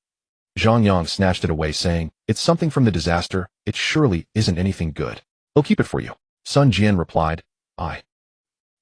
Zhang Yang snatched it away, saying, "It's something from the disaster. It surely isn't anything good. I'll keep it for you." Sun Jian replied, "I."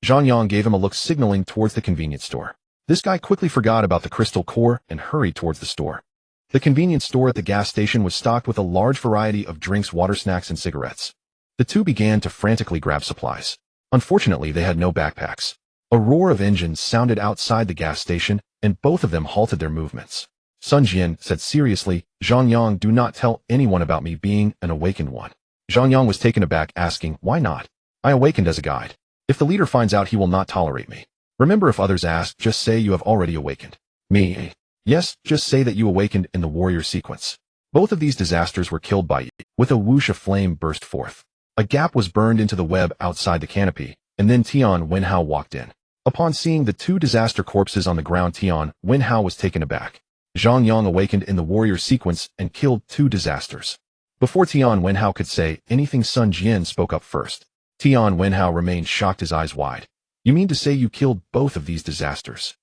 Zhang Yang gave him a look, signaling towards the convenience store. This guy quickly forgot about the crystal core and hurried towards the store. The convenience store at the gas station was stocked with a large variety of drinks, water, snacks, and cigarettes. The two began to frantically grab supplies. Unfortunately, they had no backpacks. A roar of engines sounded outside the gas station, and both of them halted their movements. Sun Jian said seriously, "Zhang Yang, do not tell anyone about me being an awakened one." Zhang Yang was taken aback, asking, "Why not? I awakened as a guide. If the leader finds out, he will not tolerate me. Remember, if others ask, just say you have already awakened." "Me? Yes, just say that you awakened in the warrior sequence. Both of these disasters were killed by you." With a whoosh, of flame burst forth. A gap was burned into the web outside the canopy, and then Tian Wenhao walked in. Upon seeing the two disaster corpses on the ground, Tian Wenhao was taken aback. Zhang Yang awakened in the warrior sequence and killed 2 disasters. Before Tian Wenhao could say anything, Sun Jian spoke up first. Tian Wenhao remained shocked, his eyes wide. "You mean to say you killed both of these disasters?"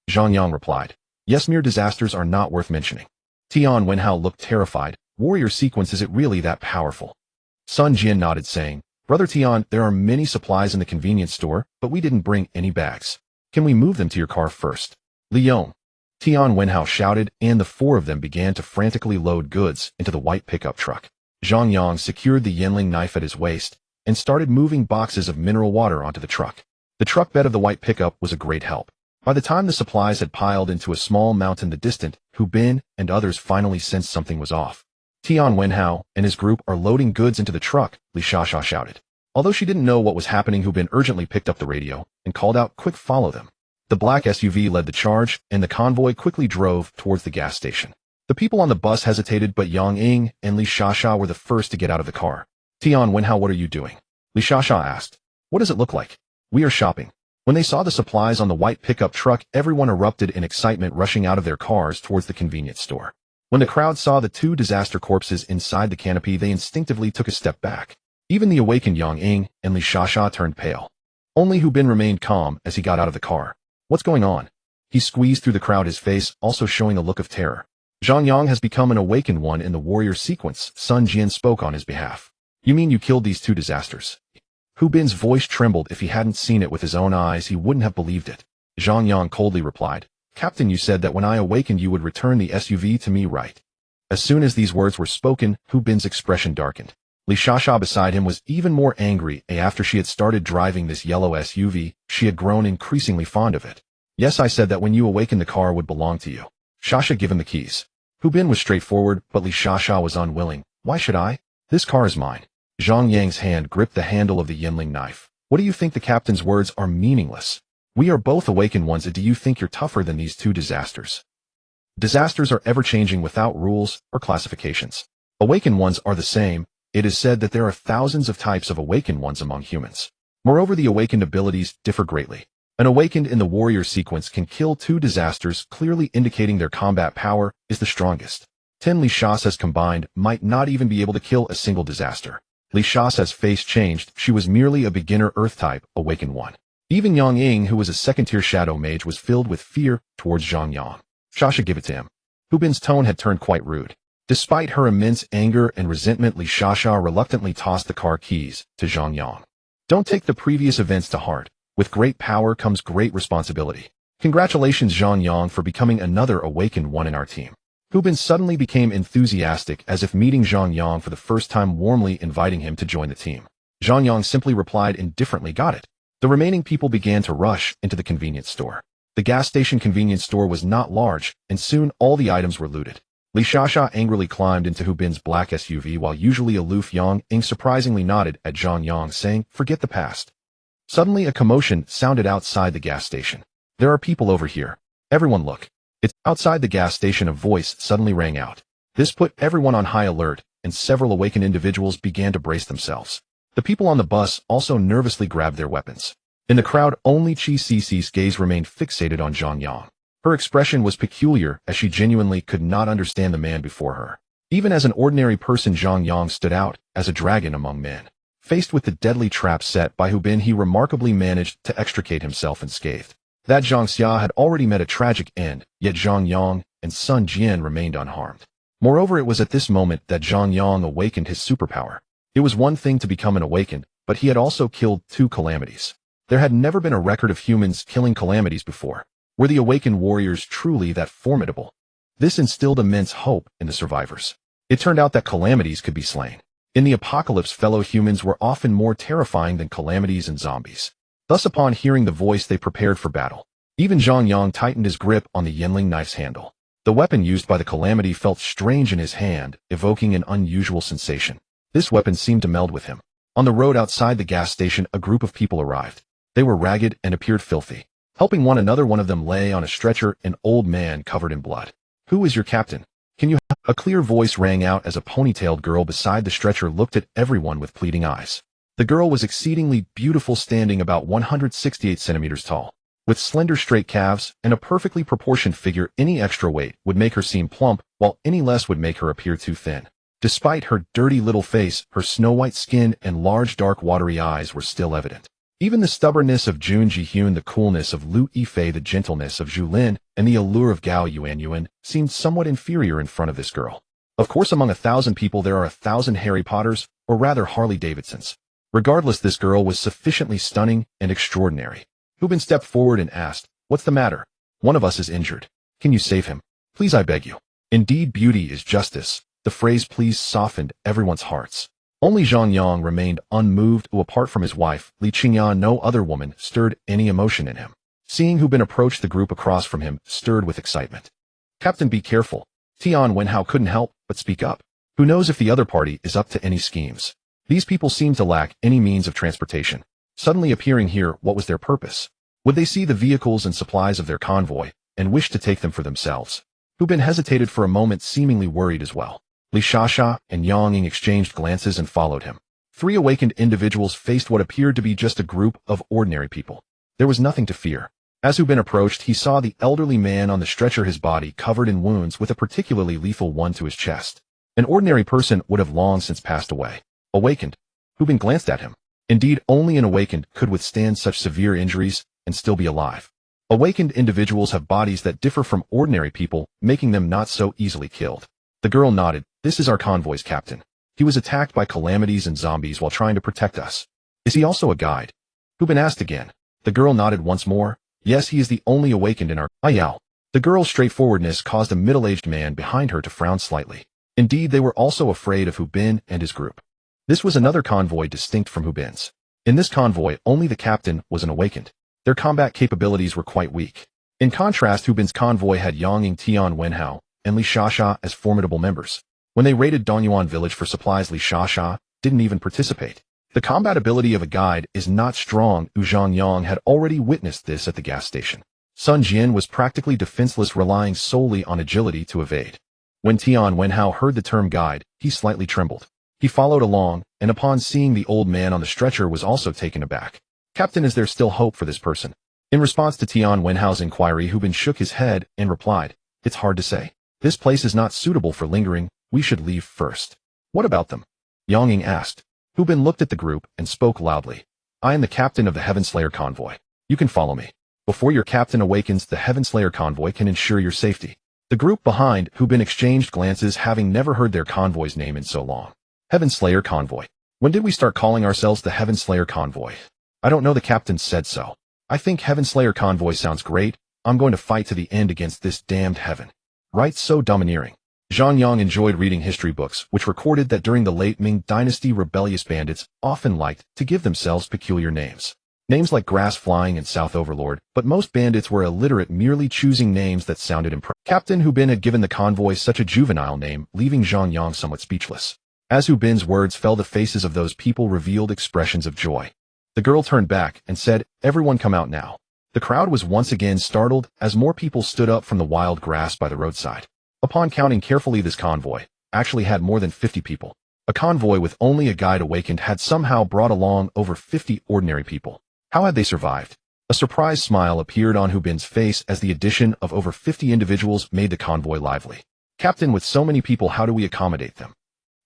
Zhang Yang replied, "Yes, mere disasters are not worth mentioning." Tian Wenhao looked terrified. "Warrior sequence, is it really that powerful?" Sun Jian nodded, saying, "Brother Tian, there are many supplies in the convenience store, but we didn't bring any bags. Can we move them to your car first?" "Liang!" Tian Wenhao shouted, and the 4 of them began to frantically load goods into the white pickup truck. Zhang Yang secured the Yanling knife at his waist and started moving boxes of mineral water onto the truck. The truck bed of the white pickup was a great help. By the time the supplies had piled into a small mountain, the distant Hu Bin and others finally sensed something was off. "Tian Wenhao and his group are loading goods into the truck," Li Shasha shouted. Although she didn't know what was happening, Hu Bin urgently picked up the radio and called out, "Quick, follow them." The black SUV led the charge, and the convoy quickly drove towards the gas station. The people on the bus hesitated, but Yang Ying and Li Shasha were the first to get out of the car. "Tian Wenhao, what are you doing?" Li Shasha asked. "What does it look like?" "We are shopping." When they saw the supplies on the white pickup truck, everyone erupted in excitement, rushing out of their cars towards the convenience store. When the crowd saw the two disaster corpses inside the canopy, they instinctively took a step back. Even the awakened Yang Ying and Li Shasha turned pale. Only Hu Bin remained calm as he got out of the car. "What's going on?" He squeezed through the crowd, his face also showing a look of terror. "Zhang Yang has become an awakened one in the warrior sequence," Sun Jian spoke on his behalf. "You mean you killed these two disasters?" Hu Bin's voice trembled. If he hadn't seen it with his own eyes, he wouldn't have believed it. Zhang Yang coldly replied, "Captain, you said that when I awakened you would return the SUV to me, right?" As soon as these words were spoken, Hu Bin's expression darkened. Li Shasha beside him was even more angry. After she had started driving this yellow SUV, she had grown increasingly fond of it. "Yes, I said that when you awakened the car would belong to you." Shasha, give him the keys. Hu Bin was straightforward, but Li Shasha was unwilling. "Why should I? This car is mine." Zhang Yang's hand gripped the handle of the Yinling knife. "What do you think? The captain's words are meaningless. We are both awakened ones. Do you think you're tougher than these two disasters?" Disasters are ever-changing without rules or classifications. Awakened ones are the same. It is said that there are thousands of types of awakened ones among humans. Moreover, the awakened abilities differ greatly. An awakened in the warrior sequence can kill two disasters, clearly indicating their combat power is the strongest. 10 Li Shasa's combined might not even be able to kill a single disaster. Li Shasa's face changed. She was merely a beginner Earth-type awakened one. Even Yang Ying, who was a second-tier shadow mage, was filled with fear towards Zhang Yang. "Shasha, give it to him." Hu Bin's tone had turned quite rude. Despite her immense anger and resentment, Li Shasha reluctantly tossed the car keys to Zhang Yang. "Don't take the previous events to heart. With great power comes great responsibility. Congratulations, Zhang Yang, for becoming another awakened one in our team." Hu Bin suddenly became enthusiastic, as if meeting Zhang Yang for the first time, warmly inviting him to join the team. Zhang Yang simply replied indifferently, "Got it." The remaining people began to rush into the convenience store. The gas station convenience store was not large, and soon all the items were looted. Li Shasha angrily climbed into Hu Bin's black SUV, while usually aloof Yang Ying surprisingly nodded at Zhang Yang, saying, "Forget the past." Suddenly a commotion sounded outside the gas station. "There are people over here. Everyone look." It's outside the gas station. A voice suddenly rang out. This put everyone on high alert, and several awakened individuals began to brace themselves. The people on the bus also nervously grabbed their weapons. In the crowd, only Qi Ci's gaze remained fixated on Zhang Yang. Her expression was peculiar, as she genuinely could not understand the man before her. Even as an ordinary person, Zhang Yang stood out as a dragon among men. Faced with the deadly trap set by Hu Bin, he remarkably managed to extricate himself unscathed. That Zhang Xia had already met a tragic end, yet Zhang Yang and Sun Jian remained unharmed. Moreover, it was at this moment that Zhang Yang awakened his superpower. It was one thing to become an awakened, but he had also killed two calamities. There had never been a record of humans killing calamities before. Were the awakened warriors truly that formidable? This instilled immense hope in the survivors. It turned out that calamities could be slain. In the apocalypse, fellow humans were often more terrifying than calamities and zombies. Thus, upon hearing the voice, they prepared for battle. Even Zhang Yang tightened his grip on the Yinling knife's handle. The weapon used by the calamity felt strange in his hand, evoking an unusual sensation. This weapon seemed to meld with him. On the road outside the gas station, a group of people arrived. They were ragged and appeared filthy. Helping one another, one of them lay on a stretcher, an old man covered in blood. "Who is your captain? Can you help?" A clear voice rang out as a ponytailed girl beside the stretcher looked at everyone with pleading eyes. The girl was exceedingly beautiful, standing about 168 centimeters tall. With slender straight calves and a perfectly proportioned figure, any extra weight would make her seem plump, while any less would make her appear too thin. Despite her dirty little face, her snow-white skin and large dark watery eyes were still evident. Even the stubbornness of Jun Jihyun, the coolness of Lu Yifei, the gentleness of Zhu Lin, and the allure of Gao Yuanyuan seemed somewhat inferior in front of this girl. Of course, among 1,000 people there are 1,000 Harry Potters, or rather Harley Davidsons. Regardless, this girl was sufficiently stunning and extraordinary. Hu Bin stepped forward and asked, "What's the matter? One of us is injured. Can you save him? Please, I beg you." Indeed, beauty is justice. The phrase "please" softened everyone's hearts. Only Zhang Yang remained unmoved, who, apart from his wife, Li Qingyan, no other woman stirred any emotion in him. Seeing Hu Bin approach, the group across from him stirred with excitement. "Captain, be careful." Tian Wenhao couldn't help but speak up. Who knows if the other party is up to any schemes? These people seemed to lack any means of transportation. Suddenly appearing here, what was their purpose? Would they see the vehicles and supplies of their convoy and wish to take them for themselves? Hu Bin hesitated for a moment, seemingly worried as well. Li Shasha and Yang Ying exchanged glances and followed him. Three awakened individuals faced what appeared to be just a group of ordinary people. There was nothing to fear. As Hu Bin approached, he saw the elderly man on the stretcher, his body covered in wounds with a particularly lethal one to his chest. An ordinary person would have long since passed away. Awakened, Hu Bin glanced at him. Indeed, only an awakened could withstand such severe injuries and still be alive. Awakened individuals have bodies that differ from ordinary people, making them not so easily killed. The girl nodded. This is our convoy's captain. He was attacked by calamities and zombies while trying to protect us. Is he also a guide? Hu Bin asked again. The girl nodded once more. Yes, he is the only awakened in our Ayao. The girl's straightforwardness caused a middle-aged man behind her to frown slightly. Indeed, they were also afraid of Hu Bin and his group. This was another convoy distinct from Hu Bin's. In this convoy, only the captain was an awakened. Their combat capabilities were quite weak. In contrast, Hu Bin's convoy had Yang Ying, Tian Wenhao, and Li Shasha as formidable members. When they raided Dongyuan village for supplies, Li Shasha didn't even participate. The combat ability of a guide is not strong. Zhang Yang had already witnessed this at the gas station. Sun Jian was practically defenseless, relying solely on agility to evade. When Tian Wenhao heard the term guide, he slightly trembled. He followed along, and upon seeing the old man on the stretcher was also taken aback. Captain, is there still hope for this person? In response to Tian Wenhao's inquiry, Hu Bin shook his head and replied, it's hard to say. This place is not suitable for lingering. We should leave first. What about them? Yang Ying asked. Hu Bin looked at the group and spoke loudly. I am the captain of the Heaven Slayer convoy. You can follow me. Before your captain awakens, the Heaven Slayer convoy can ensure your safety. The group behind Hu Bin exchanged glances, having never heard their convoy's name in so long. Heaven Slayer convoy. When did we start calling ourselves the Heaven Slayer convoy? I don't know, the captain said so. I think Heaven Slayer convoy sounds great. I'm going to fight to the end against this damned heaven. Right, so domineering. Zhang Yang enjoyed reading history books, which recorded that during the late Ming Dynasty, rebellious bandits often liked to give themselves peculiar names. Names like Grass Flying and South Overlord, but most bandits were illiterate, merely choosing names that sounded impressive. Captain Hu Bin had given the convoy such a juvenile name, leaving Zhang Yang somewhat speechless. As Hu Bin's words fell, the faces of those people revealed expressions of joy. The girl turned back and said, everyone come out now. The crowd was once again startled as more people stood up from the wild grass by the roadside. Upon counting carefully, this convoy actually had more than 50 people. A convoy with only a guide awakened had somehow brought along over 50 ordinary people. How had they survived? A surprised smile appeared on Hu Bin's face as the addition of over 50 individuals made the convoy lively. Captain, with so many people, how do we accommodate them?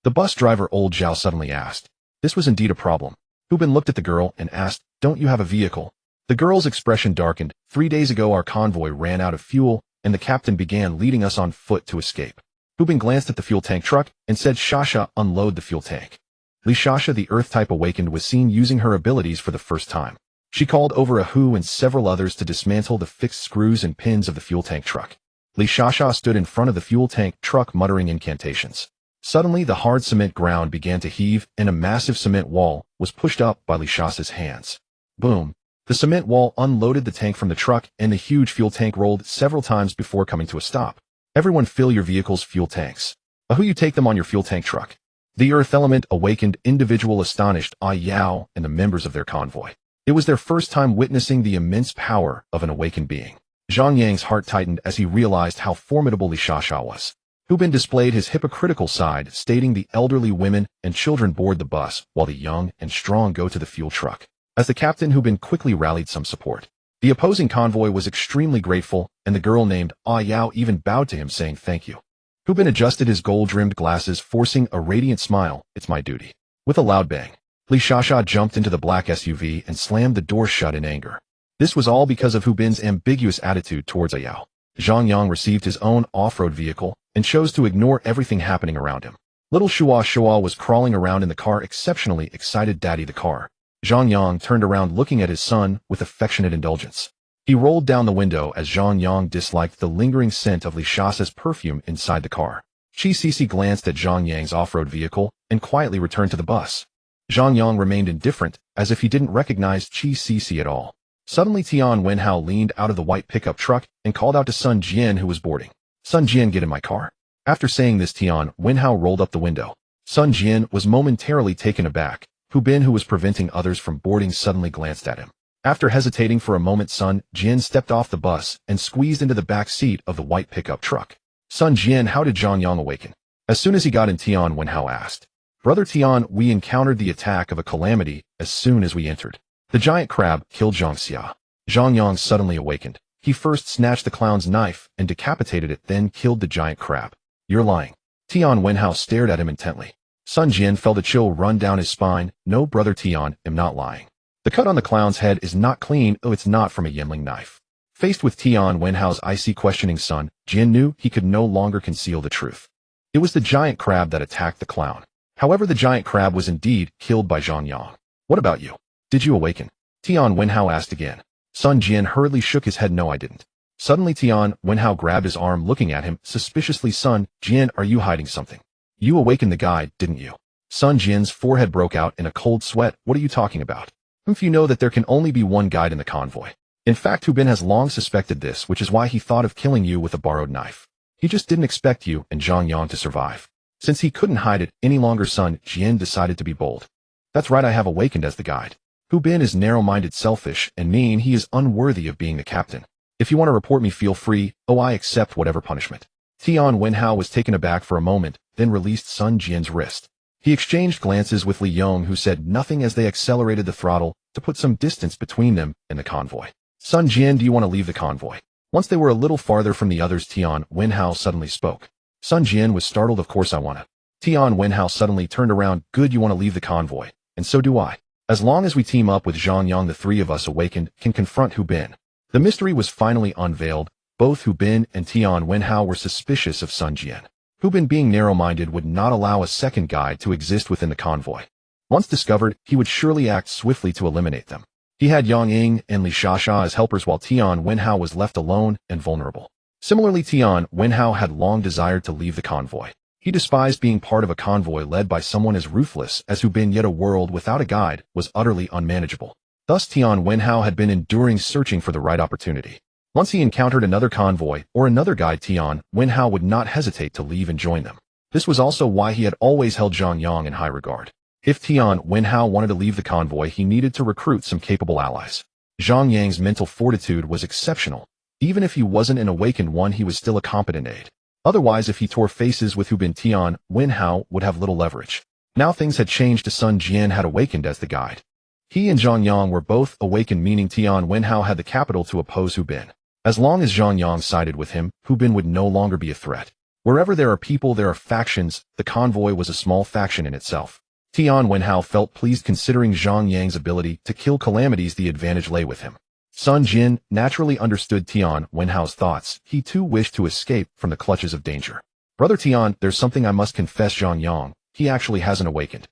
The bus driver, Old Zhao, suddenly asked. This was indeed a problem. Hu Bin looked at the girl and asked, don't you have a vehicle? The girl's expression darkened. 3 days ago our convoy ran out of fuel, and the captain began leading us on foot to escape. Hu Bin glanced at the fuel tank truck and said, Shasha, unload the fuel tank. Li Shasha, the Earth-type awakened, was seen using her abilities for the first time. She called over a Hu and several others to dismantle the fixed screws and pins of the fuel tank truck. Li Shasha stood in front of the fuel tank truck muttering incantations. Suddenly, the hard cement ground began to heave, and a massive cement wall was pushed up by Li Shasha's hands. Boom! The cement wall unloaded the tank from the truck, and the huge fuel tank rolled several times before coming to a stop. Everyone fill your vehicle's fuel tanks. Who you take them on your fuel tank truck? The Earth Element awakened individual astonished Yao and the members of their convoy. It was their first time witnessing the immense power of an awakened being. Zhang Yang's heart tightened as he realized how formidable Li Shasha was. Hu Bin displayed his hypocritical side, stating the elderly women and children board the bus, while the young and strong go to the fuel truck. As the captain, Hu Bin quickly rallied some support. The opposing convoy was extremely grateful, and the girl named Yao even bowed to him, saying thank you. Hu Bin adjusted his gold-rimmed glasses, forcing a radiant smile. It's my duty. With a loud bang, Li Shasha jumped into the black SUV and slammed the door shut in anger. This was all because of Hu Bin's ambiguous attitude towards Yao. Zhang Yang received his own off-road vehicle and chose to ignore everything happening around him. Little Shua was crawling around in the car, exceptionally excited. Daddy, the car. Zhang Yang turned around, looking at his son with affectionate indulgence. He rolled down the window as Zhang Yang disliked the lingering scent of Li Shasha's perfume inside the car. Qi Sisi glanced at Zhang Yang's off-road vehicle and quietly returned to the bus. Zhang Yang remained indifferent, as if he didn't recognize Qi Sisi at all. Suddenly, Tian Wenhao leaned out of the white pickup truck and called out to Sun Jian, who was boarding. Sun Jian, get in my car. After saying this, Tian Wenhao rolled up the window. Sun Jian was momentarily taken aback. Hu Bin, who was preventing others from boarding, suddenly glanced at him. After hesitating for a moment, Sun Jian stepped off the bus and squeezed into the back seat of the white pickup truck. Sun Jian, how did Zhang Yang awaken? As soon as he got in, Tian Wenhao asked. Brother Tian, we encountered the attack of a calamity as soon as we entered. The giant crab killed Zhang Xia. Zhang Yang suddenly awakened. He first snatched the clown's knife and decapitated it, then killed the giant crab. You're lying. Tian Wenhao stared at him intently. Sun Jian felt a chill run down his spine. No, Brother Tian, I'm not lying. The cut on the clown's head is not clean. Oh, it's not from a Yinling knife. Faced with Tian Wenhao's icy questioning, Sun Jian knew he could no longer conceal the truth. It was the giant crab that attacked the clown. However, the giant crab was indeed killed by Zhang Yang. What about you? Did you awaken? Tian Wenhao asked again. Sun Jian hurriedly shook his head. No, I didn't. Suddenly Tian Wenhao grabbed his arm, looking at him suspiciously. Sun Jian, are you hiding something? You awakened the guide, didn't you? Sun Jian's forehead broke out in a cold sweat. What are you talking about? If you know that there can only be one guide in the convoy. In fact, Hu Bin has long suspected this, which is why he thought of killing you with a borrowed knife. He just didn't expect you and Zhang Yang to survive. Since he couldn't hide it any longer, Sun Jian decided to be bold. That's right, I have awakened as the guide. Hu Bin is narrow-minded, selfish, and mean. He is unworthy of being the captain. If you want to report me, feel free. Oh, I accept whatever punishment. Tian Wenhao was taken aback for a moment, then released Sun Jian's wrist. He exchanged glances with Li Yong, who said nothing as they accelerated the throttle to put some distance between them and the convoy. Sun Jian, do you want to leave the convoy? Once they were a little farther from the others, Tian Wenhao suddenly spoke. Sun Jian was startled. Of course I wanna. Tian Wenhao suddenly turned around. Good, you want to leave the convoy. And so do I. As long as we team up with Zhang Yang, the three of us awakened can confront Hu Bin. The mystery was finally unveiled. Both Hu Bin and Tian Wenhao were suspicious of Sun Jian. Hu Bin, being narrow-minded, would not allow a second guide to exist within the convoy. Once discovered, he would surely act swiftly to eliminate them. He had Yang Ying and Li Shasha as helpers, while Tian Wenhao was left alone and vulnerable. Similarly, Tian Wenhao had long desired to leave the convoy. He despised being part of a convoy led by someone as ruthless as Hu Bin, yet a world without a guide was utterly unmanageable. Thus, Tian Wenhao had been enduring, searching for the right opportunity. Once he encountered another convoy or another guide, Tian Wenhao would not hesitate to leave and join them. This was also why he had always held Zhang Yang in high regard. If Tian Wenhao wanted to leave the convoy, he needed to recruit some capable allies. Zhang Yang's mental fortitude was exceptional. Even if he wasn't an awakened one, he was still a competent aide. Otherwise, if he tore faces with Hu Bin, Tian Wenhao would have little leverage. Now things had changed. Sun Jian had awakened as the guide. He and Zhang Yang were both awakened, meaning Tian Wenhao had the capital to oppose Hu Bin. As long as Zhang Yang sided with him, Hu Bin would no longer be a threat. Wherever there are people, there are factions. The convoy was a small faction in itself. Tian Wenhao felt pleased, considering Zhang Yang's ability to kill calamities. The advantage lay with him. Sun Jian naturally understood Tian Wenhao's thoughts. He too wished to escape from the clutches of danger. Brother Tian, there's something I must confess. Zhang Yang, he actually hasn't awakened.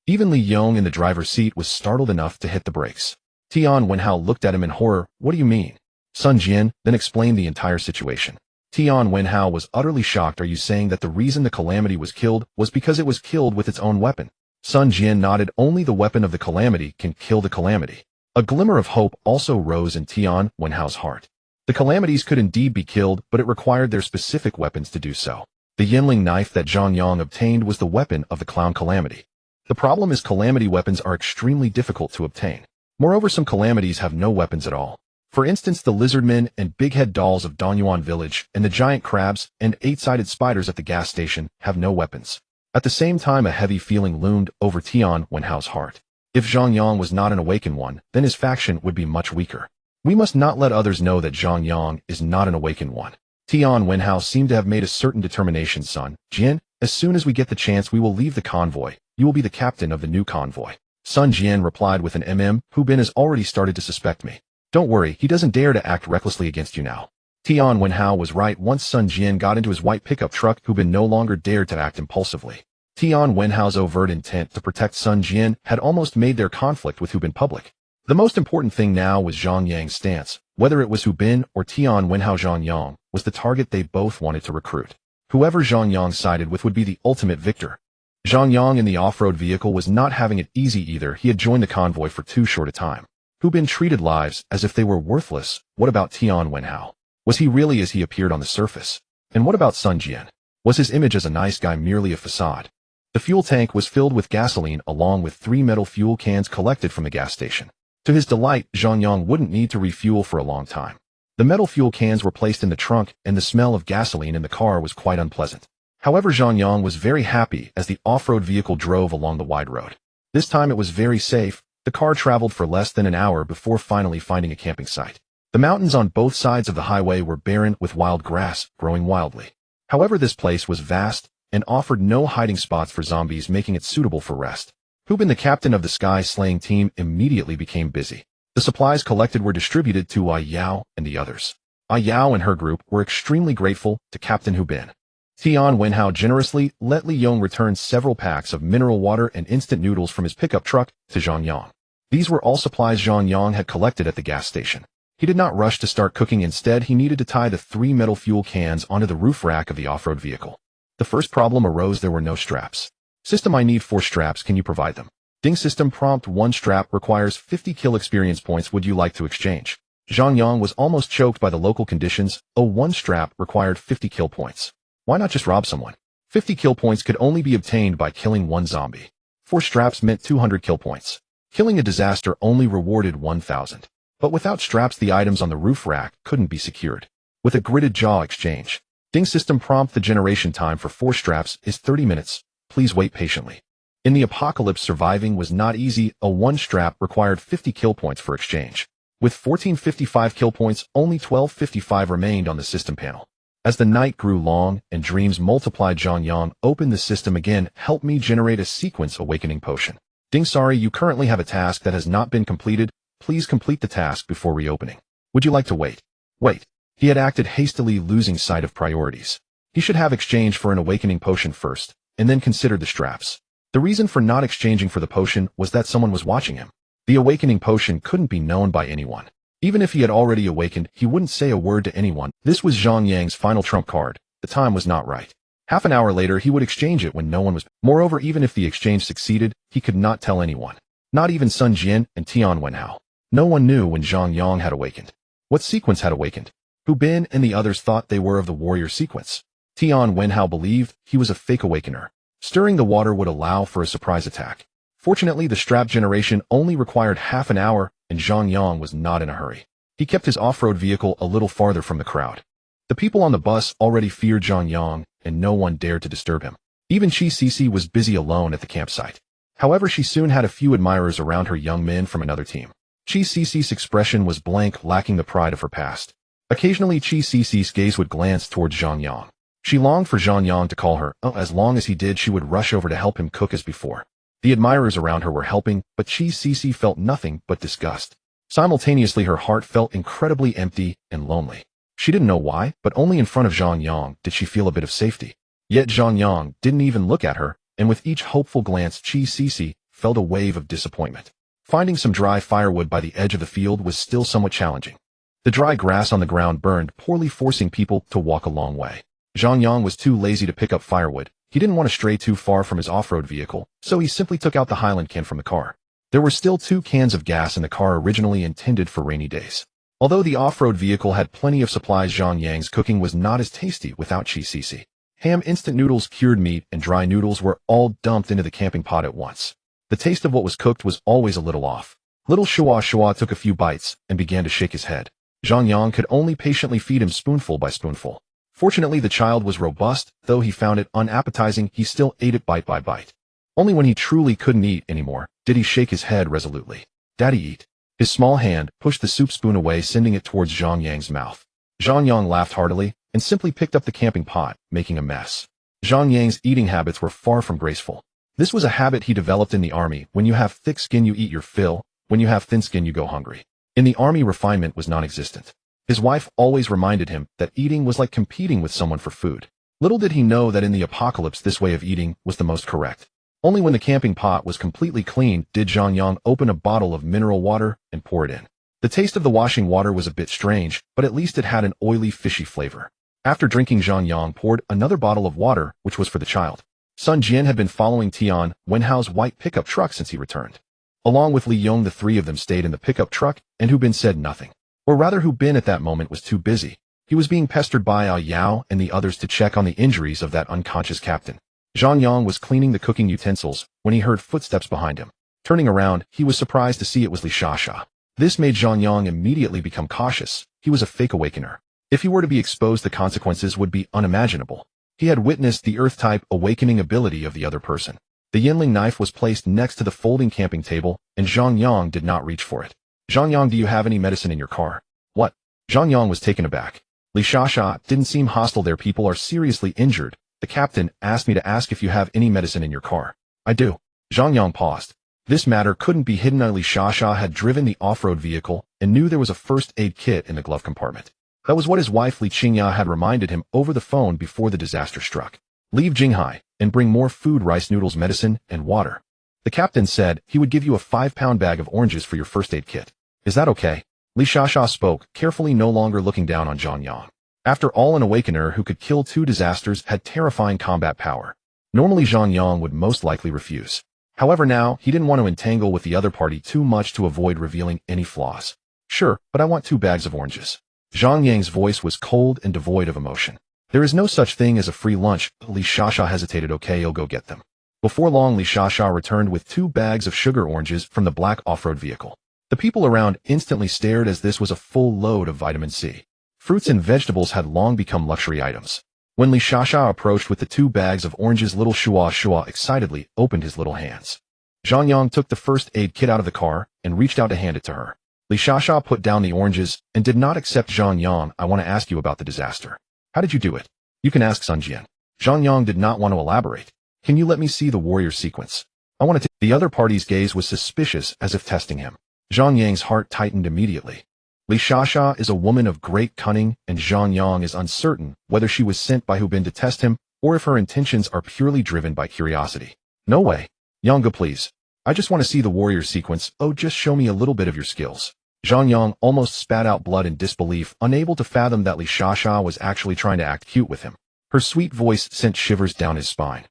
Even Li Yong in the driver's seat was startled enough to hit the brakes. Tian Wenhao looked at him in horror. What do you mean? Sun Jian then explained the entire situation. Tian Wenhao was utterly shocked. Are you saying that the reason the calamity was killed was because it was killed with its own weapon? Sun Jian nodded. Only the weapon of the calamity can kill the calamity. A glimmer of hope also rose in Tian Wenhao's heart. The calamities could indeed be killed, but it required their specific weapons to do so. The Yinling knife that Zhang Yang obtained was the weapon of the clown calamity. The problem is calamity weapons are extremely difficult to obtain. Moreover, some calamities have no weapons at all. For instance, the lizardmen and big-head dolls of Dongyuan village and the giant crabs and eight-sided spiders at the gas station have no weapons. At the same time, a heavy feeling loomed over Tian Wenhao's heart. If Zhang Yang was not an awakened one, then his faction would be much weaker. We must not let others know that Zhang Yang is not an awakened one. Tian Wenhao seemed to have made a certain determination. Sun Jian, as soon as we get the chance, we will leave the convoy. You will be the captain of the new convoy. Sun Jian replied with an Hu Bin has already started to suspect me. Don't worry, he doesn't dare to act recklessly against you now. Tian Wenhao was right. Once Sun Jian got into his white pickup truck, Hu Bin no longer dared to act impulsively. Tian Wenhao's overt intent to protect Sun Jian had almost made their conflict with Hu Bin public. The most important thing now was Zhang Yang's stance. Whether it was Hu Bin or Tian Wenhao, Zhang Yang was the target they both wanted to recruit. Whoever Zhang Yang sided with would be the ultimate victor. Zhang Yang in the off-road vehicle was not having it easy either. He had joined the convoy for too short a time. Hu Bin treated lives as if they were worthless. What about Tian Wenhao? Was he really as he appeared on the surface? And what about Sun Jian? Was his image as a nice guy merely a facade? The fuel tank was filled with gasoline along with 3 metal fuel cans collected from the gas station. To his delight, Zhang Yang wouldn't need to refuel for a long time. The metal fuel cans were placed in the trunk, and the smell of gasoline in the car was quite unpleasant. However, Zhang Yang was very happy as the off-road vehicle drove along the wide road. This time it was very safe. The car traveled for less than an hour before finally finding a camping site. The mountains on both sides of the highway were barren with wild grass growing wildly. However, this place was vast and offered no hiding spots for zombies, making it suitable for rest. 𝓃, the captain of the sky-slaying team, immediately became busy. The supplies collected were distributed to Yao and the others. Yao and her group were extremely grateful to Captain 𝓃. Tian Wenhao generously let Li Yong return several packs of mineral water and instant noodles from his pickup truck to Zhang Yang. These were all supplies Zhang Yang had collected at the gas station. He did not rush to start cooking. Instead, he needed to tie the 3 metal fuel cans onto the roof rack of the off-road vehicle. The first problem arose: there were no straps. System, I need 4 straps. Can you provide them? Ding system prompt: 1 strap requires 50 kill experience points. Would you like to exchange? Zhang Yang was almost choked by the local conditions. 1 strap required 50 kill points. Why not just rob someone? 50 kill points could only be obtained by killing 1 zombie. 4 straps meant 200 kill points. Killing a disaster only rewarded 1,000. But without straps, the items on the roof rack couldn't be secured. With a gritted jaw, exchange. Ding system prompt: the generation time for 4 straps is 30 minutes. Please wait patiently. In the apocalypse, surviving was not easy. 1 strap required 50 kill points for exchange. With 1455 kill points, only 1255 remained on the system panel. As the night grew long and dreams multiplied, Zhang Yang opened the system again. Help me generate a sequence awakening potion. Ding, sorry, you currently have a task that has not been completed. Please complete the task before reopening. Would you like to wait? Wait. He had acted hastily, losing sight of priorities. He should have exchanged for an awakening potion first, and then considered the straps. The reason for not exchanging for the potion was that someone was watching him. The awakening potion couldn't be known by anyone. Even if he had already awakened, he wouldn't say a word to anyone. This was Zhang Yang's final trump card. The time was not right. Half an hour later, he would exchange it when no one was. Moreover, even if the exchange succeeded, he could not tell anyone. Not even Sun Jian and Tian Wenhao. No one knew when Zhang Yang had awakened. What sequence had awakened? 𝓃 and the others thought they were of the warrior sequence. Tian Wenhao believed he was a fake awakener. Stirring the water would allow for a surprise attack. Fortunately, the strap generation only required half an hour, and Zhang Yang was not in a hurry. He kept his off-road vehicle a little farther from the crowd. The people on the bus already feared Zhang Yang, and no one dared to disturb him. Even 𝓃 was busy alone at the campsite. However, she soon had a few admirers around her, young men from another team. 𝓃's expression was blank, lacking the pride of her past. Occasionally, 𝓃's gaze would glance towards Zhang Yang. She longed for Zhang Yang to call her. As long as he did, she would rush over to help him cook as before. The admirers around her were helping, but 𝓃 felt nothing but disgust. Simultaneously, her heart felt incredibly empty and lonely. She didn't know why, but only in front of Zhang Yang did she feel a bit of safety. Yet Zhang Yang didn't even look at her, and with each hopeful glance, 𝓃 felt a wave of disappointment. Finding some dry firewood by the edge of the field was still somewhat challenging. The dry grass on the ground burned poorly, forcing people to walk a long way. Zhang Yang was too lazy to pick up firewood. He didn't want to stray too far from his off-road vehicle, so he simply took out the Highland can from the car. There were still 2 cans of gas in the car, originally intended for rainy days. Although the off-road vehicle had plenty of supplies, Zhang Yang's cooking was not as tasty without 𝓃. Ham, instant noodles, cured meat, and dry noodles were all dumped into the camping pot at once. The taste of what was cooked was always a little off. Little Shua took a few bites and began to shake his head. Zhang Yang could only patiently feed him spoonful by spoonful. Fortunately, the child was robust. Though he found it unappetizing, he still ate it bite by bite. Only when he truly couldn't eat anymore did he shake his head resolutely. Daddy, eat. His small hand pushed the soup spoon away, sending it towards Zhang Yang's mouth. Zhang Yang laughed heartily and simply picked up the camping pot, making a mess. Zhang Yang's eating habits were far from graceful. This was a habit he developed in the army. When you have thick skin, you eat your fill. When you have thin skin, you go hungry. In the army, refinement was non-existent. His wife always reminded him that eating was like competing with someone for food. Little did he know that in the apocalypse, this way of eating was the most correct. Only when the camping pot was completely clean did Zhang Yang open a bottle of mineral water and pour it in. The taste of the washing water was a bit strange, but at least it had an oily, fishy flavor. After drinking, Zhang Yang poured another bottle of water, which was for the child. Sun Jian had been following Tian Wenhao's white pickup truck since he returned. Along with Li Yong, the 3 of them stayed in the pickup truck, and Hu Bin said nothing. Or rather, Hu Bin at that moment was too busy. He was being pestered by Yao and the others to check on the injuries of that unconscious captain. Zhang Yang was cleaning the cooking utensils when he heard footsteps behind him. Turning around, he was surprised to see it was Li Shasha. This made Zhang Yang immediately become cautious. He was a fake awakener. If he were to be exposed, the consequences would be unimaginable. He had witnessed the Earth-type awakening ability of the other person. The Yinling knife was placed next to the folding camping table, and Zhang Yang did not reach for it. Zhang Yang, do you have any medicine in your car? What? Zhang Yang was taken aback. Li Shasha didn't seem hostile. Their people are seriously injured. The captain asked me to ask if you have any medicine in your car. I do. Zhang Yang paused. This matter couldn't be hidden. Li Shasha had driven the off-road vehicle and knew there was a first aid kit in the glove compartment. That was what his wife Li Qingya had reminded him over the phone before the disaster struck. Leave Jinghai and bring more food, rice noodles, medicine, and water. The captain said he would give you a 5-pound bag of oranges for your first aid kit. Is that okay? Li Shasha spoke, carefully, no longer looking down on Zhang Yang. After all, an awakener who could kill 2 disasters had terrifying combat power. Normally Zhang Yang would most likely refuse. However, now he didn't want to entangle with the other party too much to avoid revealing any flaws. Sure, but I want 2 bags of oranges. Zhang Yang's voice was cold and devoid of emotion. There is no such thing as a free lunch. Li Shasha hesitated. Okay, I'll go get them. Before long, Li Shasha returned with 2 bags of sugar oranges from the black off-road vehicle. The people around instantly stared, as this was a full load of vitamin C. Fruits and vegetables had long become luxury items. When Li Shasha approached with the 2 bags of oranges, little Shua excitedly opened his little hands. Zhang Yang took the first aid kit out of the car and reached out to hand it to her. Li Shasha put down the oranges and did not accept. Zhang Yang, I want to ask you about the disaster. How did you do it? You can ask Sun Jian. Zhang Yang did not want to elaborate. Can you let me see the warrior sequence? I wanted to. The other party's gaze was suspicious, as if testing him. Zhang Yang's heart tightened immediately. Li Shasha is a woman of great cunning, and Zhang Yang is uncertain whether she was sent by Hu Bin to test him, or if her intentions are purely driven by curiosity. No way. Yang, please. I just want to see the warrior sequence. Oh, just show me a little bit of your skills. Zhang Yang almost spat out blood in disbelief, unable to fathom that Li Shasha was actually trying to act cute with him. Her sweet voice sent shivers down his spine.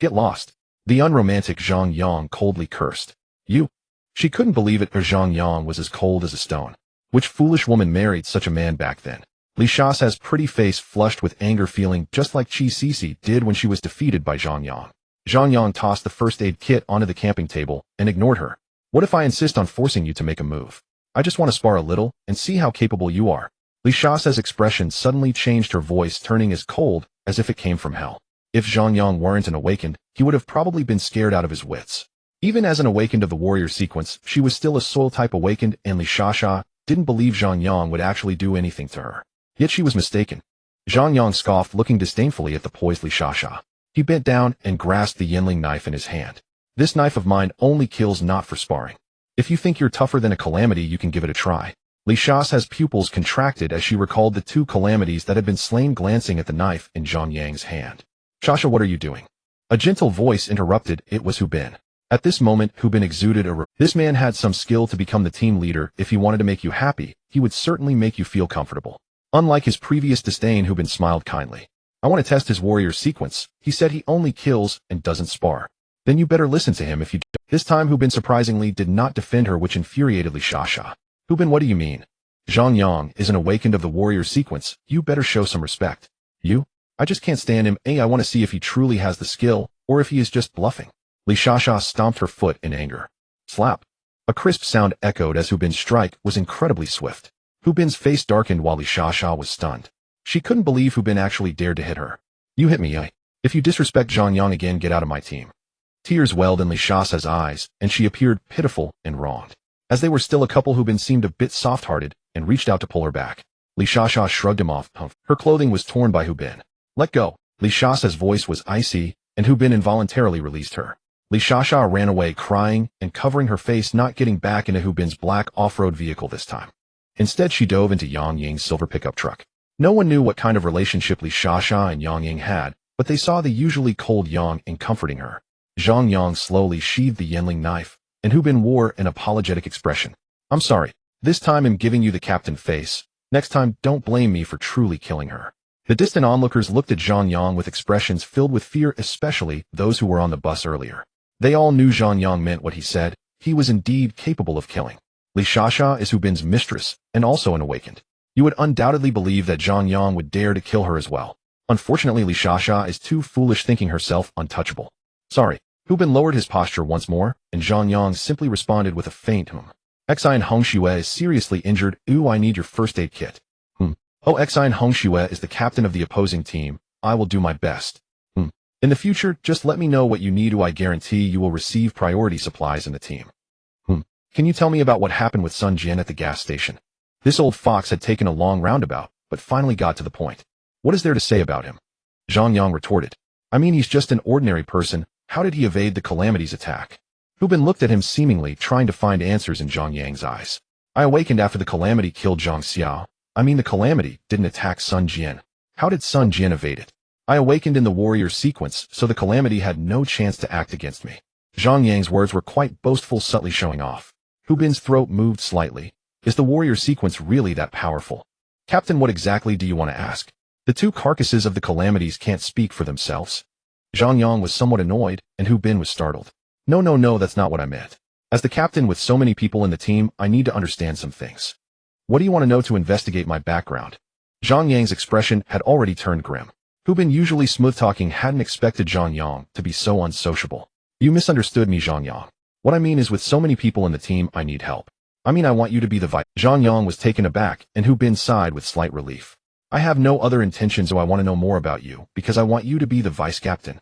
Get lost. The unromantic Zhang Yang coldly cursed. You. She couldn't believe it, or Zhang Yang was as cold as a stone. Which foolish woman married such a man back then? Li Shasha's pretty face flushed with anger, feeling just like Qi Sisi did when she was defeated by Zhang Yang. Zhang Yang tossed the first aid kit onto the camping table and ignored her. What if I insist on forcing you to make a move? I just want to spar a little and see how capable you are. Li Shasha's expression suddenly changed, her voice turning as cold as if it came from hell. If Zhang Yang weren't an awakened, he would have probably been scared out of his wits. Even as an awakened of the warrior sequence, she was still a soul-type awakened, and Li Shasha didn't believe Zhang Yang would actually do anything to her. Yet she was mistaken. Zhang Yang scoffed, looking disdainfully at the poised Li Shasha. He bent down and grasped the Yinling knife in his hand. This knife of mine only kills, not for sparring. If you think you're tougher than a calamity, you can give it a try. Li Shasha's pupils contracted as she recalled the 2 calamities that had been slain, glancing at the knife in Zhang Yang's hand. Shasha, what are you doing? A gentle voice interrupted. It was Hu Bin. At this moment, Hu Bin exuded this man had some skill to become the team leader. If he wanted to make you happy, he would certainly make you feel comfortable. Unlike his previous disdain, Hu Bin smiled kindly. I want to test his warrior sequence. He said he only kills and doesn't spar. Then you better listen to him if you do. This time Hu Bin surprisingly did not defend her, which infuriated Li Shasha. Hu Bin, what do you mean? Zhang Yang is an awakened of the warrior sequence. You better show some respect. You? I just can't stand him. I want to see if he truly has the skill, or if he is just bluffing. Li Shasha stomped her foot in anger. Slap. A crisp sound echoed as Hu Bin's strike was incredibly swift. Hu Bin's face darkened while Li Shasha was stunned. She couldn't believe Hu Bin actually dared to hit her. You hit me, If you disrespect Zhang Yang again, get out of my team. Tears welled in Li Shasha's eyes, and she appeared pitiful and wronged. As they were still a couple, Hu Bin seemed a bit soft-hearted and reached out to pull her back. Li Shasha shrugged him off. Her clothing was torn by Hu Bin. Let go. Li Shasha's voice was icy, and Hu Bin involuntarily released her. Li Shasha ran away, crying and covering her face, not getting back into Hu Bin's black off-road vehicle this time. Instead, she dove into Yang Ying's silver pickup truck. No one knew what kind of relationship Li Shasha and Yang Ying had, but they saw the usually cold Yang in comforting her. Zhang Yang slowly sheathed the Yinling knife, and Hu Bin wore an apologetic expression. I'm sorry. This time I'm giving you the captain face. Next time, don't blame me for truly killing her. The distant onlookers looked at Zhang Yang with expressions filled with fear, especially those who were on the bus earlier. They all knew Zhang Yang meant what he said. He was indeed capable of killing. Li Shasha is Hu Bin's mistress, and also an awakened. You would undoubtedly believe that Zhang Yang would dare to kill her as well. Unfortunately, Li Shasha is too foolish, thinking herself untouchable. Sorry. Hu Bin lowered his posture once more, and Zhang Yang simply responded with a faint Xin Hong Xue is seriously injured. Ooh, I need your first aid kit. Oh, Xin Hong Xue is the captain of the opposing team. I will do my best. In the future, just let me know what you need. I guarantee you will receive priority supplies in the team. Can you tell me about what happened with Sun Jian at the gas station? This old fox had taken a long roundabout, but finally got to the point. What is there to say about him? Zhang Yang retorted. I mean, he's just an ordinary person. How did he evade the Calamity's attack? Hu Bin looked at him, seemingly trying to find answers in Zhang Yang's eyes. I awakened after the Calamity killed Zhang Xiao. I mean, the Calamity didn't attack Sun Jian. How did Sun Jian evade it? I awakened in the warrior sequence, so the Calamity had no chance to act against me. Zhang Yang's words were quite boastful, subtly showing off. Hu Bin's throat moved slightly. Is the warrior sequence really that powerful? Captain, what exactly do you want to ask? The two carcasses of the Calamities can't speak for themselves. Zhang Yang was somewhat annoyed, and Hu Bin was startled. No, that's not what I meant. As the captain with so many people in the team, I need to understand some things. What do you want to know to investigate my background? Zhang Yang's expression had already turned grim. Hu Bin, usually smooth-talking, hadn't expected Zhang Yang to be so unsociable. You misunderstood me, Zhang Yang. What I mean is, with so many people in the team, I need help. I mean, I want you to be the vice. Zhang Yang was taken aback, and Hu Bin sighed with slight relief. I have no other intentions, so I want to know more about you, because I want you to be the vice captain.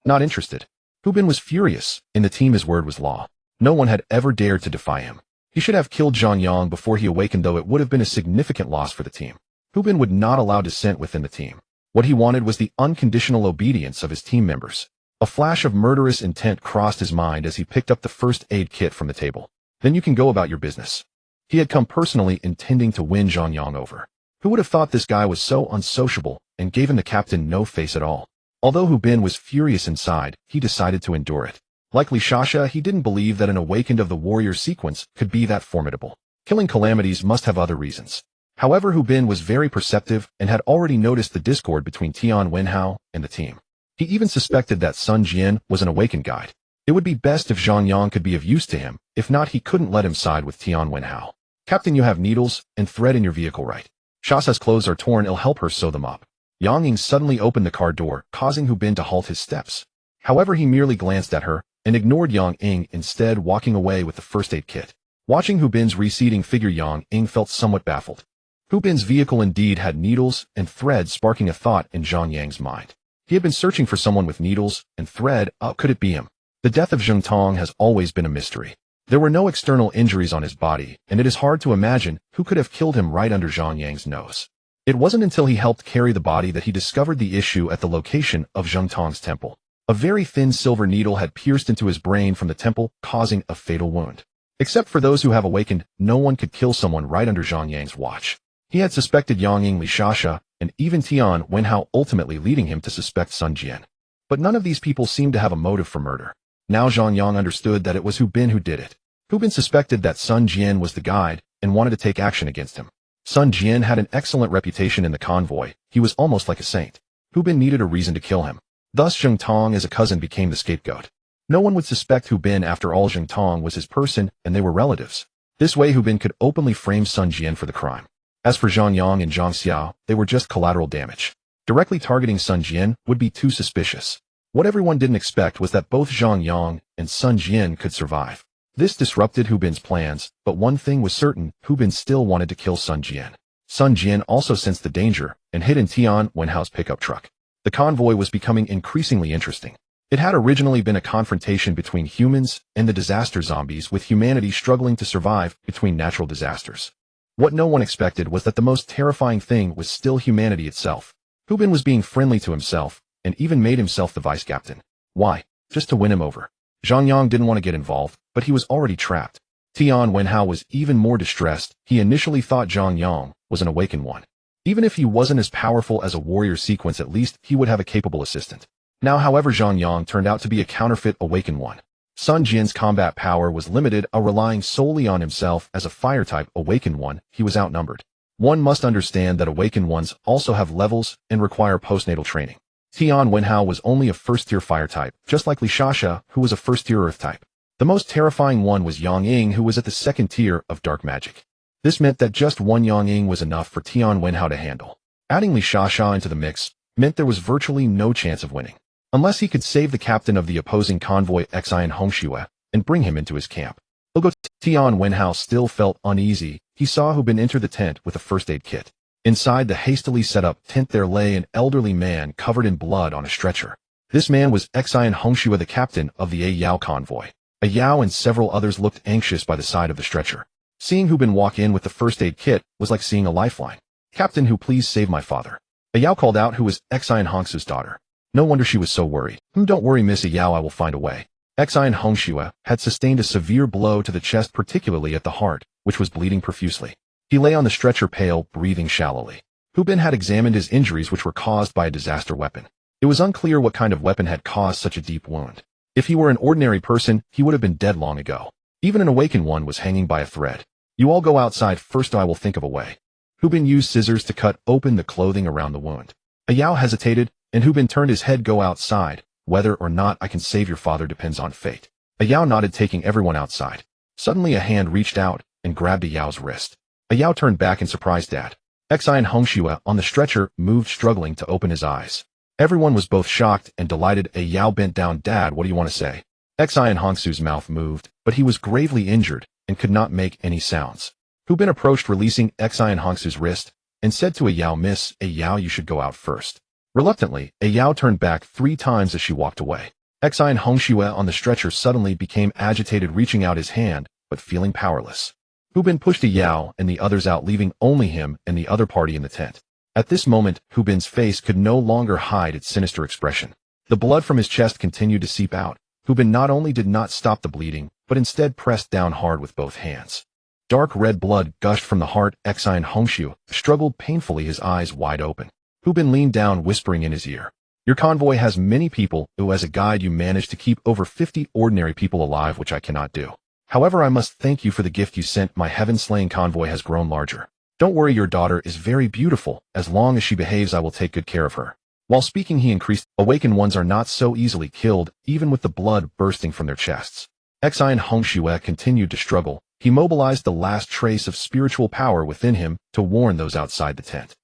Not interested. Hu Bin was furious. In the team, his word was law. No one had ever dared to defy him. He should have killed Zhang Yang before he awakened, though it would have been a significant loss for the team. Hu Bin would not allow dissent within the team. What he wanted was the unconditional obedience of his team members. A flash of murderous intent crossed his mind as he picked up the first aid kit from the table. Then you can go about your business. He had come personally intending to win Zhang Yang over. Who would have thought this guy was so unsociable and gave him the captain no face at all? Although Hu Bin was furious inside, he decided to endure it. Like Li Shasha, he didn't believe that an awakened of the warrior sequence could be that formidable. Killing calamities must have other reasons. However, Hu Bin was very perceptive and had already noticed the discord between Tian Wenhao and the team. He even suspected that Sun Jian was an awakened guide. It would be best if Zhang Yang could be of use to him. If not, he couldn't let him side with Tian Wenhao. Captain, you have needles and thread in your vehicle, right? Shasa's clothes are torn. I'll help her sew them up. Yang Ying suddenly opened the car door, causing Hu Bin to halt his steps. However, he merely glanced at her and ignored Yang Ying, instead walking away with the first aid kit. Watching Hu Bin's receding figure, Yang Ying felt somewhat baffled. Hu Bin's vehicle indeed had needles and thread, sparking a thought in Zhang Yang's mind. He had been searching for someone with needles and thread. Could it be him? The death of Zheng Tong has always been a mystery. There were no external injuries on his body, and it is hard to imagine who could have killed him right under Zhang Yang's nose. It wasn't until he helped carry the body that he discovered the issue at the location of Zheng Tong's temple. A very thin silver needle had pierced into his brain from the temple, causing a fatal wound. Except for those who have awakened, no one could kill someone right under Zhang Yang's watch. He had suspected Yang Ying, Li Shasha, and even Tian Wenhao, ultimately leading him to suspect Sun Jian. But none of these people seemed to have a motive for murder. Now Zhang Yang understood that it was Hu Bin who did it. Hu Bin suspected that Sun Jian was the guide and wanted to take action against him. Sun Jian had an excellent reputation in the convoy. He was almost like a saint. Hu Bin needed a reason to kill him. Thus Zheng Tong as a cousin became the scapegoat. No one would suspect Hu Bin. After all, Zheng Tong was his person and they were relatives. This way Hu Bin could openly frame Sun Jian for the crime. As for Zhang Yang and Zhang Xiao, they were just collateral damage. Directly targeting Sun Jian would be too suspicious. What everyone didn't expect was that both Zhang Yang and Sun Jian could survive. This disrupted Hu Bin's plans, but one thing was certain: Hu Bin still wanted to kill Sun Jian. Sun Jian also sensed the danger and hid in Tian Wenhao's pickup truck. The convoy was becoming increasingly interesting. It had originally been a confrontation between humans and the disaster zombies, with humanity struggling to survive between natural disasters. What no one expected was that the most terrifying thing was still humanity itself. Hu Bin was being friendly to himself, and even made himself the vice captain. Why? Just to win him over. Zhang Yang didn't want to get involved, but he was already trapped. Tian Wenhao was even more distressed. He initially thought Zhang Yang was an awakened one. Even if he wasn't as powerful as a warrior sequence, at least he would have a capable assistant. Now, however, Zhang Yang turned out to be a counterfeit awakened one. Sun Jian's combat power was limited, relying solely on himself as a fire-type awakened one. He was outnumbered. One must understand that awakened ones also have levels and require postnatal training. Tian Wenhao was only a first-tier fire-type, just like Li Shasha, who was a first-tier earth-type. The most terrifying one was Yang Ying, who was at the second tier of dark magic. This meant that just one Yang Ying was enough for Tian Wenhao to handle. Adding Li Shasha into the mix meant there was virtually no chance of winning, unless he could save the captain of the opposing convoy 𝑃 and bring him into his camp. Although Tian Wenhao still felt uneasy, he saw Hu Bin enter the tent with a first aid kit. Inside the hastily set up tent there lay an elderly man covered in blood on a stretcher. This man was 𝑃, the captain of the Yao convoy. Yao and several others looked anxious by the side of the stretcher. Seeing Hu Bin walk in with the first aid kit was like seeing a lifeline. "Captain, who please save my father." Yao called out, who was 𝑃's daughter. No wonder she was so worried. "Don't worry, Miss Yao, I will find a way." 𝑃 had sustained a severe blow to the chest, particularly at the heart, which was bleeding profusely. He lay on the stretcher pale, breathing shallowly. Hu Bin had examined his injuries, which were caused by a disaster weapon. It was unclear what kind of weapon had caused such a deep wound. If he were an ordinary person, he would have been dead long ago. Even an awakened one was hanging by a thread. "You all go outside first, I will think of a way." Hu Bin used scissors to cut open the clothing around the wound. Yao hesitated, and Hu Bin turned his head. "Go outside. Whether or not I can save your father depends on fate." Yao nodded, taking everyone outside. Suddenly a hand reached out and grabbed Yao's wrist. Yao turned back in surprise. Dad. 𝑃 on the stretcher moved, struggling to open his eyes. Everyone was both shocked and delighted. Yao bent down. "Dad, what do you want to say?" 𝑃's mouth moved, but he was gravely injured and could not make any sounds. Hu Bin approached, releasing 𝑃's wrist, and said to Yao, "Miss Yao, you should go out first." Reluctantly, Yao turned back 3 times as she walked away. 𝑃 on the stretcher suddenly became agitated, reaching out his hand, but feeling powerless. Hu Bin pushed Yao and the others out, leaving only him and the other party in the tent. At this moment, Hu Bin's face could no longer hide its sinister expression. The blood from his chest continued to seep out. Hu Bin not only did not stop the bleeding, but instead pressed down hard with both hands. Dark red blood gushed from the heart. 𝑃 struggled painfully, his eyes wide open. Hu Bin leaned down, whispering in his ear, "Your convoy has many people, who as a guide you managed to keep over 50 ordinary people alive, which I cannot do. However, I must thank you for the gift you sent. My heaven-slaying convoy has grown larger. Don't worry, your daughter is very beautiful. As long as she behaves, I will take good care of her." While speaking, he increased, "Awakened ones are not so easily killed, even with the blood bursting from their chests." 𝑃 continued to struggle. He mobilized the last trace of spiritual power within him to warn those outside the tent.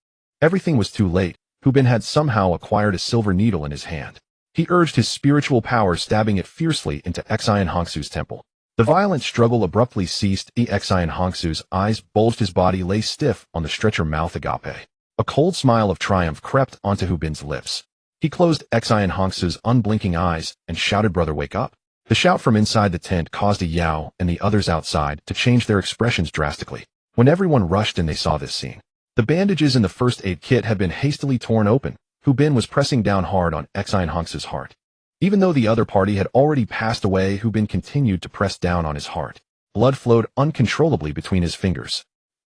Everything was too late. Hu Bin had somehow acquired a silver needle in his hand. He urged his spiritual power, stabbing it fiercely into 𝑃's temple. The violent struggle abruptly ceased. 𝑃's eyes bulged, his body lay stiff on the stretcher, mouth agape. A cold smile of triumph crept onto Hu Bin's lips. He closed 𝑃's unblinking eyes and shouted, "Brother, wake up." The shout from inside the tent caused Yao and the others outside to change their expressions drastically. When everyone rushed in, they saw this scene. The bandages in the first aid kit had been hastily torn open. Hu Bin was pressing down hard on 𝑃's heart. Even though the other party had already passed away, Hu Bin continued to press down on his heart. Blood flowed uncontrollably between his fingers.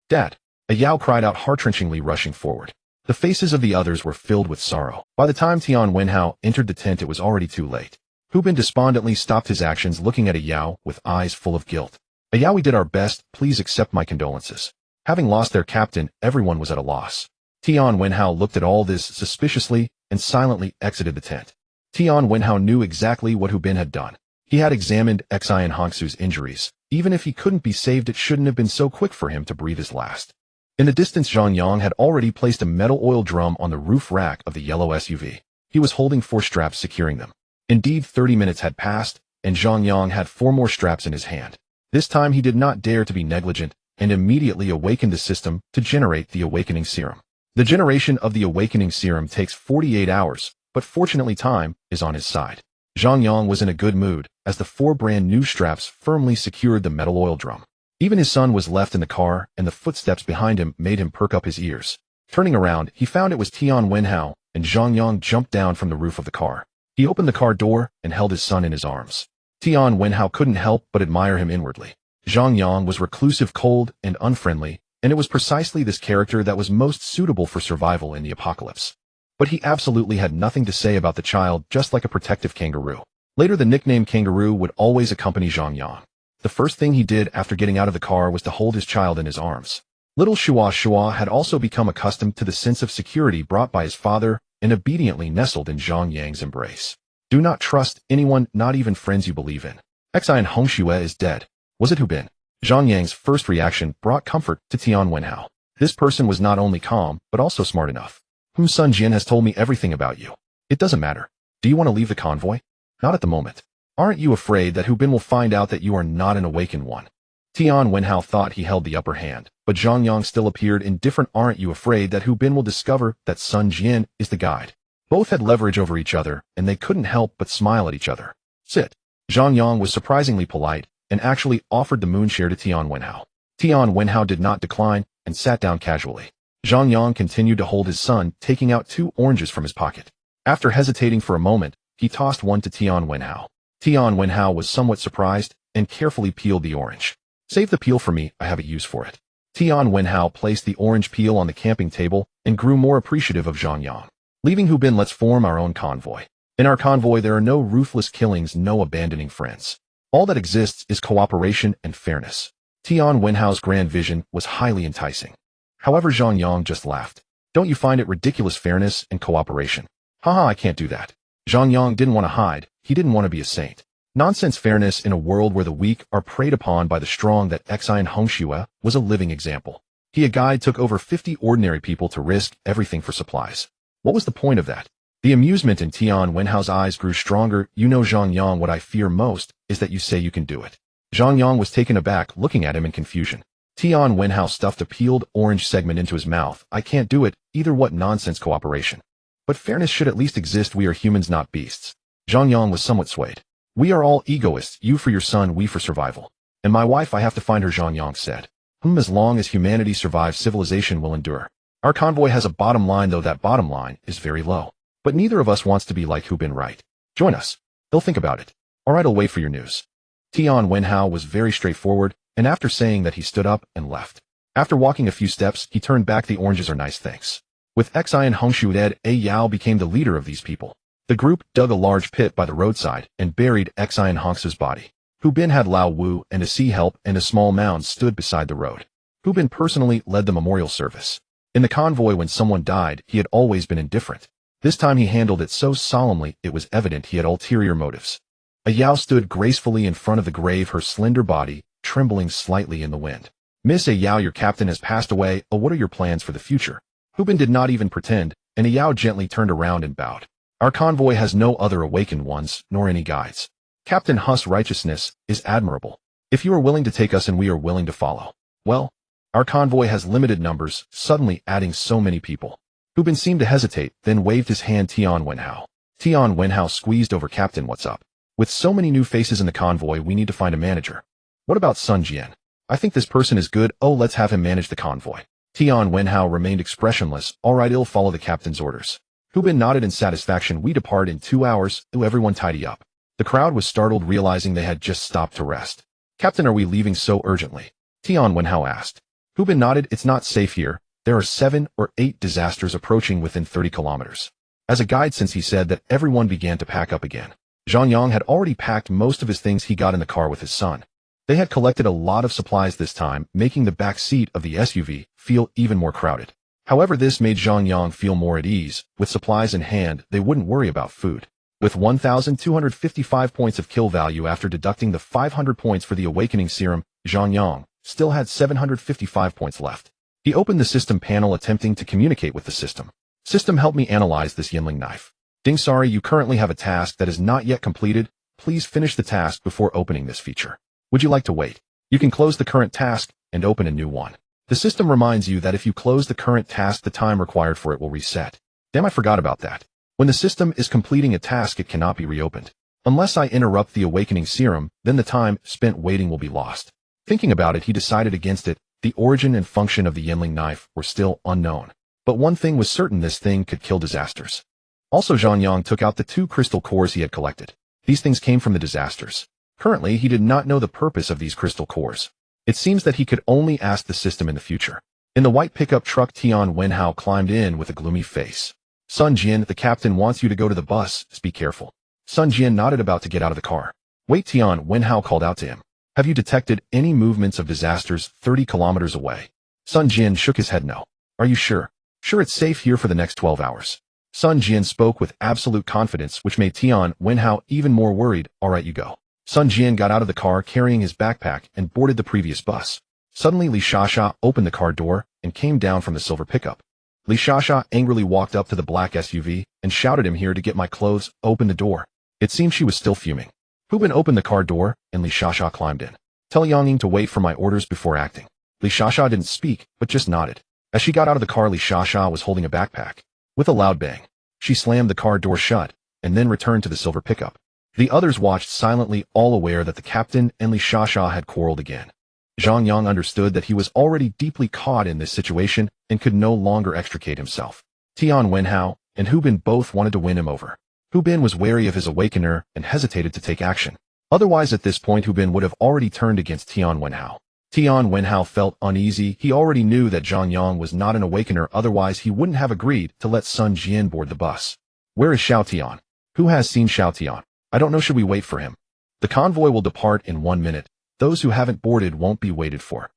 "Dad!" Yao cried out, heart-wrenchingly, rushing forward. The faces of the others were filled with sorrow. By the time Tian Wenhao entered the tent, it was already too late. Hu Bin despondently stopped his actions, looking at Yao with eyes full of guilt. "Yao, we did our best. Please accept my condolences." Having lost their captain, everyone was at a loss. Tian Wenhao looked at all this suspiciously and silently exited the tent. Tian Wenhao knew exactly what Hu Bin had done. He had examined 𝑃's injuries. Even if he couldn't be saved, it shouldn't have been so quick for him to breathe his last. In the distance, Zhang Yang had already placed a metal oil drum on the roof rack of the yellow SUV. He was holding 4 straps, securing them. Indeed, 30 minutes had passed, and Zhang Yang had 4 more straps in his hand. This time he did not dare to be negligent, and immediately awakened the system to generate the awakening serum. The generation of the awakening serum takes 48 hours, but fortunately time is on his side. Zhang Yang was in a good mood, as the 4 brand new straps firmly secured the metal oil drum. Even his son was left in the car, and the footsteps behind him made him perk up his ears. Turning around, he found it was Tian Wenhao, and Zhang Yang jumped down from the roof of the car. He opened the car door and held his son in his arms. Tian Wenhao couldn't help but admire him inwardly. Zhang Yang was reclusive, cold, and unfriendly, and it was precisely this character that was most suitable for survival in the apocalypse. But he absolutely had nothing to say about the child, just like a protective kangaroo. Later, the nickname Kangaroo would always accompany Zhang Yang. The first thing he did after getting out of the car was to hold his child in his arms. Little Shua had also become accustomed to the sense of security brought by his father and obediently nestled in Zhang Yang's embrace. Do not trust anyone, not even friends you believe in. 𝑃 is dead. Was it Hu Bin? Zhang Yang's first reaction brought comfort to Tian Wenhao. This person was not only calm, but also smart enough. Sun Jian has told me everything about you. It doesn't matter. Do you want to leave the convoy? Not at the moment. Aren't you afraid that Hu Bin will find out that you are not an awakened one? Tian Wenhao thought he held the upper hand, but Zhang Yang still appeared indifferent. Aren't you afraid that Hu Bin will discover that Sun Jian is the guide? Both had leverage over each other, and they couldn't help but smile at each other. Sit. Zhang Yang was surprisingly polite, and actually offered the moon share to Tian Wenhao. Tian Wenhao did not decline, and sat down casually. Zhang Yang continued to hold his son, taking out 2 oranges from his pocket. After hesitating for a moment, he tossed one to Tian Wenhao. Tian Wenhao was somewhat surprised, and carefully peeled the orange. Save the peel for me, I have a use for it. Tian Wenhao placed the orange peel on the camping table, and grew more appreciative of Zhang Yang. Leaving Hu Bin, let's form our own convoy. In our convoy there are no ruthless killings, no abandoning friends. All that exists is cooperation and fairness. Tian Wenhao's grand vision was highly enticing. However, Zhang Yang just laughed. Don't you find it ridiculous, fairness and cooperation? Haha, I can't do that. Zhang Yang didn't want to hide, he didn't want to be a saint. Nonsense. Fairness in a world where the weak are preyed upon by the strong. That 𝑃 was a living example. He, a guide, took over 50 ordinary people to risk everything for supplies. What was the point of that? The amusement in Tian Wenhao's eyes grew stronger. You know, Zhang Yang, what I fear most is that you say you can do it. Zhang Yang was taken aback, looking at him in confusion. Tian Wenhao stuffed a peeled orange segment into his mouth. I can't do it, either. What nonsense cooperation. But fairness should at least exist. We are humans, not beasts. Zhang Yang was somewhat swayed. We are all egoists, you for your son, we for survival. And my wife, I have to find her, Zhang Yang said. As long as humanity survives, civilization will endure. Our convoy has a bottom line, though that bottom line is very low. But neither of us wants to be like Hu Bin, right? Join us. He'll think about it. Alright, I'll wait for your news. Tian Wenhao was very straightforward, and after saying that, he stood up and left. After walking a few steps, he turned back. The oranges are nice, thanks. With Xi and Hongshu dead, A Yao became the leader of these people. The group dug a large pit by the roadside and buried Xi and Hongshu's body. Hu Bin had Lao Wu and a sea help, and a small mound stood beside the road. Hu Bin personally led the memorial service. In the convoy, when someone died, he had always been indifferent. This time he handled it so solemnly it was evident he had ulterior motives. A Yao stood gracefully in front of the grave, her slender body trembling slightly in the wind. Miss A Yao, your captain has passed away. Oh, what are your plans for the future? Hu Bin did not even pretend, and A Yao gently turned around and bowed. Our convoy has no other awakened ones, nor any guides. Captain Hu's righteousness is admirable. If you are willing to take us and we are willing to follow. Well, our convoy has limited numbers, suddenly adding so many people. Hu Bin seemed to hesitate, then waved his hand. Tian Wenhao. Tian Wenhao squeezed over. Captain, what's up? With so many new faces in the convoy, we need to find a manager. What about Sun Jian? I think this person is good. Oh, let's have him manage the convoy. Tian Wenhao remained expressionless. Alright, I'll follow the captain's orders. Hu Bin nodded in satisfaction. We depart in 2 hours. Everyone tidy up. The crowd was startled, realizing they had just stopped to rest. Captain, are we leaving so urgently? Tian Wenhao asked. Hu Bin nodded. It's not safe here. There are 7 or 8 disasters approaching within 30 kilometers. As a guide, since he said that, everyone began to pack up again. Zhang Yang had already packed most of his things. He got in the car with his son. They had collected a lot of supplies this time, making the back seat of the SUV feel even more crowded. However, this made Zhang Yang feel more at ease. With supplies in hand, they wouldn't worry about food. With 1,255 points of kill value after deducting the 500 points for the awakening serum, Zhang Yang still had 755 points left. He opened the system panel, attempting to communicate with the system. System, help me analyze this Yinling knife. Ding, sorry, you currently have a task that is not yet completed. Please finish the task before opening this feature. Would you like to wait? You can close the current task and open a new one. The system reminds you that if you close the current task, the time required for it will reset. Damn, I forgot about that. When the system is completing a task, it cannot be reopened. Unless I interrupt the awakening serum, then the time spent waiting will be lost. Thinking about it, he decided against it. The origin and function of the Yinling knife were still unknown. But one thing was certain, this thing could kill disasters. Also, Zhang Yang took out the 2 crystal cores he had collected. These things came from the disasters. Currently, he did not know the purpose of these crystal cores. It seems that he could only ask the system in the future. In the white pickup truck, Tian Wenhao climbed in with a gloomy face. Sun Jian, the captain wants you to go to the bus. Be careful. Sun Jian nodded, about to get out of the car. Wait, Tian Wenhao called out to him. Have you detected any movements of disasters 30 kilometers away? Sun Jian shook his head. No. Are you sure? Sure, it's safe here for the next 12 hours. Sun Jian spoke with absolute confidence, which made Tian Wenhao even more worried. Alright, you go. Sun Jian got out of the car carrying his backpack and boarded the previous bus. Suddenly, Li Shasha opened the car door and came down from the silver pickup. Li Shasha angrily walked up to the black SUV and shouted, "I'm here to get my clothes, open the door." It seemed she was still fuming. Hu Bin opened the car door and Li Shasha climbed in. "Tell Yang Ying to wait for my orders before acting." Li Shasha didn't speak, but just nodded. As she got out of the car, Li Shasha was holding a backpack. With a loud bang, she slammed the car door shut and then returned to the silver pickup. The others watched silently, all aware that the captain and Li Shasha had quarreled again. Zhang Yang understood that he was already deeply caught in this situation and could no longer extricate himself. Tian Wenhao and Hu Bin both wanted to win him over. Hu Bin was wary of his awakener and hesitated to take action. Otherwise, at this point, Hu Bin would have already turned against Tian Wenhao. Tian Wenhao felt uneasy. He already knew that Zhang Yang was not an awakener, otherwise he wouldn't have agreed to let Sun Jian board the bus. "Where is Xiao Tian? Who has seen Xiao Tian? I don't know. Should we wait for him? The convoy will depart in 1 minute. Those who haven't boarded won't be waited for."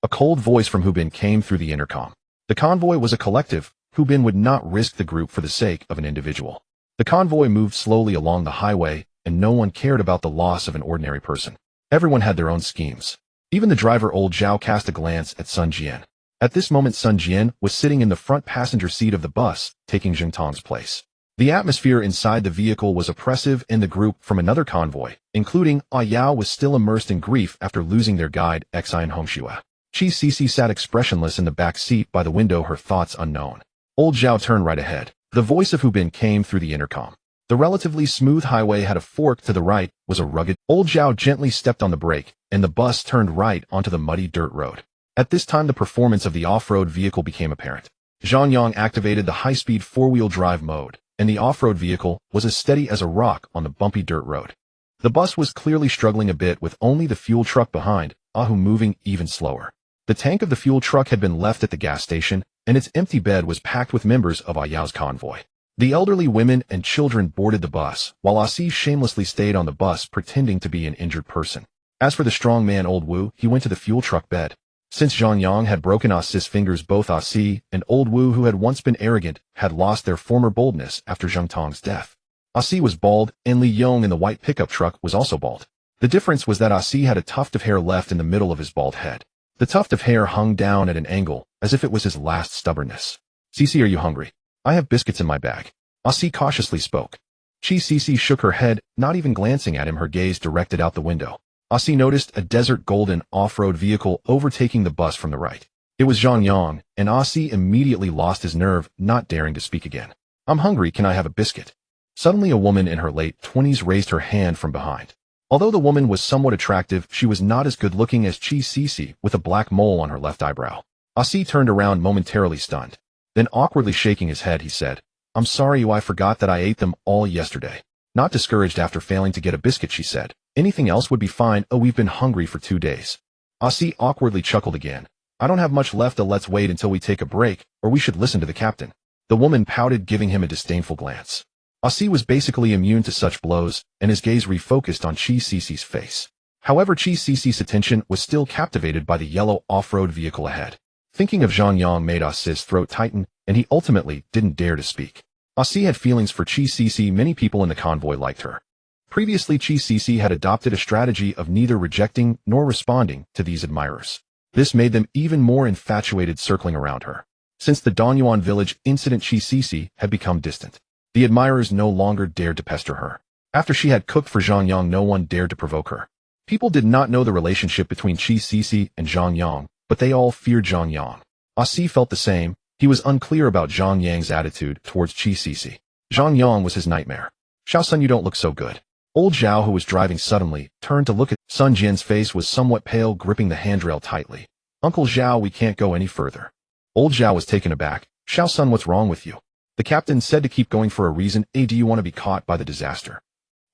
A cold voice from Hu Bin came through the intercom. The convoy was a collective. Hu Bin would not risk the group for the sake of an individual. The convoy moved slowly along the highway, and no one cared about the loss of an ordinary person. Everyone had their own schemes. Even the driver Old Zhao cast a glance at Sun Jian. At this moment, Sun Jian was sitting in the front passenger seat of the bus, taking Jing Tong's place. The atmosphere inside the vehicle was oppressive, and the group from another convoy, including Yao, was still immersed in grief after losing their guide, Xian Hongxue. Chi Cici sat expressionless in the back seat by the window, her thoughts unknown. Old Zhao turned right ahead. The voice of Hu Bin came through the intercom. The relatively smooth highway had a fork. To the right was a rugged. Old Zhao gently stepped on the brake, and the bus turned right onto the muddy dirt road. At this time, the performance of the off-road vehicle became apparent. Zhang Yang activated the high-speed four-wheel drive mode, and the off-road vehicle was as steady as a rock on the bumpy dirt road. The bus was clearly struggling a bit, with only the fuel truck behind, Ahu moving even slower. The tank of the fuel truck had been left at the gas station, and its empty bed was packed with members of Ayao's convoy. The elderly women and children boarded the bus, while Asi shamelessly stayed on the bus pretending to be an injured person. As for the strong man Old Wu, he went to the fuel truck bed. Since Zhang Yang had broken Asi's fingers, both Asi and Old Wu, who had once been arrogant, had lost their former boldness after Zhang Tong's death. Asi was bald, and Li Yong in the white pickup truck was also bald. The difference was that Asi had a tuft of hair left in the middle of his bald head. The tuft of hair hung down at an angle, as if it was his last stubbornness. "Cici, are you hungry? I have biscuits in my bag." Asi cautiously spoke. Chi Cici shook her head, not even glancing at him, her gaze directed out the window. Asi noticed a desert golden off-road vehicle overtaking the bus from the right. It was Zhang Yang, and Asi immediately lost his nerve, not daring to speak again. "I'm hungry, can I have a biscuit?" Suddenly, a woman in her late 20s raised her hand from behind. Although the woman was somewhat attractive, she was not as good-looking as Chi Cici, with a black mole on her left eyebrow. Asi turned around, momentarily stunned. Then, awkwardly shaking his head, he said, "I'm sorry, I forgot that I ate them all yesterday." Not discouraged after failing to get a biscuit, she said, "Anything else would be fine. Oh, we've been hungry for 2 days." Asi awkwardly chuckled again. "I don't have much left. Let's wait until we take a break, or we should listen to the captain." The woman pouted, giving him a disdainful glance. Asi was basically immune to such blows, and his gaze refocused on Chi Cici's face. However, Chi Cici's attention was still captivated by the yellow off-road vehicle ahead. Thinking of Zhang Yang made Asi's throat tighten, and he ultimately didn't dare to speak. Asi had feelings for Chi Cici. Many people in the convoy liked her. Previously, Chi Cici had adopted a strategy of neither rejecting nor responding to these admirers. This made them even more infatuated, circling around her. Since the Donyuan village incident, Chi Cici had become distant. The admirers no longer dared to pester her. After she had cooked for Zhang Yang, no one dared to provoke her. People did not know the relationship between Chi Cici and Zhang Yang, but they all feared Zhang Yang. Asi felt the same. He was unclear about Zhang Yang's attitude towards Chi Cici. Zhang Yang was his nightmare. "Xiao Sun, you don't look so good." Old Zhao, who was driving, suddenly turned to look at Sun Jian's face was somewhat pale, gripping the handrail tightly. "Uncle Zhao, we can't go any further." Old Zhao was taken aback. "Xiao Sun, what's wrong with you?" The captain said to keep going for a reason. Do you want to be caught by the disaster?"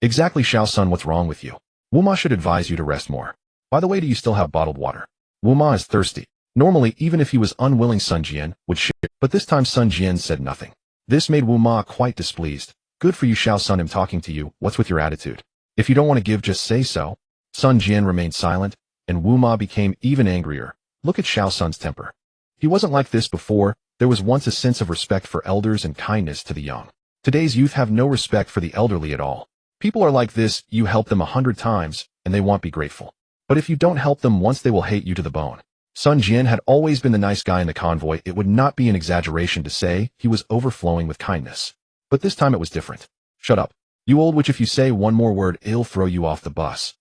"Exactly, Xiao Sun, what's wrong with you? Wuma should advise you to rest more. By the way, do you still have bottled water?" Wuma is thirsty. Normally, even if he was unwilling, Sun Jian would share, but this time Sun Jian said nothing. This made Wuma quite displeased. "Good for you, Xiao Sun, I'm talking to you. What's with your attitude? If you don't want to give, just say so." Sun Jian remained silent, and Wuma became even angrier. Look at Xiao Sun's temper. He wasn't like this before. There was once a sense of respect for elders and kindness to the young. Today's youth have no respect for the elderly at all. People are like this, you help them 100 times, and they won't be grateful. But if you don't help them once, they will hate you to the bone. Sun Jian had always been the nice guy in the convoy. It would not be an exaggeration to say he was overflowing with kindness. But this time it was different. Shut up, you old witch, if you say one more word, I'll throw you off the bus.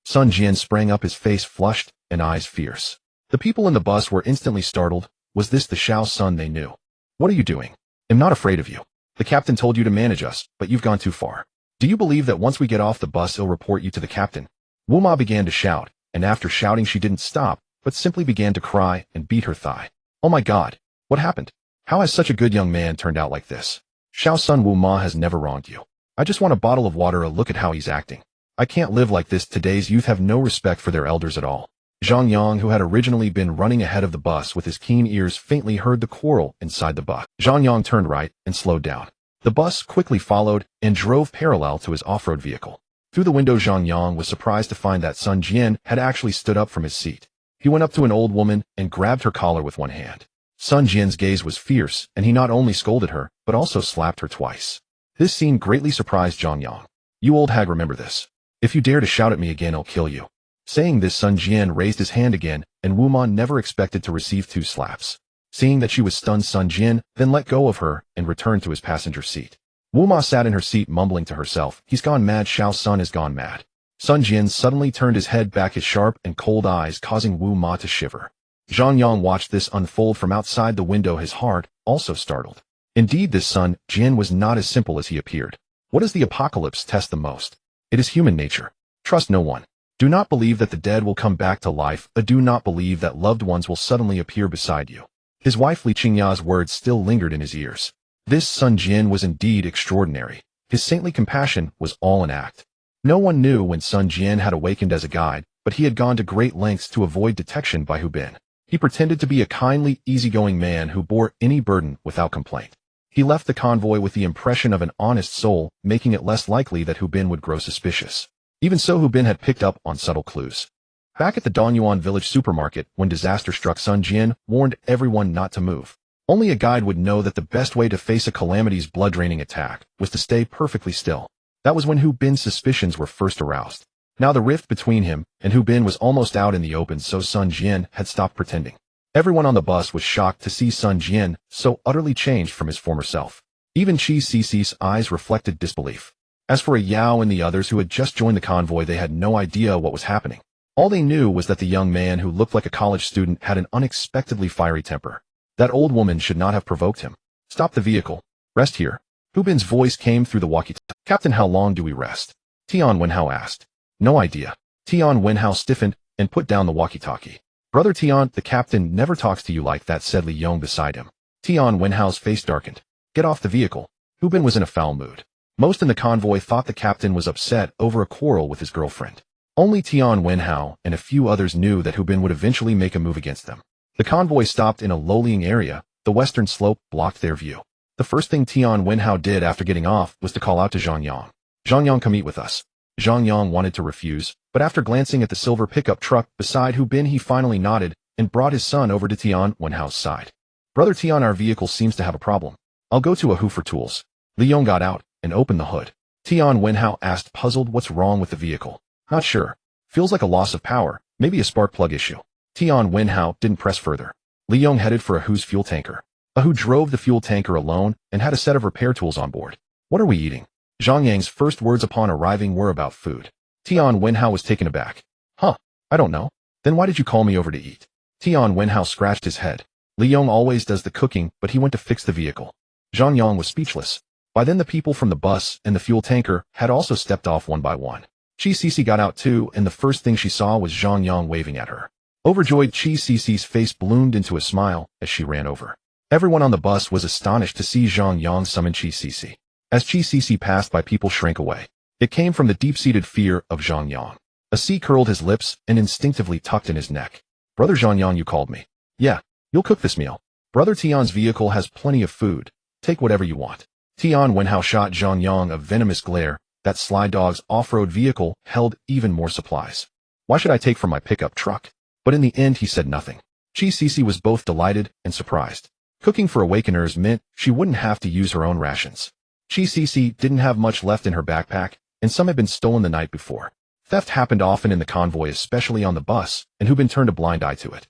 Sun Jian sprang up, his face flushed and eyes fierce. The people in the bus were instantly startled. Was this the Shao Sun they knew? What are you doing? I'm not afraid of you. The captain told you to manage us, but you've gone too far. Do you believe that once we get off the bus I'll report you to the captain? Wu Ma began to shout, and after shouting she didn't stop, but simply began to cry and beat her thigh. Oh my God, what happened? How has such a good young man turned out like this? Shao Sun, Wu Ma has never wronged you. I just want a bottle of water. Look at how he's acting. I can't live like this. Today's youth have no respect for their elders at all. Zhang Yang, who had originally been running ahead of the bus with his keen ears, faintly heard the quarrel inside the bus. Zhang Yang turned right and slowed down. The bus quickly followed and drove parallel to his off-road vehicle. Through the window, Zhang Yang was surprised to find that Sun Jian had actually stood up from his seat. He went up to an old woman and grabbed her collar with one hand. Sun Jian's gaze was fierce, and he not only scolded her, but also slapped her twice. This scene greatly surprised Zhang Yang. You old hag, remember this. If you dare to shout at me again, I'll kill you. Saying this, Sun Jian raised his hand again, and Wu Ma never expected to receive 2 slaps. Seeing that she was stunned, Sun Jian then let go of her and returned to his passenger seat. Wu Ma sat in her seat mumbling to herself, he's gone mad, Shao Sun has gone mad. Sun Jian suddenly turned his head back, his sharp and cold eyes causing Wu Ma to shiver. Zhang Yang watched this unfold from outside the window, his heart also startled. Indeed, this Sun Jian was not as simple as he appeared. What does the apocalypse test the most? It is human nature. Trust no one. Do not believe that the dead will come back to life. Do not believe that loved ones will suddenly appear beside you. His wife Li Qingya's words still lingered in his ears. This Sun Jian was indeed extraordinary. His saintly compassion was all an act. No one knew when Sun Jian had awakened as a guide, but he had gone to great lengths to avoid detection by Hu Bin. He pretended to be a kindly, easygoing man who bore any burden without complaint. He left the convoy with the impression of an honest soul, making it less likely that Hu Bin would grow suspicious. Even so, Hu Bin had picked up on subtle clues. Back at the Donyuan village supermarket, when disaster struck, Sun Jian warned everyone not to move. Only a guide would know that the best way to face a calamity's blood-draining attack was to stay perfectly still. That was when Hu Bin's suspicions were first aroused. Now the rift between him and Hu Bin was almost out in the open, so Sun Jian had stopped pretending. Everyone on the bus was shocked to see Sun Jian so utterly changed from his former self. Even Qi Cici's eyes reflected disbelief. As for Yao and the others who had just joined the convoy, they had no idea what was happening. All they knew was that the young man who looked like a college student had an unexpectedly fiery temper. That old woman should not have provoked him. Stop the vehicle. Rest here. Hu Bin's voice came through the walkie-talkie. Captain, how long do we rest? Tian Wenhao asked. No idea. Tian Wenhao stiffened and put down the walkie-talkie. Brother Tian, the captain never talks to you like that, said Li Yong beside him. Tian Wenhao's face darkened. Get off the vehicle. Hu Bin was in a foul mood. Most in the convoy thought the captain was upset over a quarrel with his girlfriend. Only Tian Wenhao and a few others knew that Hu Bin would eventually make a move against them. The convoy stopped in a low-lying area. The western slope blocked their view. The first thing Tian Wenhao did after getting off was to call out to Zhang Yang. Zhang Yang, come eat with us. Zhang Yang wanted to refuse, but after glancing at the silver pickup truck beside Hu Bin, he finally nodded and brought his son over to Tian Wenhao's side. Brother Tian, our vehicle seems to have a problem. I'll go to a Hu for tools. Li Yong got out and opened the hood. Tian Wenhao asked, puzzled, what's wrong with the vehicle? Not sure. Feels like a loss of power, maybe a spark plug issue. Tian Wenhao didn't press further. Li Yong headed for a Hu's fuel tanker. A Hu drove the fuel tanker alone and had a set of repair tools on board. What are we eating? Zhang Yang's first words upon arriving were about food. Tian Wenhao was taken aback. Huh, I don't know. Then why did you call me over to eat? Tian Wenhao scratched his head. Li Yong always does the cooking, but he went to fix the vehicle. Zhang Yang was speechless. By then the people from the bus and the fuel tanker had also stepped off one by one. Qi Cici got out too, and the first thing she saw was Zhang Yang waving at her. Overjoyed, Qi Cici's face bloomed into a smile as she ran over. Everyone on the bus was astonished to see Zhang Yang summon Qi Cici. As Qi Cici passed by, people shrank away. It came from the deep-seated fear of Zhang Yang. A C curled his lips and instinctively tucked in his neck. Brother Zhang Yang, you called me. Yeah, you'll cook this meal. Brother Tian's vehicle has plenty of food. Take whatever you want. Tian Wenhao shot Zhang Yang a venomous glare. That sly dog's off-road vehicle held even more supplies. Why should I take from my pickup truck? But in the end he said nothing. Qi Cici was both delighted and surprised. Cooking for Awakeners meant she wouldn't have to use her own rations. Qi Cici didn't have much left in her backpack, and some had been stolen the night before. Theft happened often in the convoy, especially on the bus, and Hu Bin turned a blind eye to it.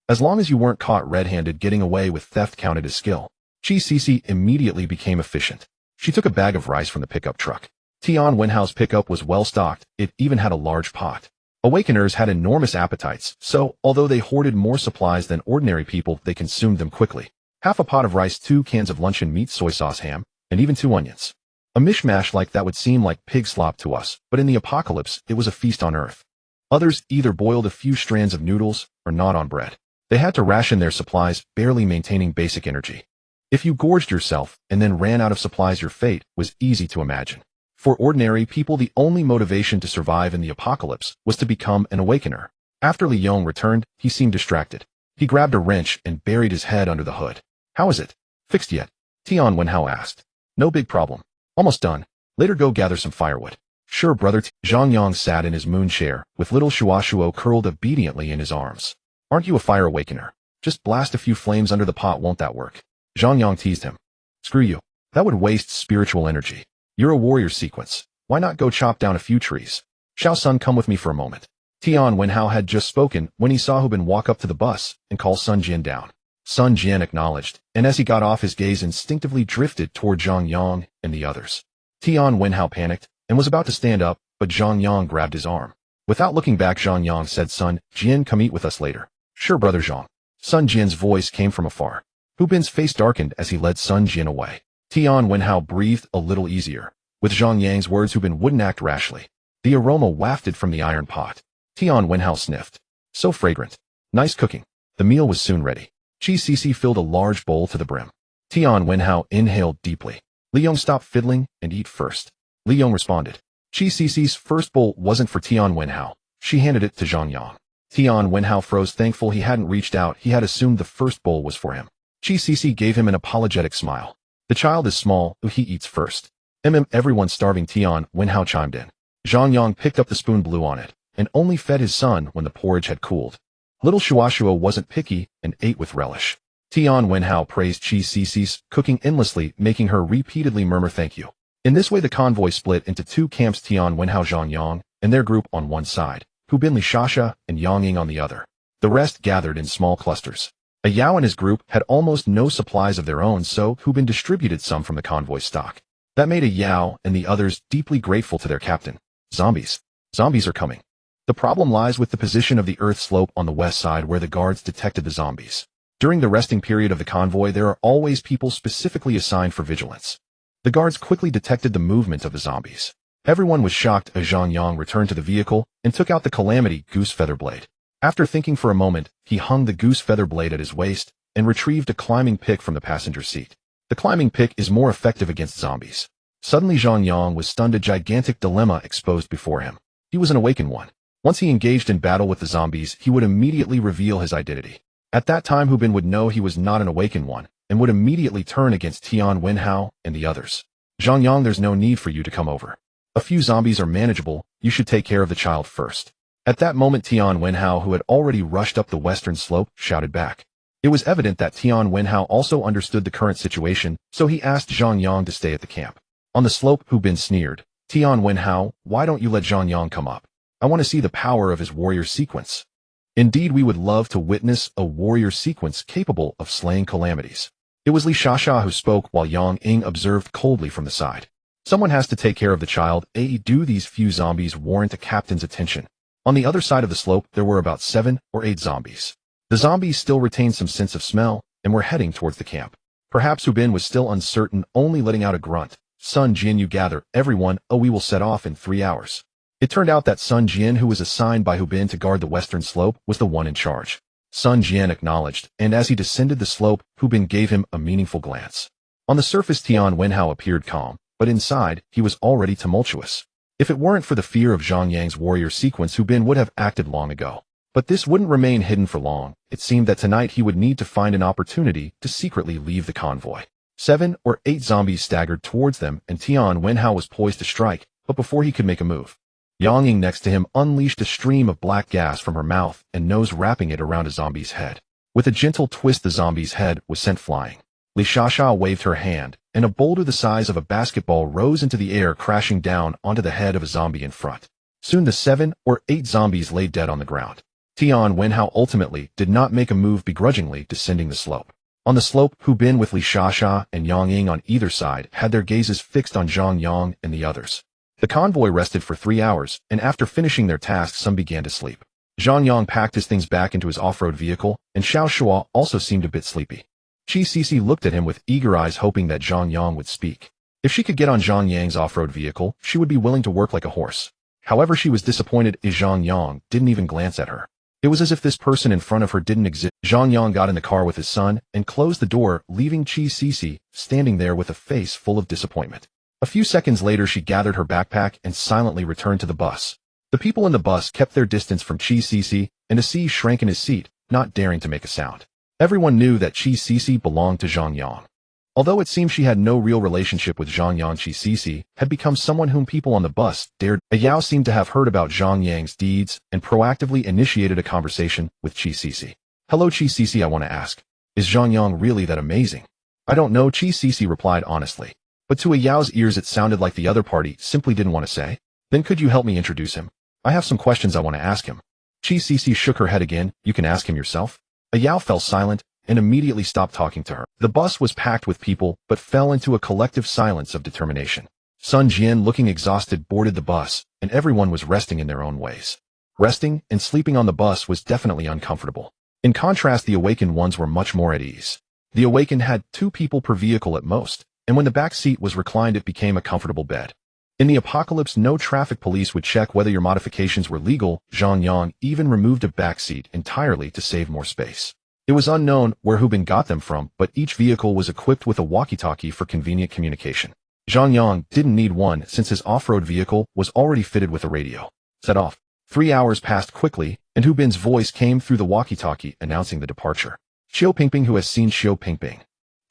As long as you weren't caught red-handed, getting away with theft counted as skill. 𝓃 immediately became efficient. She took a bag of rice from the pickup truck. 𝓃 Wenhao's pickup was well stocked, it even had a large pot. Awakeners had enormous appetites, so, although they hoarded more supplies than ordinary people, they consumed them quickly. Half a pot of rice, 2 cans of luncheon meat, soy sauce, ham, and even 2 onions. A mishmash like that would seem like pig slop to us, but in the apocalypse, it was a feast on earth. Others either boiled a few strands of noodles or gnawed on bread. They had to ration their supplies, barely maintaining basic energy. If you gorged yourself and then ran out of supplies, your fate was easy to imagine. For ordinary people, the only motivation to survive in the apocalypse was to become an awakener. After Li Yong returned, he seemed distracted. He grabbed a wrench and buried his head under the hood. "How is it? Fixed yet?" 𝓃 Wenhao asked. "No big problem. Almost done. Later go gather some firewood." "Sure, brother." Zhang Yang sat in his moon chair, with little Shuashuo curled obediently in his arms. "Aren't you a fire awakener? Just blast a few flames under the pot, won't that work?" Zhang Yang teased him. "Screw you. That would waste spiritual energy. You're a warrior sequence. Why not go chop down a few trees? Xiao Sun, come with me for a moment." 𝓃 Wenhao had just spoken when he saw Hu Bin walk up to the bus and call Sun Jian down. Sun Jian acknowledged, and as he got off, his gaze instinctively drifted toward Zhang Yang and the others. 𝓃 Wenhao panicked and was about to stand up, but Zhang Yang grabbed his arm. Without looking back, Zhang Yang said, "Sun Jian, come eat with us later." "Sure, brother Zhang." Sun Jian's voice came from afar. Hu Bin's face darkened as he led Sun Jian away. 𝓃 Wenhao breathed a little easier. With Zhang Yang's words, Hu Bin wouldn't act rashly. The aroma wafted from the iron pot. 𝓃 Wenhao sniffed. "So fragrant. Nice cooking." The meal was soon ready. 𝓃 filled a large bowl to the brim. 𝓃 Wenhao inhaled deeply. "Li Yong, stop fiddling and eat first." Li Yong responded. 𝓃's first bowl wasn't for 𝓃 Wenhao. She handed it to Zhang Yang. 𝓃 Wenhao froze, thankful he hadn't reached out. He had assumed the first bowl was for him. 𝓃 gave him an apologetic smile. "The child is small, he eats first." Everyone's starving, 𝓃 Wenhao chimed in. Zhang Yang picked up the spoon, blew on it, and only fed his son when the porridge had cooled. Little Shuashuo wasn't picky and ate with relish. 𝓃 Wenhao praised 𝓃's cooking endlessly, making her repeatedly murmur thank you. In this way, the convoy split into 2 camps, 𝓃 Wenhao, Zhang Yang, and their group on one side, Hu Bin, Li Shasha, and Yang Ying on the other. The rest gathered in small clusters. A Yao and his group had almost no supplies of their own, so Hu Bin distributed some from the convoy stock. That made a Yao and the others deeply grateful to their captain. Zombies. Zombies are coming. The problem lies with the position of the earth slope on the west side, where the guards detected the zombies. During the resting period of the convoy, there are always people specifically assigned for vigilance. The guards quickly detected the movement of the zombies. Everyone was shocked as Zhang Yang returned to the vehicle and took out the Calamity goose feather blade. After thinking for a moment, he hung the goose feather blade at his waist and retrieved a climbing pick from the passenger seat. The climbing pick is more effective against zombies. Suddenly Zhang Yang was stunned, a gigantic dilemma exposed before him. He was an awakened one. Once he engaged in battle with the zombies, he would immediately reveal his identity. At that time, Hu Bin would know he was not an awakened one, and would immediately turn against 𝓃 Wenhao and the others. "Zhang Yang, there's no need for you to come over. A few zombies are manageable, you should take care of the child first." At that moment, 𝓃 Wenhao, who had already rushed up the western slope, shouted back. It was evident that 𝓃 Wenhao also understood the current situation, so he asked Zhang Yang to stay at the camp. On the slope, Hu Bin sneered. "𝓃 Wenhao, why don't you let Zhang Yang come up? I want to see the power of his warrior sequence." Indeed, we would love to witness a warrior sequence capable of slaying calamities. It was Li Shasha who spoke, while Yang Ying observed coldly from the side. "Someone has to take care of the child. Do these few zombies warrant a captain's attention?" On the other side of the slope, there were about 7 or 8 zombies. The zombies still retained some sense of smell and were heading towards the camp. Perhaps Hu Bin was still uncertain, only letting out a grunt. "Sun Jian, you gather everyone. We will set off in 3 hours." It turned out that Sun Jian, who was assigned by Hu Bin to guard the western slope, was the one in charge. Sun Jian acknowledged, and as he descended the slope, Hu Bin gave him a meaningful glance. On the surface, 𝓃 Wenhao appeared calm, but inside, he was already tumultuous. If it weren't for the fear of Zhang Yang's warrior sequence, Hu Bin would have acted long ago. But this wouldn't remain hidden for long. It seemed that tonight he would need to find an opportunity to secretly leave the convoy. 7 or 8 zombies staggered towards them, and 𝓃 Wenhao was poised to strike, but before he could make a move, Yang Ying next to him unleashed a stream of black gas from her mouth and nose, wrapping it around a zombie's head. With a gentle twist, the zombie's head was sent flying. Li Shasha waved her hand, and a boulder the size of a basketball rose into the air, crashing down onto the head of a zombie in front. Soon the 7 or 8 zombies lay dead on the ground. Tian Wenhao ultimately did not make a move, begrudgingly descending the slope. On the slope, Hu Bin with Li Shasha and Yang Ying on either side had their gazes fixed on Zhang Yang and the others. The convoy rested for 3 hours, and after finishing their tasks some began to sleep. Zhang Yang packed his things back into his off-road vehicle, and Xiao Shua also seemed a bit sleepy. Qi Sisi looked at him with eager eyes, hoping that Zhang Yang would speak. If she could get on Zhang Yang's off-road vehicle, she would be willing to work like a horse. However, she was disappointed as Zhang Yang didn't even glance at her. It was as if this person in front of her didn't exist. Zhang Yang got in the car with his son and closed the door, leaving Qi Sisi standing there with a face full of disappointment. A few seconds later, she gathered her backpack and silently returned to the bus. The people in the bus kept their distance from Qi Sisi, and Asi shrank in his seat, not daring to make a sound. Everyone knew that Qi Sisi belonged to Zhang Yang. Although it seemed she had no real relationship with Zhang Yang, Qi Sisi had become someone whom people on the bus dared. Yao seemed to have heard about Zhang Yang's deeds and proactively initiated a conversation with Qi Sisi. "Hello Qi Sisi, I want to ask, is Zhang Yang really that amazing?" "I don't know," Qi Sisi replied honestly. But to Yao's ears it sounded like the other party simply didn't want to say. "Then could you help me introduce him? I have some questions I want to ask him." Qi Sisi shook her head again. "You can ask him yourself." Yao fell silent and immediately stopped talking to her. The bus was packed with people, but fell into a collective silence of determination. Sun Jian, looking exhausted, boarded the bus, and everyone was resting in their own ways. Resting and sleeping on the bus was definitely uncomfortable. In contrast, the awakened ones were much more at ease. The awakened had 2 people per vehicle at most, and when the back seat was reclined it became a comfortable bed. In the apocalypse, no traffic police would check whether your modifications were legal. Zhang Yang even removed a back seat entirely to save more space. It was unknown where Hu Bin got them from, but each vehicle was equipped with a walkie-talkie for convenient communication. Zhang Yang didn't need one since his off-road vehicle was already fitted with a radio. Set off. 3 hours passed quickly, and Hu Bin's voice came through the walkie-talkie announcing the departure. Xiao Pingping, who has seen Xiao Pingping.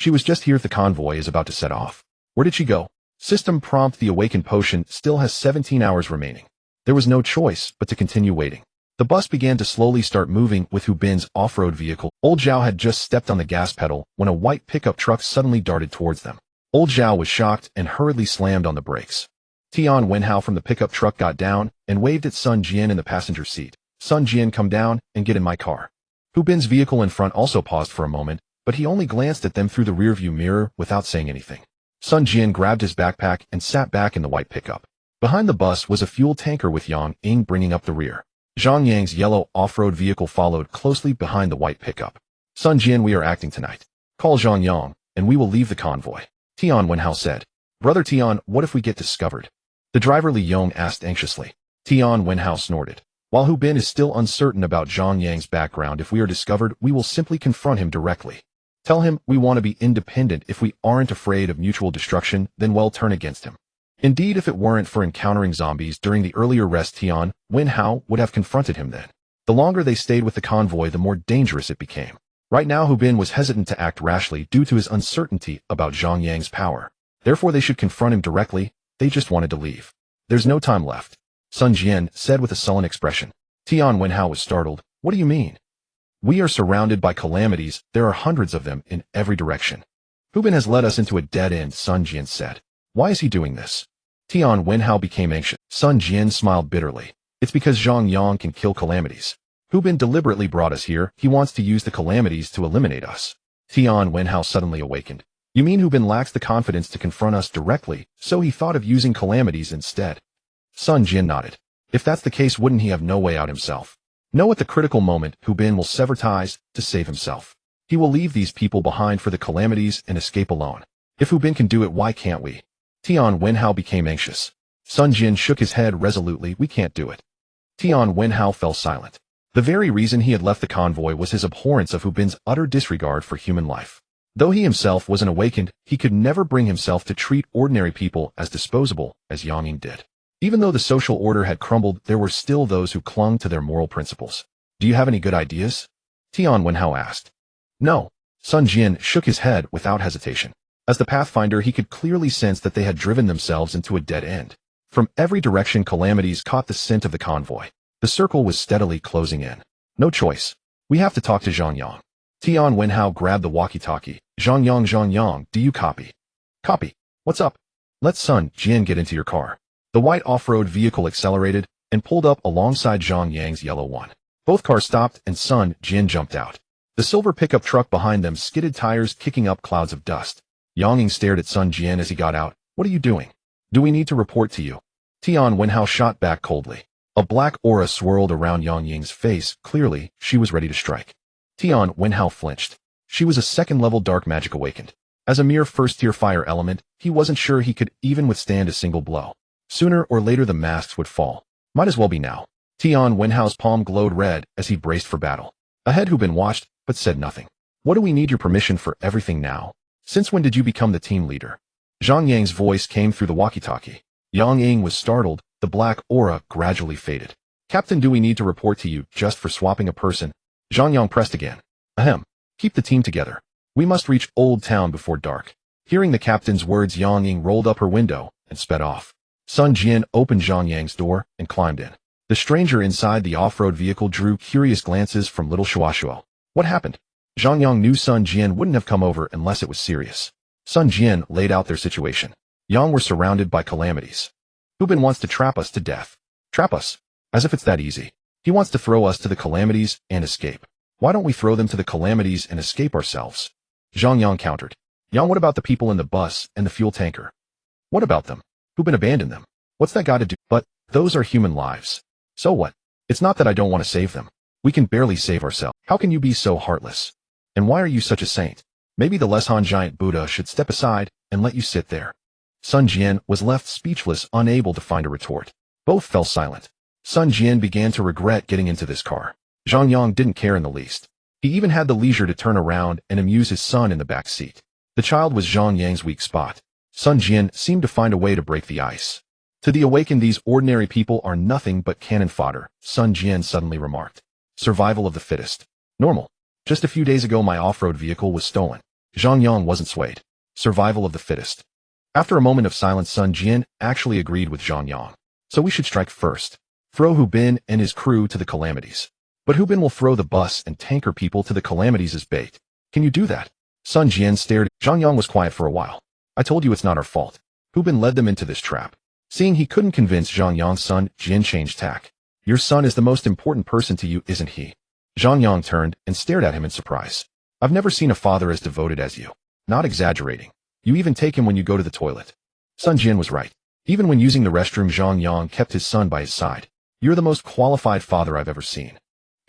She was just here. The convoy is about to set off. Where did she go? System prompt. The awakened potion still has 17 hours remaining. There was no choice but to continue waiting. The bus began to slowly start moving with Hu Bin's off-road vehicle. Old Zhao had just stepped on the gas pedal when a white pickup truck suddenly darted towards them. Old Zhao was shocked and hurriedly slammed on the brakes. Tian Wenhao from the pickup truck got down and waved at Sun Jian in the passenger seat. "Sun Jian, come down and get in my car." Hu Bin's vehicle in front also paused for a moment, but he only glanced at them through the rearview mirror without saying anything. Sun Jian grabbed his backpack and sat back in the white pickup. Behind the bus was a fuel tanker with Yang Ying bringing up the rear. Zhang Yang's yellow off-road vehicle followed closely behind the white pickup. "Sun Jian, we are acting tonight. Call Zhang Yang, and we will leave the convoy," Tian Wenhao said. "Brother Tian, what if we get discovered?" The driver Li Yong asked anxiously. Tian Wenhao snorted. "While Hu Bin is still uncertain about Zhang Yang's background, if we are discovered, we will simply confront him directly. Tell him we want to be independent. If we aren't afraid of mutual destruction, then we'll turn against him." Indeed, if it weren't for encountering zombies during the earlier rest, Tian Wenhao would have confronted him then. The longer they stayed with the convoy, the more dangerous it became. Right now, Hu Bin was hesitant to act rashly due to his uncertainty about Zhang Yang's power. Therefore, they should confront him directly. They just wanted to leave. "There's no time left," Sun Jian said with a sullen expression. Tian Wenhao was startled. "What do you mean?" "We are surrounded by calamities. There are hundreds of them in every direction. Hu Bin has led us into a dead end," Sun Jian said. "Why is he doing this?" Tian Wenhao became anxious. Sun Jian smiled bitterly. "It's because Zhang Yang can kill calamities. Hu Bin deliberately brought us here. He wants to use the calamities to eliminate us." Tian Wenhao suddenly awakened. "You mean Hu Bin lacks the confidence to confront us directly, so he thought of using calamities instead?" Sun Jian nodded. "If that's the case, wouldn't he have no way out himself? No, at the critical moment, Hu Bin will sever ties to save himself. He will leave these people behind for the calamities and escape alone. If Hu Bin can do it, why can't we?" Tian Wenhao became anxious. Sun Jian shook his head resolutely. "We can't do it." Tian Wenhao fell silent. The very reason he had left the convoy was his abhorrence of Hu Bin's utter disregard for human life. Though he himself was an awakened, he could never bring himself to treat ordinary people as disposable as Yang Ying did. Even though the social order had crumbled, there were still those who clung to their moral principles. "Do you have any good ideas?" Tian Wenhao asked. "No." Sun Jian shook his head without hesitation. As the Pathfinder, he could clearly sense that they had driven themselves into a dead end. From every direction, calamities caught the scent of the convoy. The circle was steadily closing in. "No choice. We have to talk to Zhang Yang." Tian Wenhao grabbed the walkie-talkie. Zhang Yang, do you copy?" "Copy. What's up?" "Let Sun Jian get into your car." The white off-road vehicle accelerated and pulled up alongside Zhang Yang's yellow one. Both cars stopped and Sun Jian jumped out. The silver pickup truck behind them skidded, tires kicking up clouds of dust. Yang Ying stared at Sun Jian as he got out. What are you doing? Do we need to report to you? Tian Wenhao shot back coldly. A black aura swirled around Yang Ying's face. Clearly, she was ready to strike. Tian Wenhao flinched. She was a second-level dark magic awakened. As a mere first-tier fire element, he wasn't sure he could even withstand a single blow. Sooner or later the masks would fall. Might as well be now. Tian Wenhao's palm glowed red as he braced for battle. Ahead Hu Bin watched, but said nothing. What do we need your permission for everything now? Since when did you become the team leader? Zhang Yang's voice came through the walkie-talkie. Yang Ying was startled. The black aura gradually faded. Captain, do we need to report to you just for swapping a person? Zhang Yang pressed again. Ahem. Keep the team together. We must reach Old Town before dark. Hearing the captain's words, Yang Ying rolled up her window and sped off. Sun Jian opened Zhang Yang's door and climbed in. The stranger inside the off-road vehicle drew curious glances from little Shuashuo. What happened? Zhang Yang knew Sun Jian wouldn't have come over unless it was serious. Sun Jian laid out their situation. Yang were surrounded by calamities. Hu Bin wants to trap us to death. Trap us? As if it's that easy. He wants to throw us to the calamities and escape. Why don't we throw them to the calamities and escape ourselves? Zhang Yang countered. Yang, what about the people in the bus and the fuel tanker? What about them? Hu Bin abandoned them. What's that got to do? But those are human lives. So what? It's not that I don't want to save them. We can barely save ourselves. How can you be so heartless? And why are you such a saint? Maybe the Leshan giant Buddha should step aside and let you sit there. Sun Jian was left speechless, unable to find a retort. Both fell silent. Sun Jian began to regret getting into this car. Zhang Yang didn't care in the least. He even had the leisure to turn around and amuse his son in the back seat. The child was Zhang Yang's weak spot. Sun Jian seemed to find a way to break the ice. To the awakened, these ordinary people are nothing but cannon fodder, Sun Jian suddenly remarked. Survival of the fittest. Normal. Just a few days ago my off-road vehicle was stolen. Zhang Yang wasn't swayed. Survival of the fittest. After a moment of silence, Sun Jian actually agreed with Zhang Yang. So we should strike first. Throw Hu Bin and his crew to the calamities. But Hu Bin will throw the bus and tanker people to the calamities as bait. Can you do that? Sun Jian stared. Zhang Yang was quiet for a while. I told you it's not our fault. Hu Bin led them into this trap. Seeing he couldn't convince Zhang Yang, Sun Jian changed tack. Your son is the most important person to you, isn't he? Zhang Yang turned and stared at him in surprise. I've never seen a father as devoted as you. Not exaggerating. You even take him when you go to the toilet. Sun Jian was right. Even when using the restroom, Zhang Yang kept his son by his side. You're the most qualified father I've ever seen.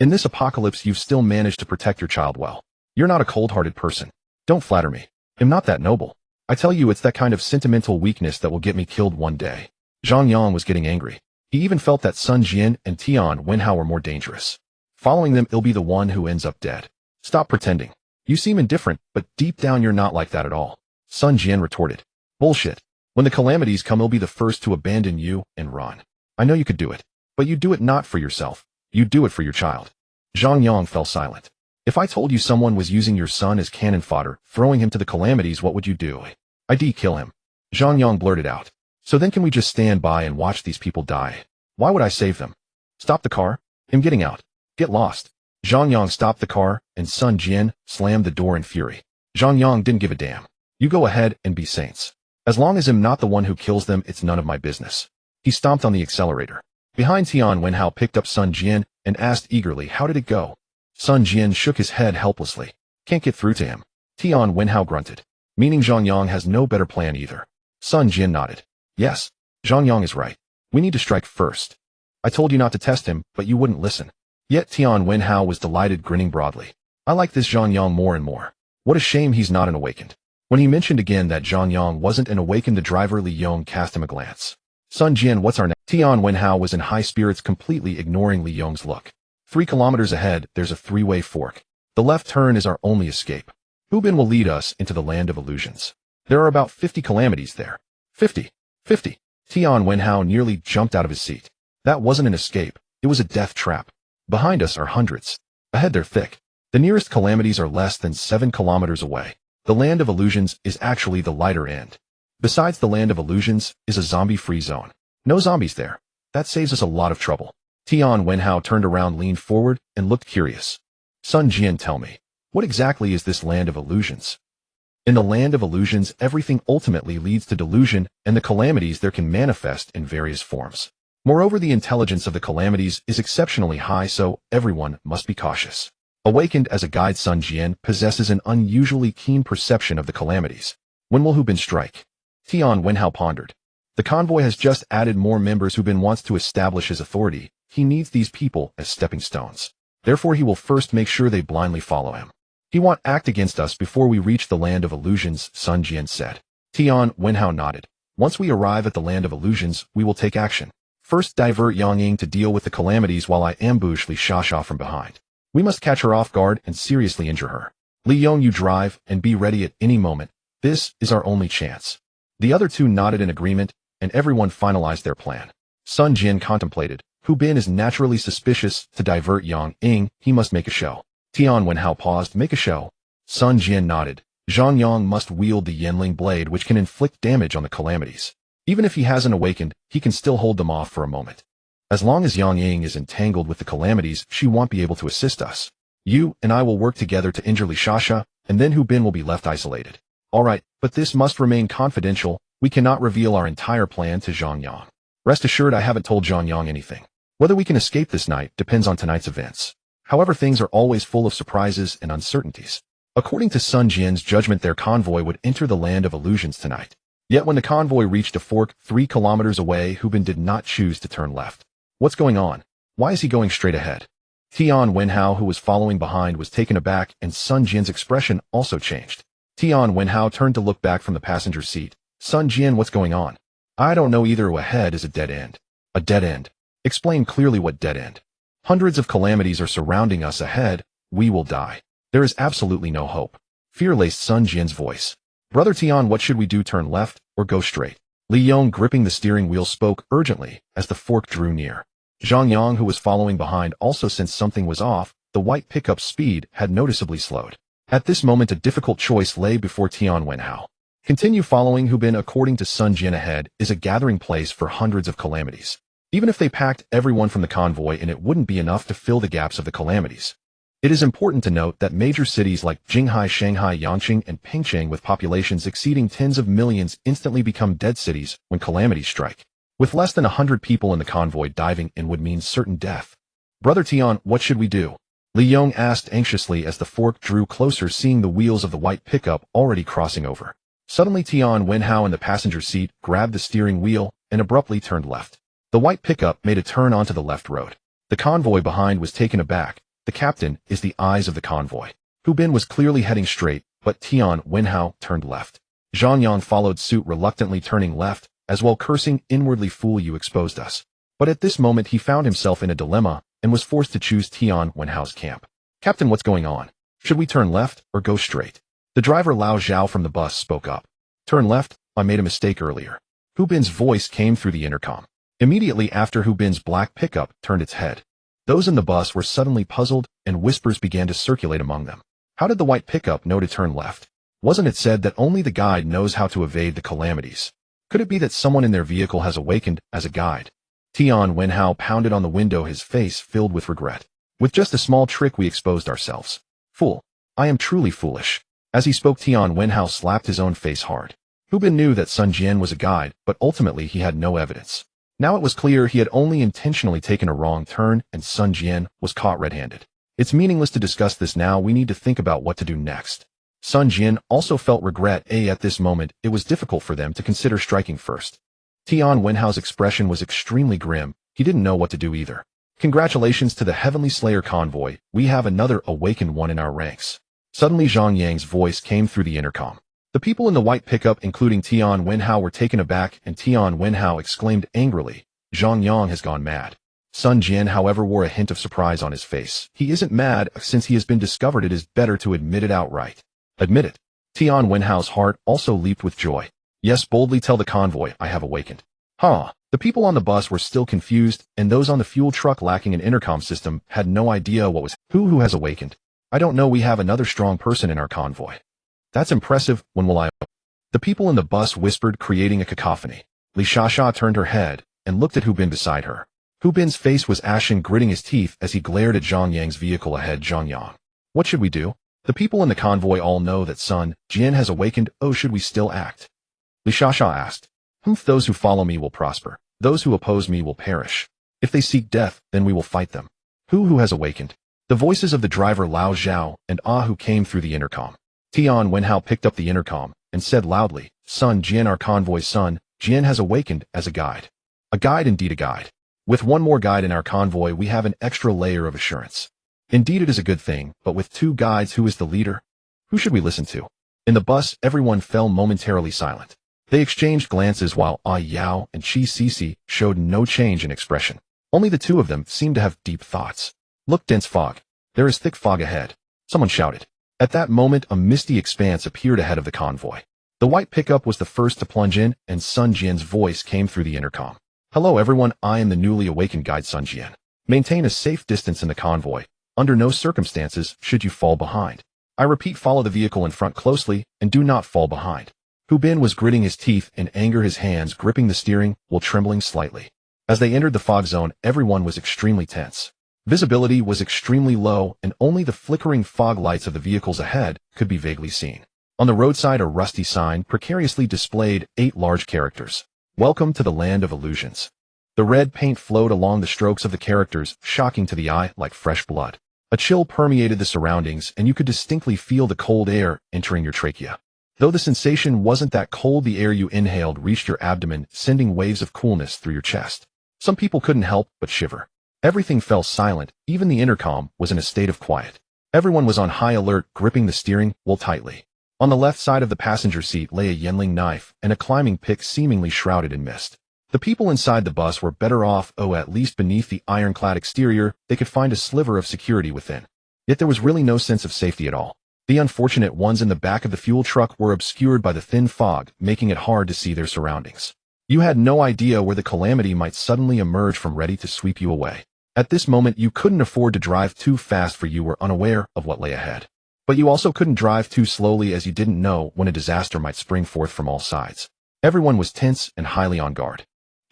In this apocalypse, you've still managed to protect your child well. You're not a cold-hearted person. Don't flatter me. I'm not that noble. I tell you, it's that kind of sentimental weakness that will get me killed one day. Zhang Yang was getting angry. He even felt that Sun Jian and Tian Wenhao were more dangerous. Following them, he'll be the one who ends up dead. Stop pretending. You seem indifferent, but deep down you're not like that at all. Sun Jian retorted. Bullshit. When the calamities come, he'll be the first to abandon you and run. I know you could do it. But you do it not for yourself. You do it for your child. Zhang Yang fell silent. If I told you someone was using your son as cannon fodder, throwing him to the calamities, what would you do? I'd kill him. Zhang Yang blurted out. So then can we just stand by and watch these people die? Why would I save them? Stop the car. I'm getting out. Get lost. Zhang Yang stopped the car, and Sun Jian slammed the door in fury. Zhang Yang didn't give a damn. You go ahead and be saints. As long as I'm not the one who kills them, it's none of my business. He stomped on the accelerator. Behind, Tian Wenhao picked up Sun Jian and asked eagerly, how did it go? Sun Jian shook his head helplessly. Can't get through to him. Tian Wenhao grunted. Meaning Zhang Yang has no better plan either. Sun Jian nodded. Yes, Zhang Yang is right. We need to strike first. I told you not to test him, but you wouldn't listen. Yet Tian Wenhao was delighted, grinning broadly. I like this Zhang Yang more and more. What a shame he's not an awakened. When he mentioned again that Zhang Yang wasn't an awakened, the driver Li Yong cast him a glance. Sun Jian, what's our next? Tian Wenhao was in high spirits, completely ignoring Li Yong's look. 3 kilometers ahead, there's a 3-way fork. The left turn is our only escape. Hu Bin will lead us into the land of illusions. There are about 50 calamities there. 50. 50. Tian Wenhao nearly jumped out of his seat. That wasn't an escape. It was a death trap. Behind us are hundreds. Ahead they're thick. The nearest calamities are less than 7 kilometers away. The land of illusions is actually the lighter end. Besides the land of illusions is a zombie-free zone. No zombies there. That saves us a lot of trouble. Tian Wenhao turned around, leaned forward, and looked curious. Sun Jian, tell me, what exactly is this land of illusions? In the land of illusions, everything ultimately leads to delusion, and the calamities there can manifest in various forms. Moreover, the intelligence of the calamities is exceptionally high, so everyone must be cautious. Awakened as a guide, Sun Jian possesses an unusually keen perception of the calamities. When will Hu Bin strike? Tian Wenhao pondered. The convoy has just added more members. Hu Bin wants to establish his authority. He needs these people as stepping stones. Therefore, he will first make sure they blindly follow him. He won't act against us before we reach the land of illusions, Sun Jian said. Tian Wenhao nodded. Once we arrive at the land of illusions, we will take action. First, divert Yang Ying to deal with the calamities while I ambush Li Shasha from behind. We must catch her off guard and seriously injure her. Li Yong, you drive and be ready at any moment. This is our only chance. The other two nodded in agreement, and everyone finalized their plan. Sun Jian contemplated. Hu Bin is naturally suspicious. To divert Yang Ying, he must make a show. Tian Wenhao paused. Make a show. Sun Jian nodded. Zhang Yang must wield the Yanling blade, which can inflict damage on the calamities. Even if he hasn't awakened, he can still hold them off for a moment. As long as Yang Ying is entangled with the calamities, she won't be able to assist us. You and I will work together to injure Li Shasha, and then Hu Bin will be left isolated. All right, but this must remain confidential. We cannot reveal our entire plan to Zhang Yang. Rest assured, I haven't told Zhang Yang anything. Whether we can escape this night depends on tonight's events. However, things are always full of surprises and uncertainties. According to Sun Jian's judgment, their convoy would enter the land of illusions tonight. Yet when the convoy reached a fork 3 kilometers away, Hu Bin did not choose to turn left. What's going on? Why is he going straight ahead? Tian Wenhao, who was following behind, was taken aback, and Sun Jian's expression also changed. Tian Wenhao turned to look back from the passenger seat. Sun Jian, what's going on? I don't know either. Ahead is a dead end. A dead end. Explain clearly what dead end. Hundreds of calamities are surrounding us ahead. We will die. There is absolutely no hope. Fear laced Sun Jian's voice. Brother Tian, what should we do? Turn left or go straight? Li Yong, gripping the steering wheel, spoke urgently as the fork drew near. Zhang Yang, who was following behind, also sensed something was off. The white pickup's speed had noticeably slowed. At this moment, a difficult choice lay before Tian Wenhao. Continue following Hu Bin. According to Sun Jian, ahead is a gathering place for hundreds of calamities. Even if they packed everyone from the convoy in, it wouldn't be enough to fill the gaps of the calamities. It is important to note that major cities like Jinghai, Shanghai, Yangqing, and Pingcheng, with populations exceeding tens of millions, instantly become dead cities when calamities strike. With less than 100 people in the convoy, diving in would mean certain death. Brother Tian, what should we do? Li Yong asked anxiously as the fork drew closer, seeing the wheels of the white pickup already crossing over. Suddenly, Tian Wenhao in the passenger seat grabbed the steering wheel and abruptly turned left. The white pickup made a turn onto the left road. The convoy behind was taken aback. The captain is the eyes of the convoy. Hu Bin was clearly heading straight, but Tian Wenhao turned left. Zhang Yang followed suit, reluctantly turning left, as well cursing inwardly. Fool, you exposed us. But at this moment he found himself in a dilemma and was forced to choose Tian Wenhao's camp. Captain, what's going on? Should we turn left or go straight? The driver Lao Zhao from the bus spoke up. Turn left, I made a mistake earlier. Hu Bin's voice came through the intercom. Immediately after, Hu Bin's black pickup turned its head. Those in the bus were suddenly puzzled, and whispers began to circulate among them. How did the white pickup know to turn left? Wasn't it said that only the guide knows how to evade the calamities? Could it be that someone in their vehicle has awakened as a guide? Tian Wenhao pounded on the window, his face filled with regret. With just a small trick we exposed ourselves. Fool. I am truly foolish. As he spoke, Tian Wenhao slapped his own face hard. Hu Bin knew that Sun Jian was a guide, but ultimately he had no evidence. Now it was clear he had only intentionally taken a wrong turn, and Sun Jian was caught red-handed. It's meaningless to discuss this now. We need to think about what to do next. Sun Jian also felt regret. At this moment, it was difficult for them to consider striking first. Tian Wenhao's expression was extremely grim. He didn't know what to do either. Congratulations to the Heavenly Slayer convoy. We have another awakened one in our ranks. Suddenly Zhang Yang's voice came through the intercom. The people in the white pickup, including Tian Wenhao, were taken aback, and Tian Wenhao exclaimed angrily, Zhang Yang has gone mad. Sun Jian, however, wore a hint of surprise on his face. He isn't mad. Since he has been discovered, it is better to admit it outright. Admit it. Tian Wenhao's heart also leaped with joy. Yes, boldly tell the convoy, I have awakened. The people on the bus were still confused, and those on the fuel truck, lacking an intercom system, had no idea what was. Who has awakened? I don't know. We have another strong person in our convoy. That's impressive. When will I? The people in the bus whispered, creating a cacophony. Li Shasha turned her head and looked at Hu Bin beside her. Hu Bin's face was ashen, gritting his teeth as he glared at Zhang Yang's vehicle ahead. Zhang Yang. What should we do? The people in the convoy all know that Sun Jian has awakened. Oh, should we still act? Li Shasha asked. Those who follow me will prosper. Those who oppose me will perish. If they seek death, then we will fight them. Who has awakened? The voices of the driver Lao Zhao and Ah Hu came through the intercom. Tian Wenhao picked up the intercom and said loudly, Sun Jian, our convoy's son, Jian has awakened as a guide. A guide, indeed a guide. With one more guide in our convoy, we have an extra layer of assurance. Indeed it is a good thing, but with two guides, who is the leader? Who should we listen to? In the bus, everyone fell momentarily silent. They exchanged glances while Ah Yao and Qi Sisi showed no change in expression. Only the two of them seemed to have deep thoughts. Look, dense fog. There is thick fog ahead. Someone shouted. At that moment, a misty expanse appeared ahead of the convoy. The white pickup was the first to plunge in, and Sun Jian's voice came through the intercom. Hello everyone, I am the newly awakened guide Sun Jian. Maintain a safe distance in the convoy. Under no circumstances should you fall behind. I repeat, follow the vehicle in front closely, and do not fall behind. Hu Bin was gritting his teeth in anger, his hands gripping the steering while trembling slightly. As they entered the fog zone, everyone was extremely tense. Visibility was extremely low, and only the flickering fog lights of the vehicles ahead could be vaguely seen. On the roadside, a rusty sign precariously displayed 8 large characters. Welcome to the land of illusions. The red paint flowed along the strokes of the characters, shocking to the eye like fresh blood. A chill permeated the surroundings, and you could distinctly feel the cold air entering your trachea. Though the sensation wasn't that cold, the air you inhaled reached your abdomen, sending waves of coolness through your chest. Some people couldn't help but shiver. Everything fell silent, even the intercom was in a state of quiet. Everyone was on high alert, gripping the steering wheel tightly. On the left side of the passenger seat lay a Yenling knife and a climbing pick seemingly shrouded in mist. The people inside the bus were better off, at least beneath the ironclad exterior, they could find a sliver of security within. Yet there was really no sense of safety at all. The unfortunate ones in the back of the fuel truck were obscured by the thin fog, making it hard to see their surroundings. You had no idea where the calamity might suddenly emerge from, ready to sweep you away. At this moment, you couldn't afford to drive too fast, for you were unaware of what lay ahead. But you also couldn't drive too slowly, as you didn't know when a disaster might spring forth from all sides. Everyone was tense and highly on guard.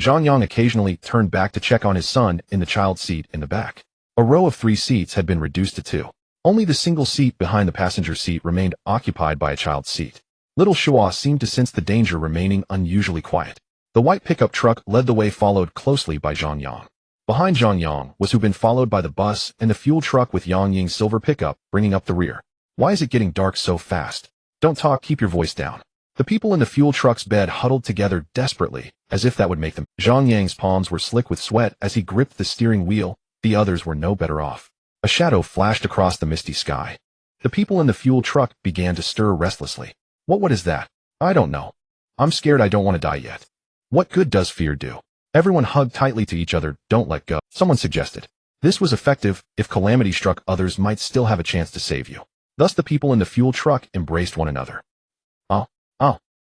Zhang Yang occasionally turned back to check on his son in the child seat in the back. A row of 3 seats had been reduced to 2. Only the single seat behind the passenger seat remained occupied by a child's seat. Little Shua seemed to sense the danger, remaining unusually quiet. The white pickup truck led the way, followed closely by Zhang Yang. Behind Zhang Yang was Hu Bin, followed by the bus and the fuel truck with Yang Ying's silver pickup bringing up the rear. Why is it getting dark so fast? Don't talk, keep your voice down. The people in the fuel truck's bed huddled together desperately, as if that would make them. Zhang Yang's palms were slick with sweat as he gripped the steering wheel. The others were no better off. A shadow flashed across the misty sky. The people in the fuel truck began to stir restlessly. What is that? I don't know. I'm scared, I don't want to die yet. What good does fear do? Everyone hugged tightly to each other. Don't let go, someone suggested. This was effective. If calamity struck, others might still have a chance to save you. Thus the people in the fuel truck embraced one another. Oh.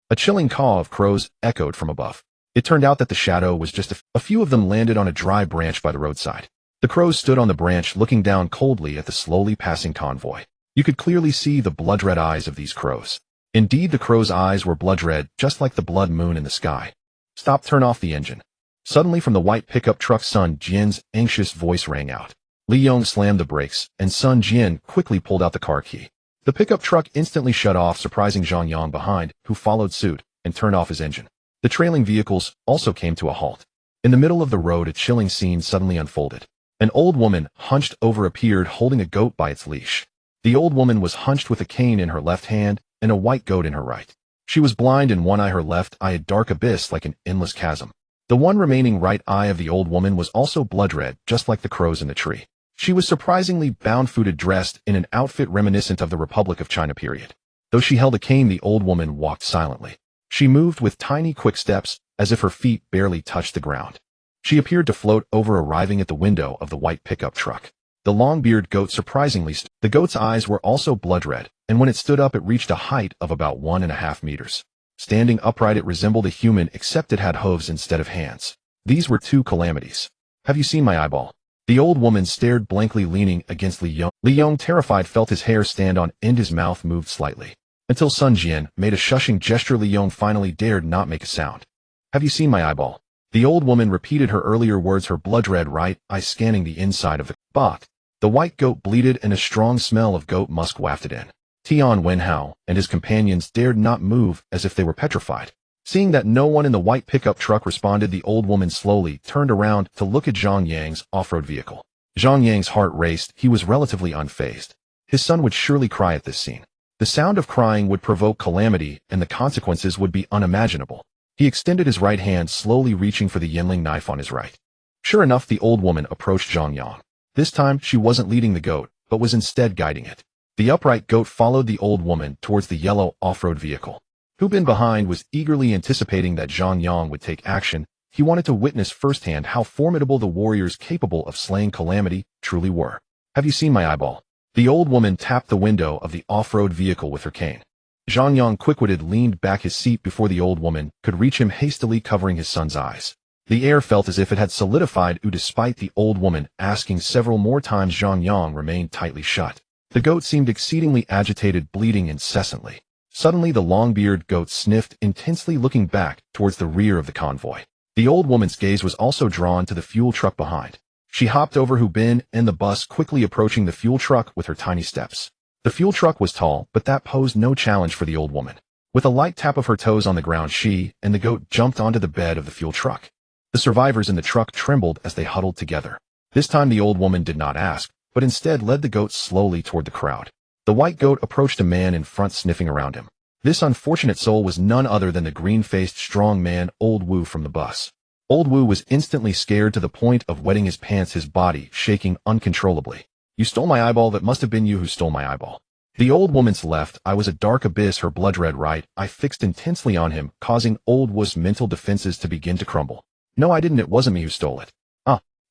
A chilling caw of crows echoed from above. It turned out that the shadow was just a few of them landed on a dry branch by the roadside. The crows stood on the branch, looking down coldly at the slowly passing convoy. You could clearly see the blood-red eyes of these crows. Indeed, the crows' eyes were blood-red, just like the blood moon in the sky. Stop, turn off the engine. Suddenly from the white pickup truck, Sun Jian's anxious voice rang out. Li Yong slammed the brakes, and Sun Jian quickly pulled out the car key. The pickup truck instantly shut off, surprising Zhang Yang behind, who followed suit and turned off his engine. The trailing vehicles also came to a halt. In the middle of the road, a chilling scene suddenly unfolded. An old woman, hunched over, appeared holding a goat by its leash. The old woman was hunched with a cane in her left hand and a white goat in her right. She was blind in one eye, her left eye a dark abyss like an endless chasm. The one remaining right eye of the old woman was also blood-red, just like the crows in the tree. She was surprisingly bound-footed, dressed in an outfit reminiscent of the Republic of China period. Though she held a cane, the old woman walked silently. She moved with tiny, quick steps, as if her feet barely touched the ground. She appeared to float over, arriving at the window of the white pickup truck. The long-bearded goat surprisingly stood. The goat's eyes were also blood-red, and when it stood up, it reached a height of about 1.5 meters. Standing upright, it resembled a human, except it had hooves instead of hands. These were 2 calamities. Have you seen my eyeball? The old woman stared blankly, leaning against Li Yong. Li Yong, terrified, felt his hair stand on end. His mouth moved slightly. Until Sun Jian made a shushing gesture, Li Yong finally dared not make a sound. Have you seen my eyeball? The old woman repeated her earlier words, her blood-red right eye scanning the inside of the box. The white goat bleated, and a strong smell of goat musk wafted in. Tian Wenhao and his companions dared not move, as if they were petrified. Seeing that no one in the white pickup truck responded, the old woman slowly turned around to look at Zhang Yang's off-road vehicle. Zhang Yang's heart raced. He was relatively unfazed. His son would surely cry at this scene. The sound of crying would provoke calamity, and the consequences would be unimaginable. He extended his right hand, slowly reaching for the Yinling knife on his right. Sure enough, the old woman approached Zhang Yang. This time, she wasn't leading the goat, but was instead guiding it. The upright goat followed the old woman towards the yellow off-road vehicle. Hu Bin behind was eagerly anticipating that Zhang Yang would take action. He wanted to witness firsthand how formidable the warriors capable of slaying calamity truly were. Have you seen my eyeball? The old woman tapped the window of the off-road vehicle with her cane. Zhang Yang, quick-witted, leaned back his seat before the old woman could reach him, hastily covering his son's eyes. The air felt as if it had solidified. Despite the old woman asking several more times, Zhang Yang remained tightly shut. The goat seemed exceedingly agitated, bleating incessantly. Suddenly, the long-bearded goat sniffed intensely, looking back towards the rear of the convoy. The old woman's gaze was also drawn to the fuel truck behind. She hopped over Hu Bin and the bus, quickly approaching the fuel truck with her tiny steps. The fuel truck was tall, but that posed no challenge for the old woman. With a light tap of her toes on the ground, she and the goat jumped onto the bed of the fuel truck. The survivors in the truck trembled as they huddled together. This time the old woman did not ask, but instead led the goat slowly toward the crowd. The white goat approached a man in front, sniffing around him. This unfortunate soul was none other than the green-faced strong man, Old Wu, from the bus. Old Wu was instantly scared to the point of wetting his pants, his body shaking uncontrollably. You stole my eyeball. That must have been you who stole my eyeball. The old woman's left eye was a dark abyss, her blood-red right eye fixed intensely on him, causing Old Wu's mental defenses to begin to crumble. No, I didn't. It wasn't me who stole it.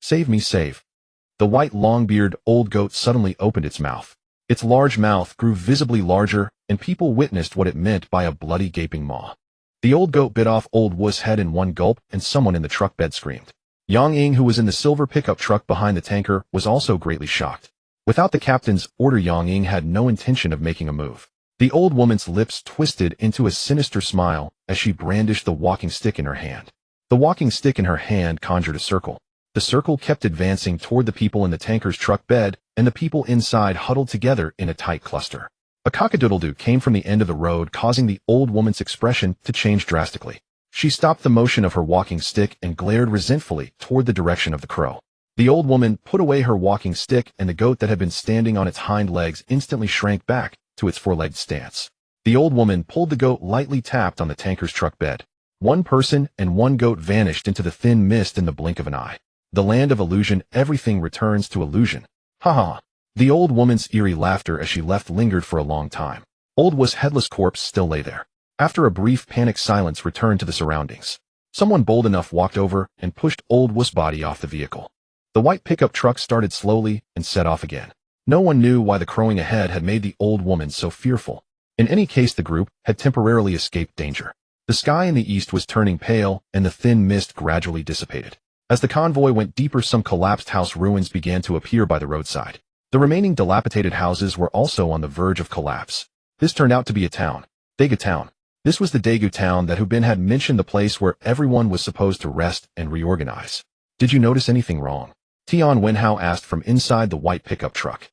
Save me, save. The white long-bearded old goat suddenly opened its mouth. Its large mouth grew visibly larger, and people witnessed what it meant by a bloody gaping maw. The old goat bit off Old Wu's head in one gulp, and someone in the truck bed screamed. Yang Ying, who was in the silver pickup truck behind the tanker, was also greatly shocked. Without the captain's order, Yang Ying had no intention of making a move. The old woman's lips twisted into a sinister smile as she brandished the walking stick in her hand. The walking stick in her hand conjured a circle. The circle kept advancing toward the people in the tanker's truck bed, and the people inside huddled together in a tight cluster. A cock-a-doodle-doo came from the end of the road, causing the old woman's expression to change drastically. She stopped the motion of her walking stick and glared resentfully toward the direction of the crow. The old woman put away her walking stick, and the goat that had been standing on its hind legs instantly shrank back to its four-legged stance. The old woman pulled the goat, lightly tapped on the tanker's truck bed. One person and one goat vanished into the thin mist in the blink of an eye. The land of illusion, everything returns to illusion. Ha ha. The old woman's eerie laughter as she left lingered for a long time. Old Wu's headless corpse still lay there. After a brief panicked silence returned to the surroundings, someone bold enough walked over and pushed Old Wu's body off the vehicle. The white pickup truck started slowly and set off again. No one knew why the crowing ahead had made the old woman so fearful. In any case, the group had temporarily escaped danger. The sky in the east was turning pale, and the thin mist gradually dissipated. As the convoy went deeper, some collapsed house ruins began to appear by the roadside. The remaining dilapidated houses were also on the verge of collapse. This turned out to be a town, 𝓃 town. This was the Daegu town that Hu Bin had mentioned, the place where everyone was supposed to rest and reorganize. Did you notice anything wrong? Tian Wenhao asked from inside the white pickup truck.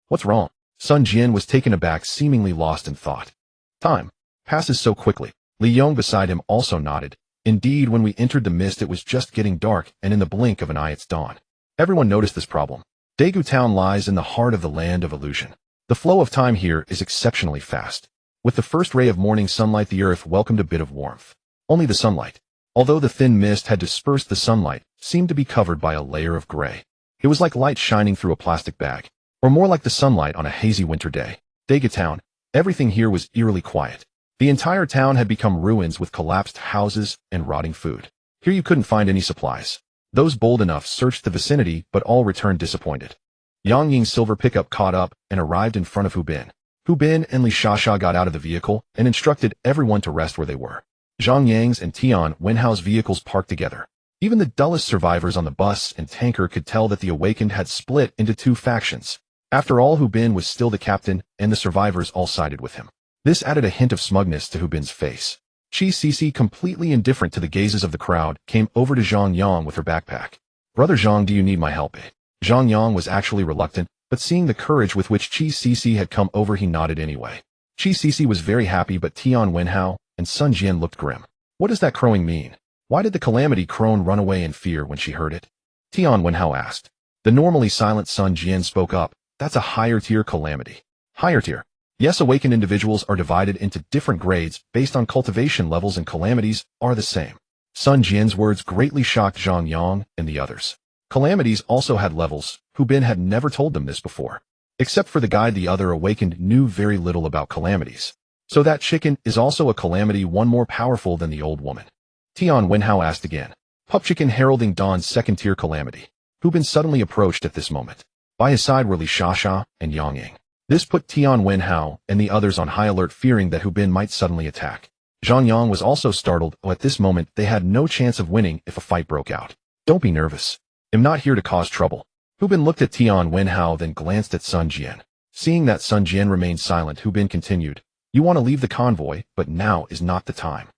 What's wrong? Sun Jian was taken aback, seemingly lost in thought. Time passes so quickly. Li Yong beside him also nodded. Indeed, when we entered the mist, it was just getting dark, and in the blink of an eye it's dawn. Everyone noticed this problem. Daegu town lies in the heart of the land of illusion. The flow of time here is exceptionally fast. With the first ray of morning sunlight, the earth welcomed a bit of warmth. Only the sunlight, although the thin mist had dispersed, the sunlight seemed to be covered by a layer of gray. It was like light shining through a plastic bag, or more like the sunlight on a hazy winter day. Daegu town, everything here was eerily quiet. The entire town had become ruins with collapsed houses and rotting food. Here you couldn't find any supplies. Those bold enough searched the vicinity, but all returned disappointed. Yang Ying's silver pickup caught up and arrived in front of Hu Bin. Hu Bin and Li Shasha got out of the vehicle and instructed everyone to rest where they were. Zhang Yang's and Tian Wenhao's vehicles parked together. Even the dullest survivors on the bus and tanker could tell that the awakened had split into two factions. After all, Hu Bin was still the captain, and the survivors all sided with him. This added a hint of smugness to Hu Bin's face. Qi Sisi, completely indifferent to the gazes of the crowd, came over to Zhang Yang with her backpack. Brother Zhang, do you need my help? Zhang Yang was actually reluctant, but seeing the courage with which Qi Sisi had come over, he nodded anyway. Qi Sisi was very happy, but Tian Wenhao and Sun Jian looked grim. What does that crowing mean? Why did the Calamity crone run away in fear when she heard it? Tian Wenhao asked. The normally silent Sun Jian spoke up. That's a higher tier calamity. Higher tier. Yes, awakened individuals are divided into different grades based on cultivation levels, and calamities are the same. Sun Jian's words greatly shocked Zhang Yang and the others. Calamities also had levels. Hu Bin had never told them this before. Except for the guide, the other awakened knew very little about calamities. So that chicken is also a calamity, one more powerful than the old woman. Tian Wenhao asked again. Pup Chicken heralding Dawn's second-tier calamity. Hu Bin suddenly approached at this moment. By his side were Li Shasha and Yang Ying. This put Tian Wenhao and the others on high alert, fearing that Hu Bin might suddenly attack. Zhang Yang was also startled. At this moment, they had no chance of winning if a fight broke out. Don't be nervous. I'm not here to cause trouble. Hu Bin looked at Tian Wenhao, then glanced at Sun Jian. Seeing that Sun Jian remained silent, Hu Bin continued. You want to leave the convoy, but now is not the time.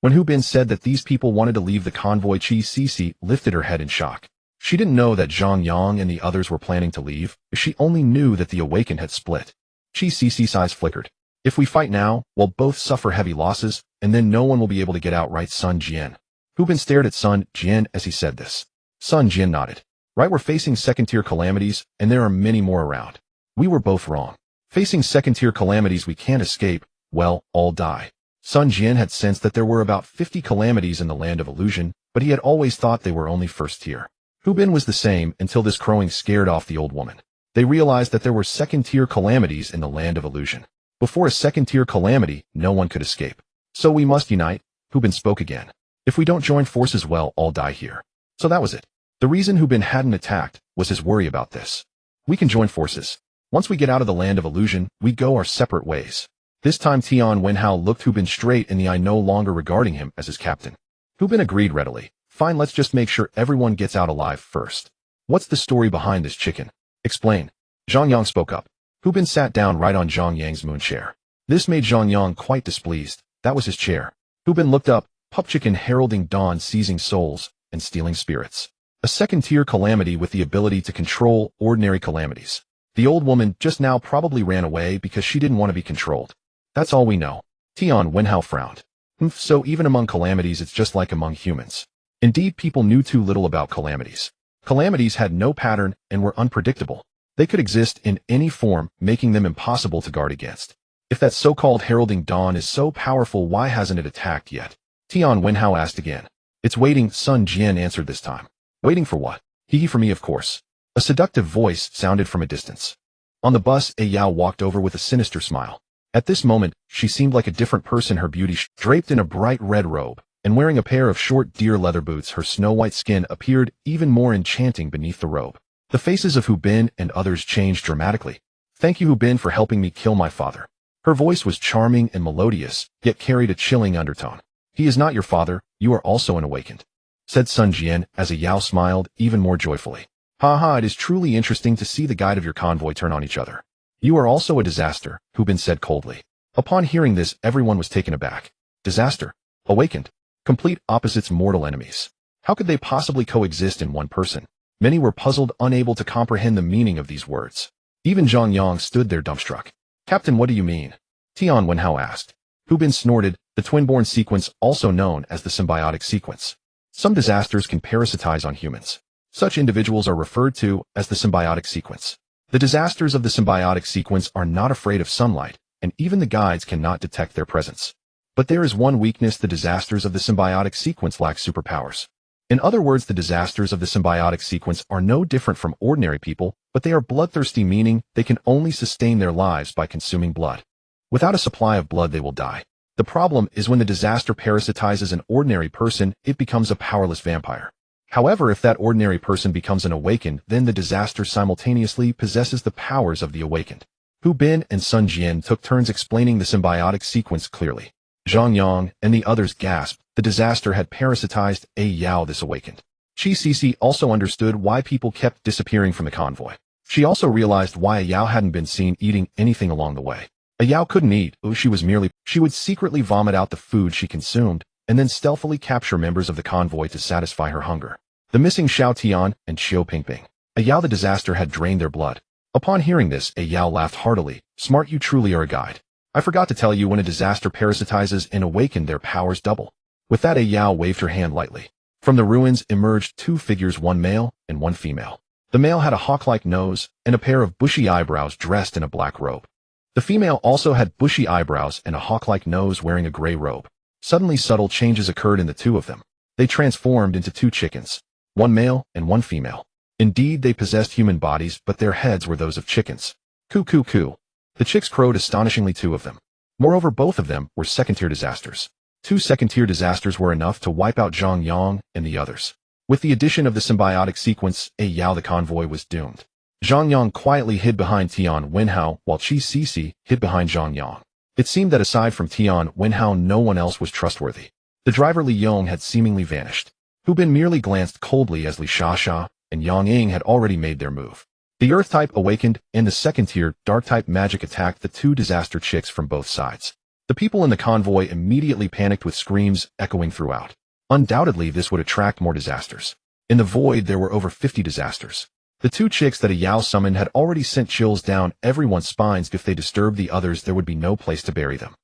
When Hu Bin said that these people wanted to leave the convoy, Qi Cici lifted her head in shock. She didn't know that Zhang Yang and the others were planning to leave. If she only knew that the awakened had split. Qi Cici's eyes flickered. If we fight now, we'll both suffer heavy losses, and then no one will be able to get out, right, Sun Jian? Hu Bin stared at Sun Jian as he said this. Sun Jian nodded. Right, we're facing second-tier calamities, and there are many more around. We were both wrong. Facing second-tier calamities we can't escape, well, all die. Sun Jian had sensed that there were about 50 calamities in the land of illusion, but he had always thought they were only first-tier. Hu Bin was the same until this crowing scared off the old woman. They realized that there were second-tier calamities in the land of illusion. Before a second-tier calamity, no one could escape. So we must unite, Hu Bin spoke again. If we don't join forces, well, all die here. So that was it. The reason Hu Bin hadn't attacked was his worry about this. We can join forces. Once we get out of the land of illusion, we go our separate ways. This time Tian Wenhao looked Hu Bin straight in the eye, no longer regarding him as his captain. Hu Bin agreed readily. Fine, let's just make sure everyone gets out alive first. What's the story behind this chicken? Explain. Zhang Yang spoke up. Hu Bin sat down right on Zhang Yang's moon chair. This made Zhang Yang quite displeased. That was his chair. Hu Bin looked up. Pup Chicken heralding dawn, seizing souls and stealing spirits. A second-tier calamity with the ability to control ordinary calamities. The old woman just now probably ran away because she didn't want to be controlled. That's all we know. Tian Wenhao frowned. So even among calamities, it's just like among humans. Indeed, people knew too little about calamities. Calamities had no pattern and were unpredictable. They could exist in any form, making them impossible to guard against. If that so-called heralding dawn is so powerful, why hasn't it attacked yet? Tian Wenhao asked again. It's waiting, Sun Jian answered this time. Waiting for what? Hee for me, of course. A seductive voice sounded from a distance. On the bus, a Yao walked over with a sinister smile. At this moment, she seemed like a different person, her beauty draped in a bright red robe, and wearing a pair of short deer leather boots. Her snow-white skin appeared even more enchanting beneath the robe. The faces of Hu Bin and others changed dramatically. Thank you, Hu Bin, for helping me kill my father. Her voice was charming and melodious, yet carried a chilling undertone. He is not your father, you are also an awakened, said Sun Jian as a Yao smiled even more joyfully. Ha, it is truly interesting to see the guide of your convoy turn on each other. You are also a disaster, Hu Bin said coldly. Upon hearing this, everyone was taken aback. Disaster? Awakened? Complete opposites, mortal enemies. How could they possibly coexist in one person? Many were puzzled, unable to comprehend the meaning of these words. Even Zhang Yang stood there dumbstruck. Captain, what do you mean? Tian Wenhao asked. Hu Bin snorted. The twin-born sequence, also known as the symbiotic sequence. Some disasters can parasitize on humans. Such individuals are referred to as the symbiotic sequence. The disasters of the symbiotic sequence are not afraid of sunlight, and even the guides cannot detect their presence. But there is one weakness: the disasters of the symbiotic sequence lack superpowers. In other words, the disasters of the symbiotic sequence are no different from ordinary people, but they are bloodthirsty, meaning they can only sustain their lives by consuming blood. Without a supply of blood, they will die. The problem is when the disaster parasitizes an ordinary person, it becomes a powerless vampire. However, if that ordinary person becomes an awakened, then the disaster simultaneously possesses the powers of the awakened. Hu Bin and Sun Jian took turns explaining the symbiotic sequence clearly. Zhang Yang and the others gasped. The disaster had parasitized a Yao, this awakened. Qi Cici also understood why people kept disappearing from the convoy. She also realized why a Yao hadn't been seen eating anything along the way. A Yao couldn't eat, she would secretly vomit out the food she consumed, and then stealthily capture members of the convoy to satisfy her hunger. The missing Xiao Tian and Xiao Pingping. A Yao, the disaster had drained their blood. Upon hearing this, a Yao laughed heartily. Smart, you truly are a guide. I forgot to tell you, when a disaster parasitizes and awakened, their powers double. With that, a Yao waved her hand lightly. From the ruins emerged two figures, one male and one female. The male had a hawk-like nose and a pair of bushy eyebrows dressed in a black robe. The female also had bushy eyebrows and a hawk-like nose wearing a gray robe. Suddenly subtle changes occurred in the two of them. They transformed into two chickens, one male and one female. Indeed, they possessed human bodies, but their heads were those of chickens. Coo coo coo. The chicks crowed astonishingly, two of them. Moreover, both of them were second-tier disasters. Two second-tier disasters were enough to wipe out Zhang Yang and the others. With the addition of the symbiotic sequence, Yao the convoy was doomed. Zhang Yang quietly hid behind Tian Wenhao, while Qi Sisi hid behind Zhang Yang. It seemed that aside from Tian Wenhao, no one else was trustworthy. The driver Li Yong had seemingly vanished. Hu Bin merely glanced coldly as Li Shasha and Yang Ying had already made their move. The Earth type awakened, and the second-tier Dark type magic attacked the two disaster chicks from both sides. The people in the convoy immediately panicked with screams echoing throughout. Undoubtedly, this would attract more disasters. In the void, there were over 50 disasters. The two chicks that Yao summoned had already sent chills down everyone's spines. If they disturbed the others, there would be no place to bury them.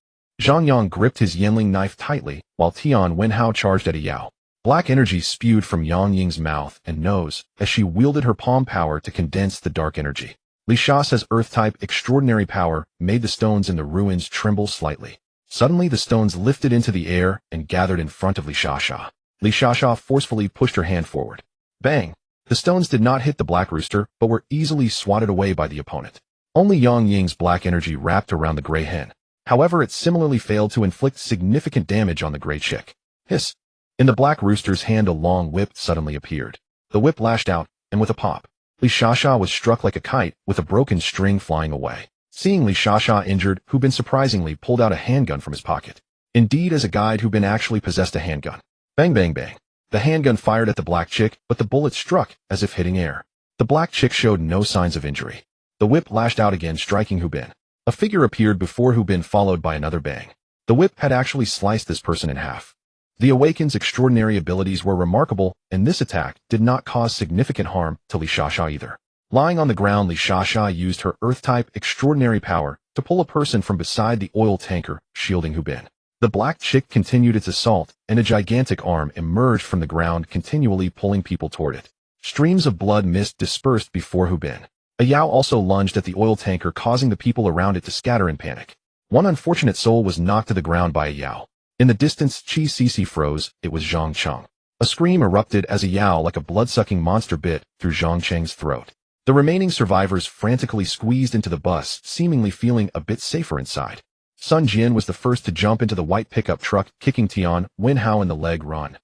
Zhang Yang gripped his Yanling knife tightly, while Tian Wenhao charged at Yao. Black energy spewed from Yang Ying's mouth and nose as she wielded her palm power to condense the dark energy. Li Sha's Earth-type extraordinary power made the stones in the ruins tremble slightly. Suddenly, the stones lifted into the air and gathered in front of Li Shasha. Li Shasha forcefully pushed her hand forward. Bang! The stones did not hit the Black Rooster, but were easily swatted away by the opponent. Only Yang Ying's black energy wrapped around the gray hen. However, it similarly failed to inflict significant damage on the gray chick. Hiss! In the Black Rooster's hand, a long whip suddenly appeared. The whip lashed out, and with a pop, Li Shasha was struck like a kite, with a broken string flying away. Seeing Li Shasha injured, Hu Bin surprisingly pulled out a handgun from his pocket. Indeed, as a guide, Hu Bin actually possessed a handgun. Bang bang bang. The handgun fired at the black chick, but the bullet struck as if hitting air. The black chick showed no signs of injury. The whip lashed out again, striking Hu Bin. A figure appeared before Hu Bin, followed by another bang. The whip had actually sliced this person in half. The Awakened's extraordinary abilities were remarkable, and this attack did not cause significant harm to Li Shasha either. Lying on the ground, Li Shasha used her Earth-type extraordinary power to pull a person from beside the oil tanker, shielding Hu Bin. The black chick continued its assault, and a gigantic arm emerged from the ground, continually pulling people toward it. Streams of blood mist dispersed before Hu Bin. Yao also lunged at the oil tanker, causing the people around it to scatter in panic. One unfortunate soul was knocked to the ground by Yao. In the distance, Qi Sisi froze. It was Zhang Cheng. A scream erupted as Yao, like a blood-sucking monster, bit through Zhang Cheng's throat. The remaining survivors frantically squeezed into the bus, seemingly feeling a bit safer inside. Sun Jian was the first to jump into the white pickup truck, kicking Tian Wenhao in the leg. Run.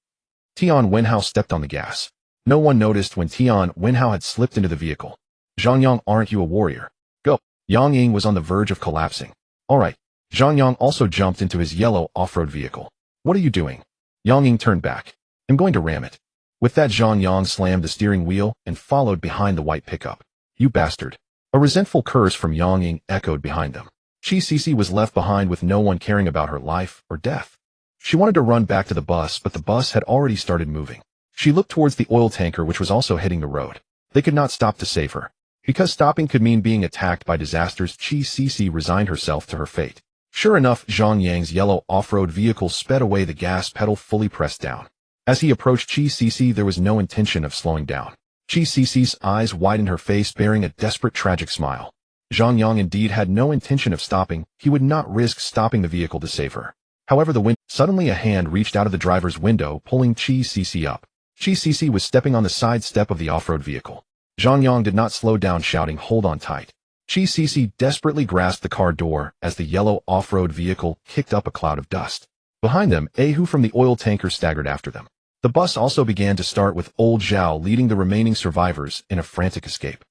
Tian Wenhao stepped on the gas. No one noticed when Tian Wenhao had slipped into the vehicle. Zhang Yang, aren't you a warrior? Go. Yang Ying was on the verge of collapsing. All right. Zhang Yang also jumped into his yellow off-road vehicle. What are you doing? Yang Ying turned back. I'm going to ram it. With that, Zhang Yang slammed the steering wheel and followed behind the white pickup. You bastard. A resentful curse from Yang Ying echoed behind them. Qi Sisi was left behind with no one caring about her life or death. She wanted to run back to the bus, but the bus had already started moving. She looked towards the oil tanker, which was also hitting the road. They could not stop to save her. Because stopping could mean being attacked by disasters, Qi Sisi resigned herself to her fate. Sure enough, Zhang Yang's yellow off-road vehicle sped away, the gas pedal fully pressed down. As he approached Qi Sisi, there was no intention of slowing down. Qi Sisi's eyes widened, her face bearing a desperate, tragic smile. Zhang Yang indeed had no intention of stopping. He would not risk stopping the vehicle to save her. However, suddenly a hand reached out of the driver's window, pulling Qi Sisi up. Qi Sisi was stepping on the side step of the off-road vehicle. Zhang Yang did not slow down, shouting, "Hold on tight." Qi Sisi desperately grasped the car door as the yellow off-road vehicle kicked up a cloud of dust. Behind them, Hu from the oil tanker staggered after them. The bus also began to start, with old Zhao leading the remaining survivors in a frantic escape.